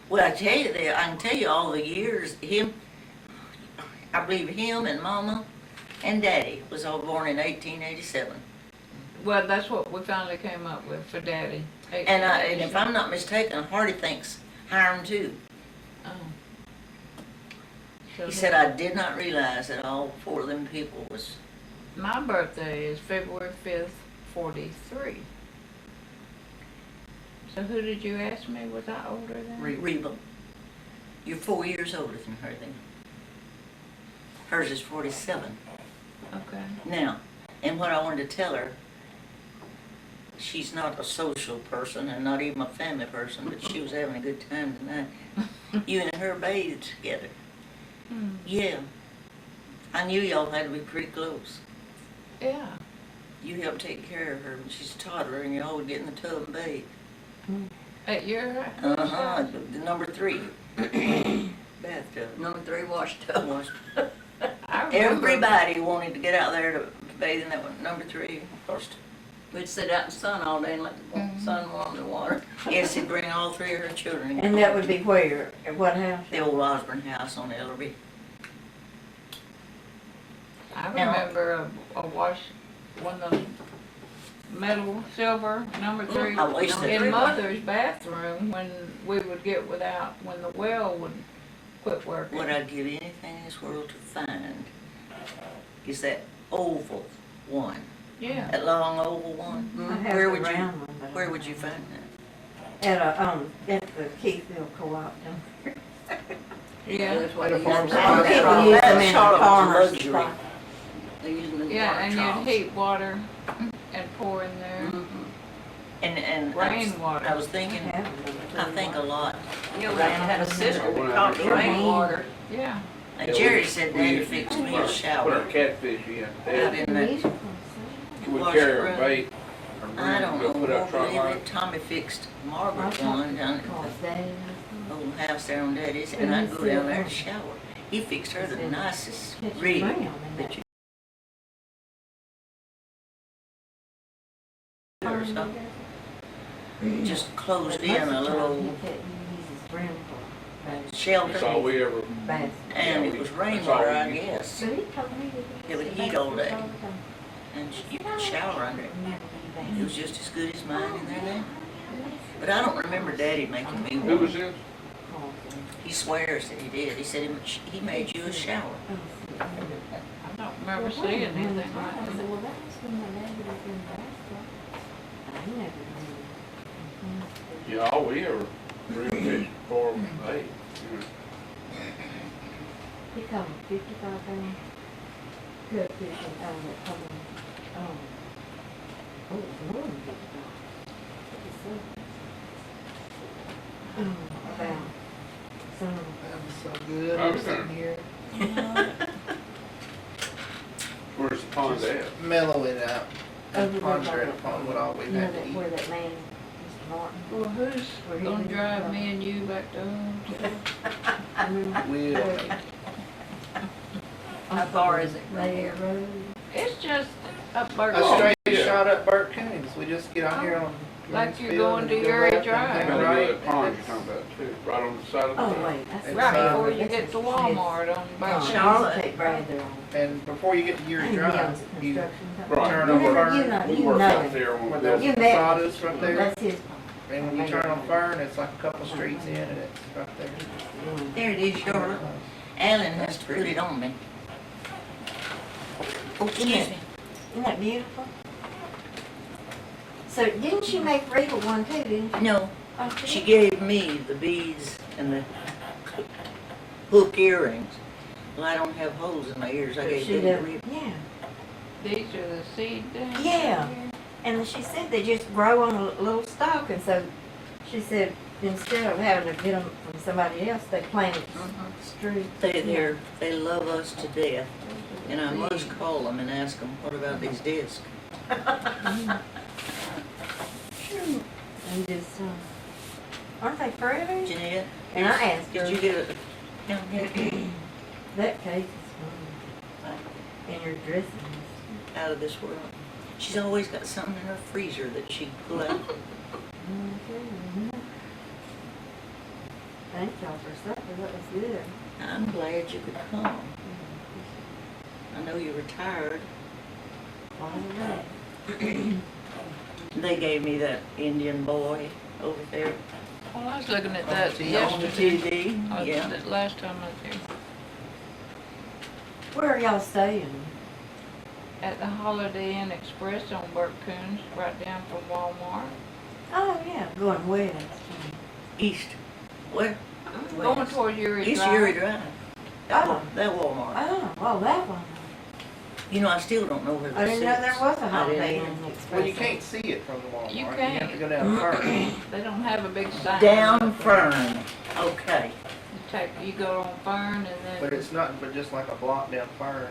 Well, I tell you, I can tell you all the years, I believe him and Mama and Daddy was all born in 1887. Well, that's what we finally came up with for Daddy. And if I'm not mistaken, Hardy thinks Hiram too. Oh. So He said, I did not realize that all four of them people was, my birthday is February 5th, 43. So who did you ask me? Was I older than? Reba. You're 4 years older than her then. Hers is 47. Okay. Now, and what I wanted to tell her, she's not a social person and not even a family person, but she was having a good time tonight. You and her bathed together. Yeah. I knew y'all had to be pretty close. Yeah. You helped take care of her when she's toddling, y'all would get in the tub and bathe. At your house? Uh-huh, the number 3 bathtub. Number 3 wash tub. Was I remember. everybody wanted to get out there to bathe in that one, number 3 first. We'd sit out in the sun all day and let the sun warm the water. Yes, he'd bring all 3 of her children. And that would be where, at what house? The old Osborne house on Ellerby. I remember a wash, one of those metal, silver, number 3, I wish that- in Mother's bathroom when we would get without, when the well would quit working. What I'd give anything in this world to find is that oval one, Yeah. that long oval one. I have Where the would you, round one, but I where don't would you have find that? at the Keithville Co-op. Yeah. That's what At a they farm use. supply People shop. use them in the Charlotte's farmer's luxury. supply. They use them in the Yeah, water and troughs. you'd heat water and pour in there. Mhm. And Rainwater. I was thinking, I think a lot. You know, I had a sister When that I caught was rainwater. Yeah. Jerry said Daddy we fixed me put a our shower catfish in. out in that. We wash carry room. a bait. I don't know, Go put won't our truck believe on it. Tommy fixed Margaret one down at old house there on Daddy's, and I'd go down there to shower. He fixed her the nicest rig that you ever saw. Just closed in a little shelter, That's all we ever, and it was rainwater, I guess. It would heat all day, and you could shower under it. It was just as good as mine in there now. But I don't remember Daddy making me who was one. this? He swears that he did. He said he made you a shower. I don't remember seeing anything like that. Yeah, all we ever really for, hey, you know. He come 55 good fishing out of that couple. Oh, it's more than 55. About some. That was so good. Oh, We're sitting here Where's the pond at? mellowing out. Over And there pondering by upon what all we You know had that to eat. where that man, Mr. Martin. Well, who's gonna drive me and you back to home? We'll, How far is it from Layer here? Road. It's just up Burke. a straight Yeah. shot up Burt Coons. We just get out here on. Like you're Mansfield going and to go Uri left and Drive. hang Gotta go right. to that pond you're talking about too, right on the side of the Oh, road. wait, that's. It's, Right before uh, you get to Walmart on Burke. Charlotte. Take Brad there on. And before you get to Uri He Drive, owns a you construction company. Right. turn You on never- you Fern, know, We you work know out him. there where on there's You met- sawdust right there. That's his. And when you turn on Fern, it's like a couple streets in and it's right there. There it is, Charlotte. Alan has to put it on me. Oh, excuse me. Isn't that beautiful? So didn't she make Reba one too, didn't she? No, Oh, she did? gave me the beads and the hook earrings. Well, I don't have holes in my ears. I gave She them to did. Reba. Yeah. These are the seed things? Yeah. And she said they just grow on a little stalk, and so she said instead of having to get them from somebody else, they plant it straight. They love us to death. And I must call them and ask them, what about these discs? And just, aren't they pretty? Jeanette? And I asked her. Did you get a, down here, That cake is fun. And your dressing is. out of this world? She's always got something in her freezer that she pull out. Thank y'all for supper, that was good. I'm glad you could come. I know you're retired. All right. They gave me that Indian boy over there Well, I was looking at that on the yesterday. TV. Yeah. The last time I was here. Where are y'all staying? At the Holiday Inn Express on Burke Coons, right down from Walmart. Oh, yeah, going west. East. Where? Going toward Uri East Drive. Uri Drive. That Oh. one, that Walmart. Oh, well, that one. You know, I still don't know where I this didn't know there was a I Holiday didn't. Inn Express. Well, you can't see it from the Walmart. You have can't. to go down Fern. They don't have a big sign. Down Fern. Okay. You go on Fern and But then it's not, but just like a block down Fern.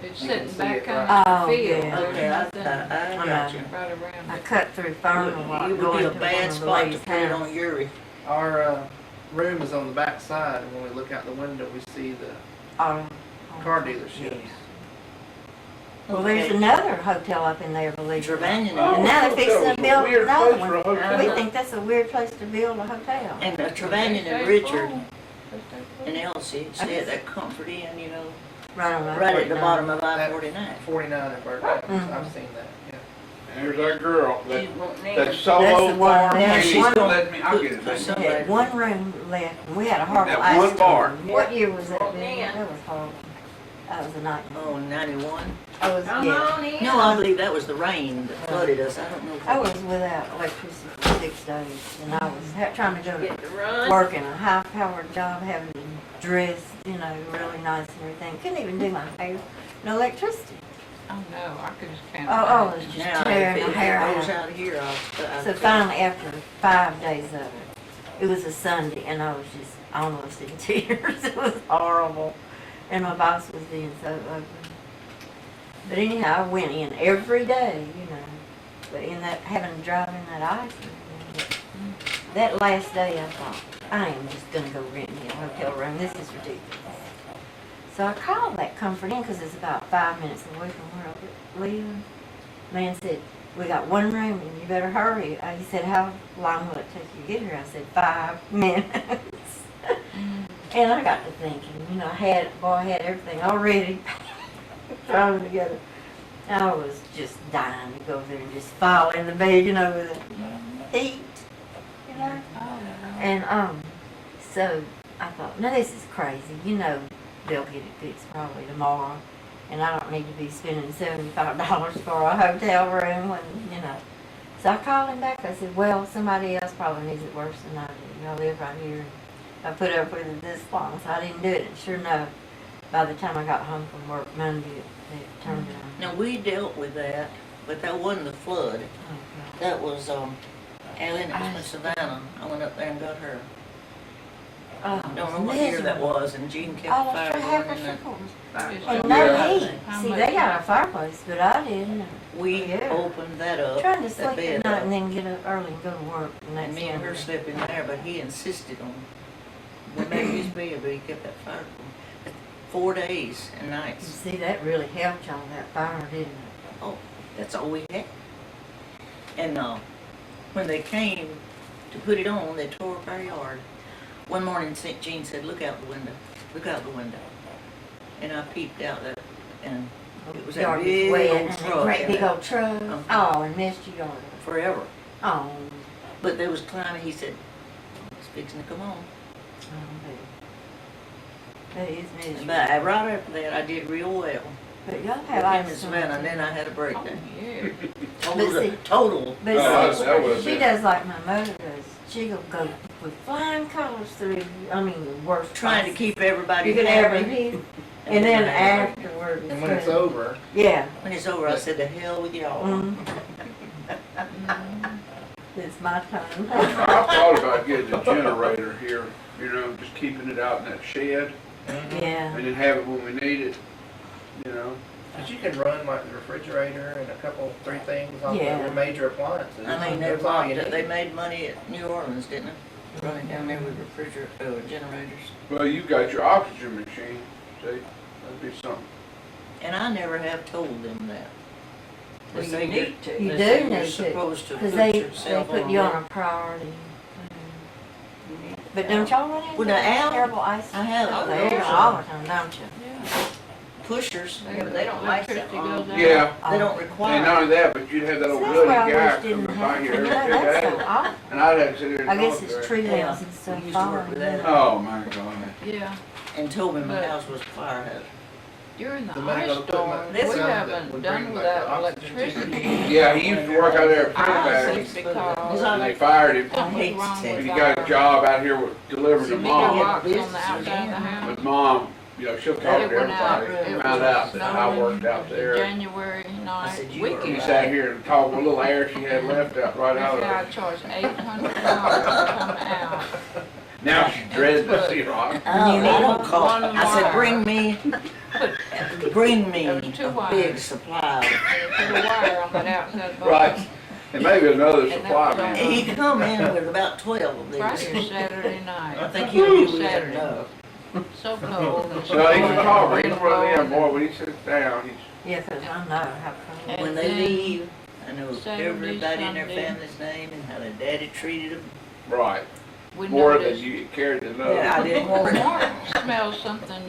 it's you can sitting see back it kind right. of Oh, field. yeah. Okay, There's I nothing got you. right around I it. cut through Fern a lot. It would going be a to one bad of the spot to ladies' put it on house. Uri. Our room is on the back side, and when we look out the window, we see the Oh, car dealerships. well, there's Okay. another hotel up in there, believe it or not. Trevanion. And now they're fixing to build Weird another place for a one. hotel. We think that's a weird place to build a hotel. And Trevanion They and stay Richard full. They stay full. and Elsie stay at that Comfort Inn, you know, Right on that. right at the 49. bottom of I-49. 49 in Burke. Mhm. I've seen that, yeah. And there's that girl, that, She's wanting that in. solo That's the one bar, there. and she's One- gonna let me, I'll get it. Put back. some- We had one room left, and we had a horrible That ice one storm. bar. What year was that, Oh, Billie? yeah. That was horrible. That was a nightmare. Oh, 91? I was, yeah. No, I believe that was the rain that flooded us. I don't know. if I was without electricity for 6 days, and I was trying to go Get to to run. work in a high-powered job, having to dress, you know, really nice and everything. Couldn't even do my hair. No electricity. Oh, no, I could just can't. Oh, it was just Now, tearing if my it hair goes out. out of here, I'll. So finally, after 5 days of it, it was a Sunday, and I was just almost in tears. It was horrible. And my boss was being so ugly. But anyhow, I went in every day, you know. But in that, having to drive in that ice, and everything. But that last day, I thought, I am just gonna go rent me a hotel room. This is ridiculous. So I called that Comfort Inn because it's about 5 minutes away from where I live. Man said, we got one room and you better hurry. He said, how long will it take you to get here? I said, 5 minutes. And I got to thinking, you know, I had everything already thrown together. I was just dying to go there and just fall in the bed, you know, with the heat, you know. And so I thought, no, this is crazy. You know, they'll get it fixed probably tomorrow, and I don't need to be spending $75 for a hotel room when, you know. So I called him back. I said, well, somebody else probably needs it worse than I do. I live right here. I put up with it this long, so I didn't do it. And sure enough, by the time I got home from work Monday, it turned around. Now, we dealt with that, but that wasn't the flood. Oh, That was, Allen, it was Miss Savannah. I went up there and got her. God. I don't know what year that was, and Jean kept Oh, the fire that's going, right. and And Yeah. no heat. See, they got a fireplace, but I didn't. we Yeah. opened that up, Trying to that sleep at bed night up. and then get up early and go to work. And me and her slept in there, but he insisted on, we made his bed, but he kept that fire going. 4 days and nights. See, that really helped y'all, that fire, didn't it? Oh, that's all we had. And when they came to put it on, they tore up our yard. One morning, St. Jean said, look out the window, look out the window. And I peeped out there, and it was that Yard big wet old and a truck. great in big there. old truck. Uh-huh. Oh, and messed your yard up. Forever. Oh. But there was climbing, he said, it's fixing to come on. That is miserable. But right after that, I did real well. But y'all With have him and ice. Savannah, and then I had a Oh, breakdown. yeah. Total. But Oh, see, that was she it. does like my mother does. She'll go with flying colors through, I mean, the worst. Trying to places keep everybody you could ever happy. hear. And then afterwards. And when it's over, Yeah. When it's over, I said, the hell with y'all. Mm. It's my time. I thought about getting a generator here, you know, just keeping it out in that shed, Yeah. and then have it when we need it, you know. but you can run like the refrigerator and a couple, 3 things on Yeah. the major appliances. I mean, That's all you need. they made money at New Orleans, didn't they? Running down there with generators. Well, you got your oxygen machine, see, that'd be something. And I never have told them that. Well, They you say need to. You they do say you're need to, supposed to because put they yourself put on you there. on a priority. But don't y'all run into Well, now, Al, terrible ice? I have out those, there all the time, don't you? Yeah. pushers. Yeah, but they don't like that Electricity long. goes out. Yeah, They don't and require. not only that, but you'd have that See, old that's goody what I guy wish coming didn't by happen. here You know, every that's day, so awful. and I'd have to sit there and I guess talk it's there. tree Yeah, limbs and stuff we used to work falling. with that. Oh, my God. Yeah, And told me my But- house was a fire hazard. during the The man ice gonna put storm, my- we This- haven't would done bring back without the oxygen electricity. Yeah, he used to work out there at Honestly, Pigback, because and they fired him, something's wrong And with and he got a our job out here with delivering to bigger mom. rocks on the outside of the house. With mom, you know, she'll talk It to went out, everybody, it found was out that I worked out snowing there. January I night, said, you we were could, He sat here and talked with a little air she had left out right out I of it. charged $800 to come out. Now she dreads to see rock. I don't call. One I said, wire. bring me There was 2 a wires. big supply. Put a wire on that outside box. Right, and maybe another And that supply was man. on- He come in with about 12 of Friday or these. Saturday I night, think he knew we had Saturday. enough. so cold. and So he's a so talker, he's cold. one of them, boy, when he sits down, he's, Yeah, 'cause I know how cold. And When they then leave, I know Saturday, everybody in their Sunday. family's name and how their daddy treated them. right, We more than noticed you carried to know. Yeah, I didn't want Mark smelled something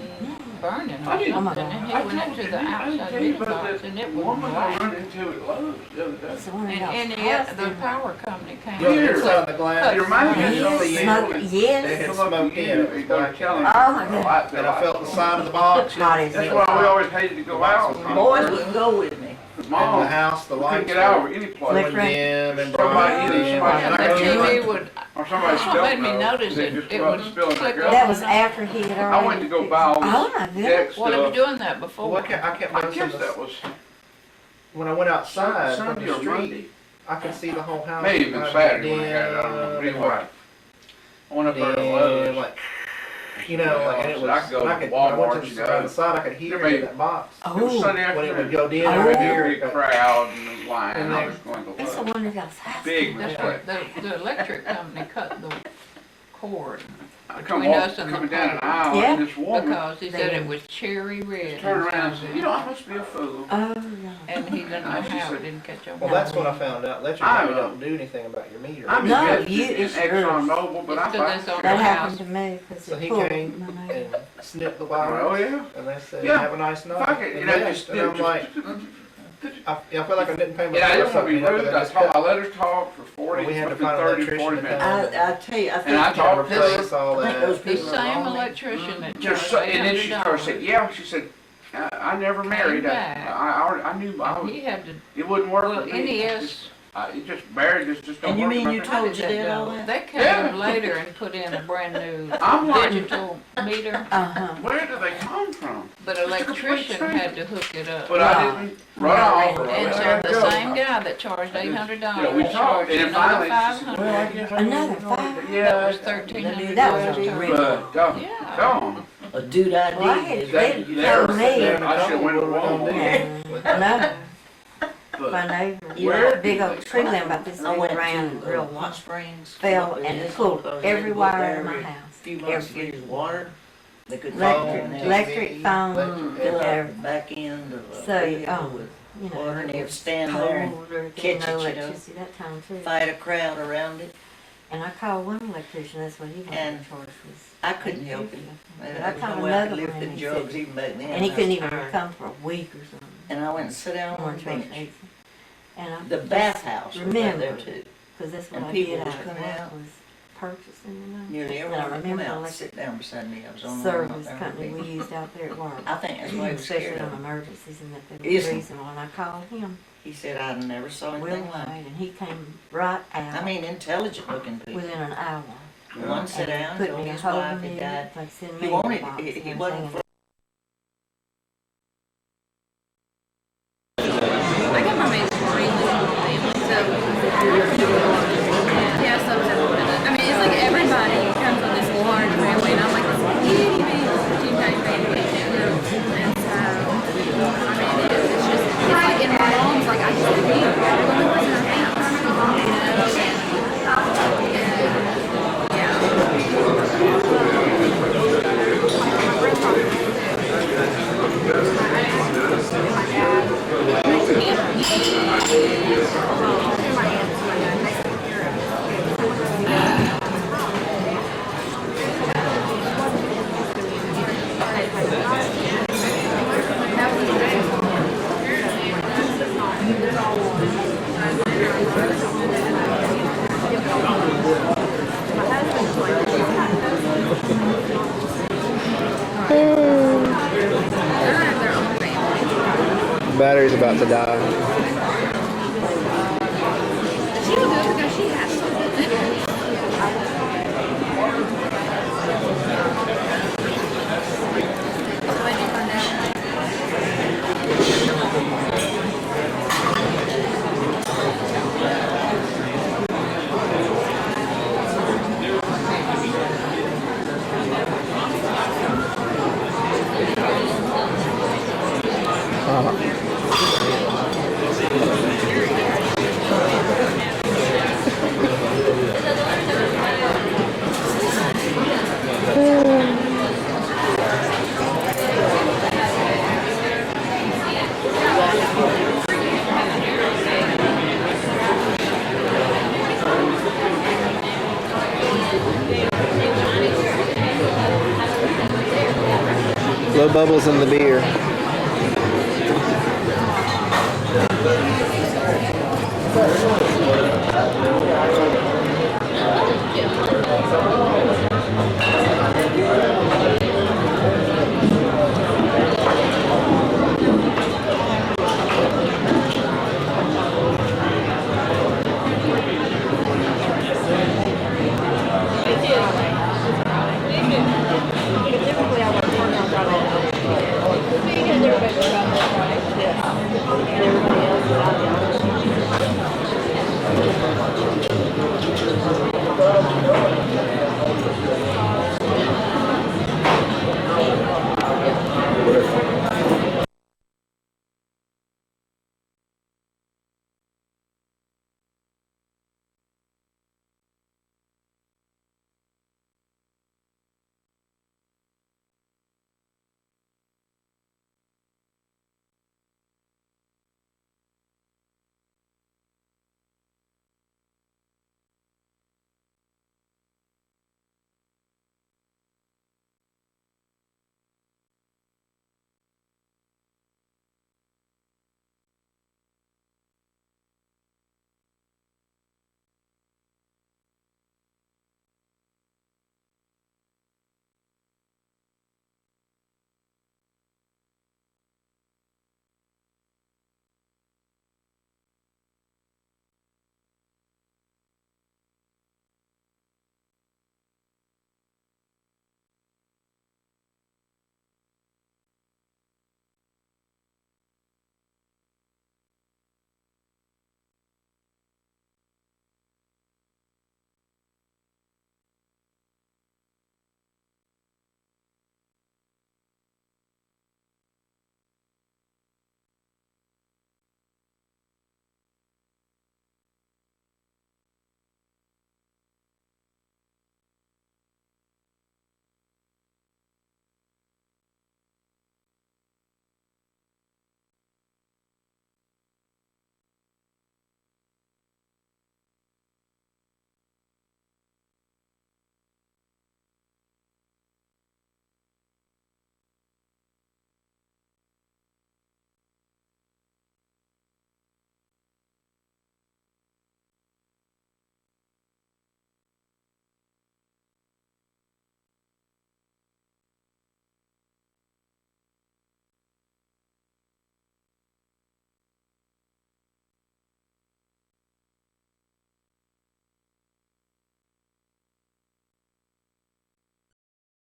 burning or I didn't- something, and he went up to the outside meter box and it was Woman I black. run into at Lowe's the other day. That's the one And, that and got yet passed the in. power company came. Look, Here. it's on the glass. It reminds me of Yes, something. smoke- They yes. had Come up smoke to in you, it. he started telling Oh, my you. God. And I felt the sign of the box. God, That's why we always hated to go out. Boys wouldn't go with me. Cause In mom the house, the couldn't lights get out were of any Flick place. going dim and Somebody bright. either And somebody- And I the go TV to would, Or somebody That's what don't made me know. notice They it. just It run would spilling click their on. guts. That was after he had already. I went to go buy all Oh, my this goodness. deck well, he was stuff. doing that Well, before. I kept I noticing guess that this. was When I went outside from Sunday the or Monday. street, I could see the whole house. Maybe even kind of Saturday when I got it, I don't know. dim But and anyway, I went up there to dim, Lowe's. like, you know, like, and it So was, I could go to when I went Walmart, to you the know. other side, I could hear There may- it in that box. It was Oh, Sunday When it would afternoon. go dim, Oh. I could Big, hear big it. crowd and the line. And I was going to that's the Lowe's. one that got passed. Big That's mistake. what the electric company cut the cord Come between us and the coming down an pole. aisle, Yeah. and this woman Because he said it was cherry red. turned around and said, you know, I must be a fool. Oh, no. And he didn't know I just how, said- it didn't catch on. Well, that's when I found out, Lettye I, Company uh, don't do anything about your meter. I'm No, invested you- in it's Exxon yours. Mobil, but I It's 'cause it's find. on That the happened house. to me, because So it he pulled came my name. and snipped the wires. Oh, yeah. And they said, Yeah. have a nice night. Fuck it, you And know, left. just, And I'm like, I feel like I didn't pay my yeah, I bill didn't want to be something, rude, but I just talked, I kept- let her talk for 40, We had to 30, find an 40 electrician to minutes. come. I tell you, I And I think talked to Replace her, all I think those that. The people are same lonely. electrician that just, charged so- and then she started $800. saying, yeah, she said, I never married, back. I knew, He had to, it wouldn't work well, for me. NES, It just, marriage just don't And you work. mean in you my told family. Jeanette all that? they Yeah. came later and put in a brand new I'm like, digital meter, Uh-huh. where do they come from? but electrician had to hook it up. But I didn't run off or And let so her the go. same guy that charged $800 Yeah, we talked, charged and then another finally, she said, well, I $500. guess I Another didn't know $500? that. That Yeah. was $1,300. That was a But, Yeah. gone. A dude Well, I I had did. That- They there- told me. there- I should've went to Walmart. No, But my neighbor, Where- big old tree limb about this I big went around, to real Hot wide, Springs. fell and pulled every wire in my house. Few months to Every- get his water. They couldn't Electric phone, fill up everything. the back end of a So, vehicle with you know, water, and they it would was stand there and cold or catch it, no you know. electricity that time too. fight a crowd around it. And I called one electrician, that's what he wanted And to charge was. I couldn't help him. But I There was called no way I could another lift one the and he jugs said, even back then. and he I couldn't was even tired. come for a week or something. And I went and sat down on One the charge bench. 80. And I The just bathhouse was right there remembered, too. cause that's what and I people did was out of coming work out. was purchasing, you know. Nearly And I everyone would come remember out and electric sit down beside me. I was the only one service out there. company we used out there at work. I think that's why he was Especially scared on of him. emergencies, and that there was Isn't a it? reason why. And I called him, He said, I never saw Will anything like it. Wade, and he came right out I mean, intelligent looking people. within an hour. One sat And down, put told me a his hold wife of had me, died. like send He me wanted, a box he and wasn't everything. I got my mates from really small family, so yeah, so I mean, it's like everybody comes from this large family, and I'm like this itty bitty tiny baby, you know. And so I mean, it's just it's like in my mom's like I just leave. They're the only person I have, you know. Battery's about to die. She will do it because she has to. What'd you find out? Low bubbles in the beer.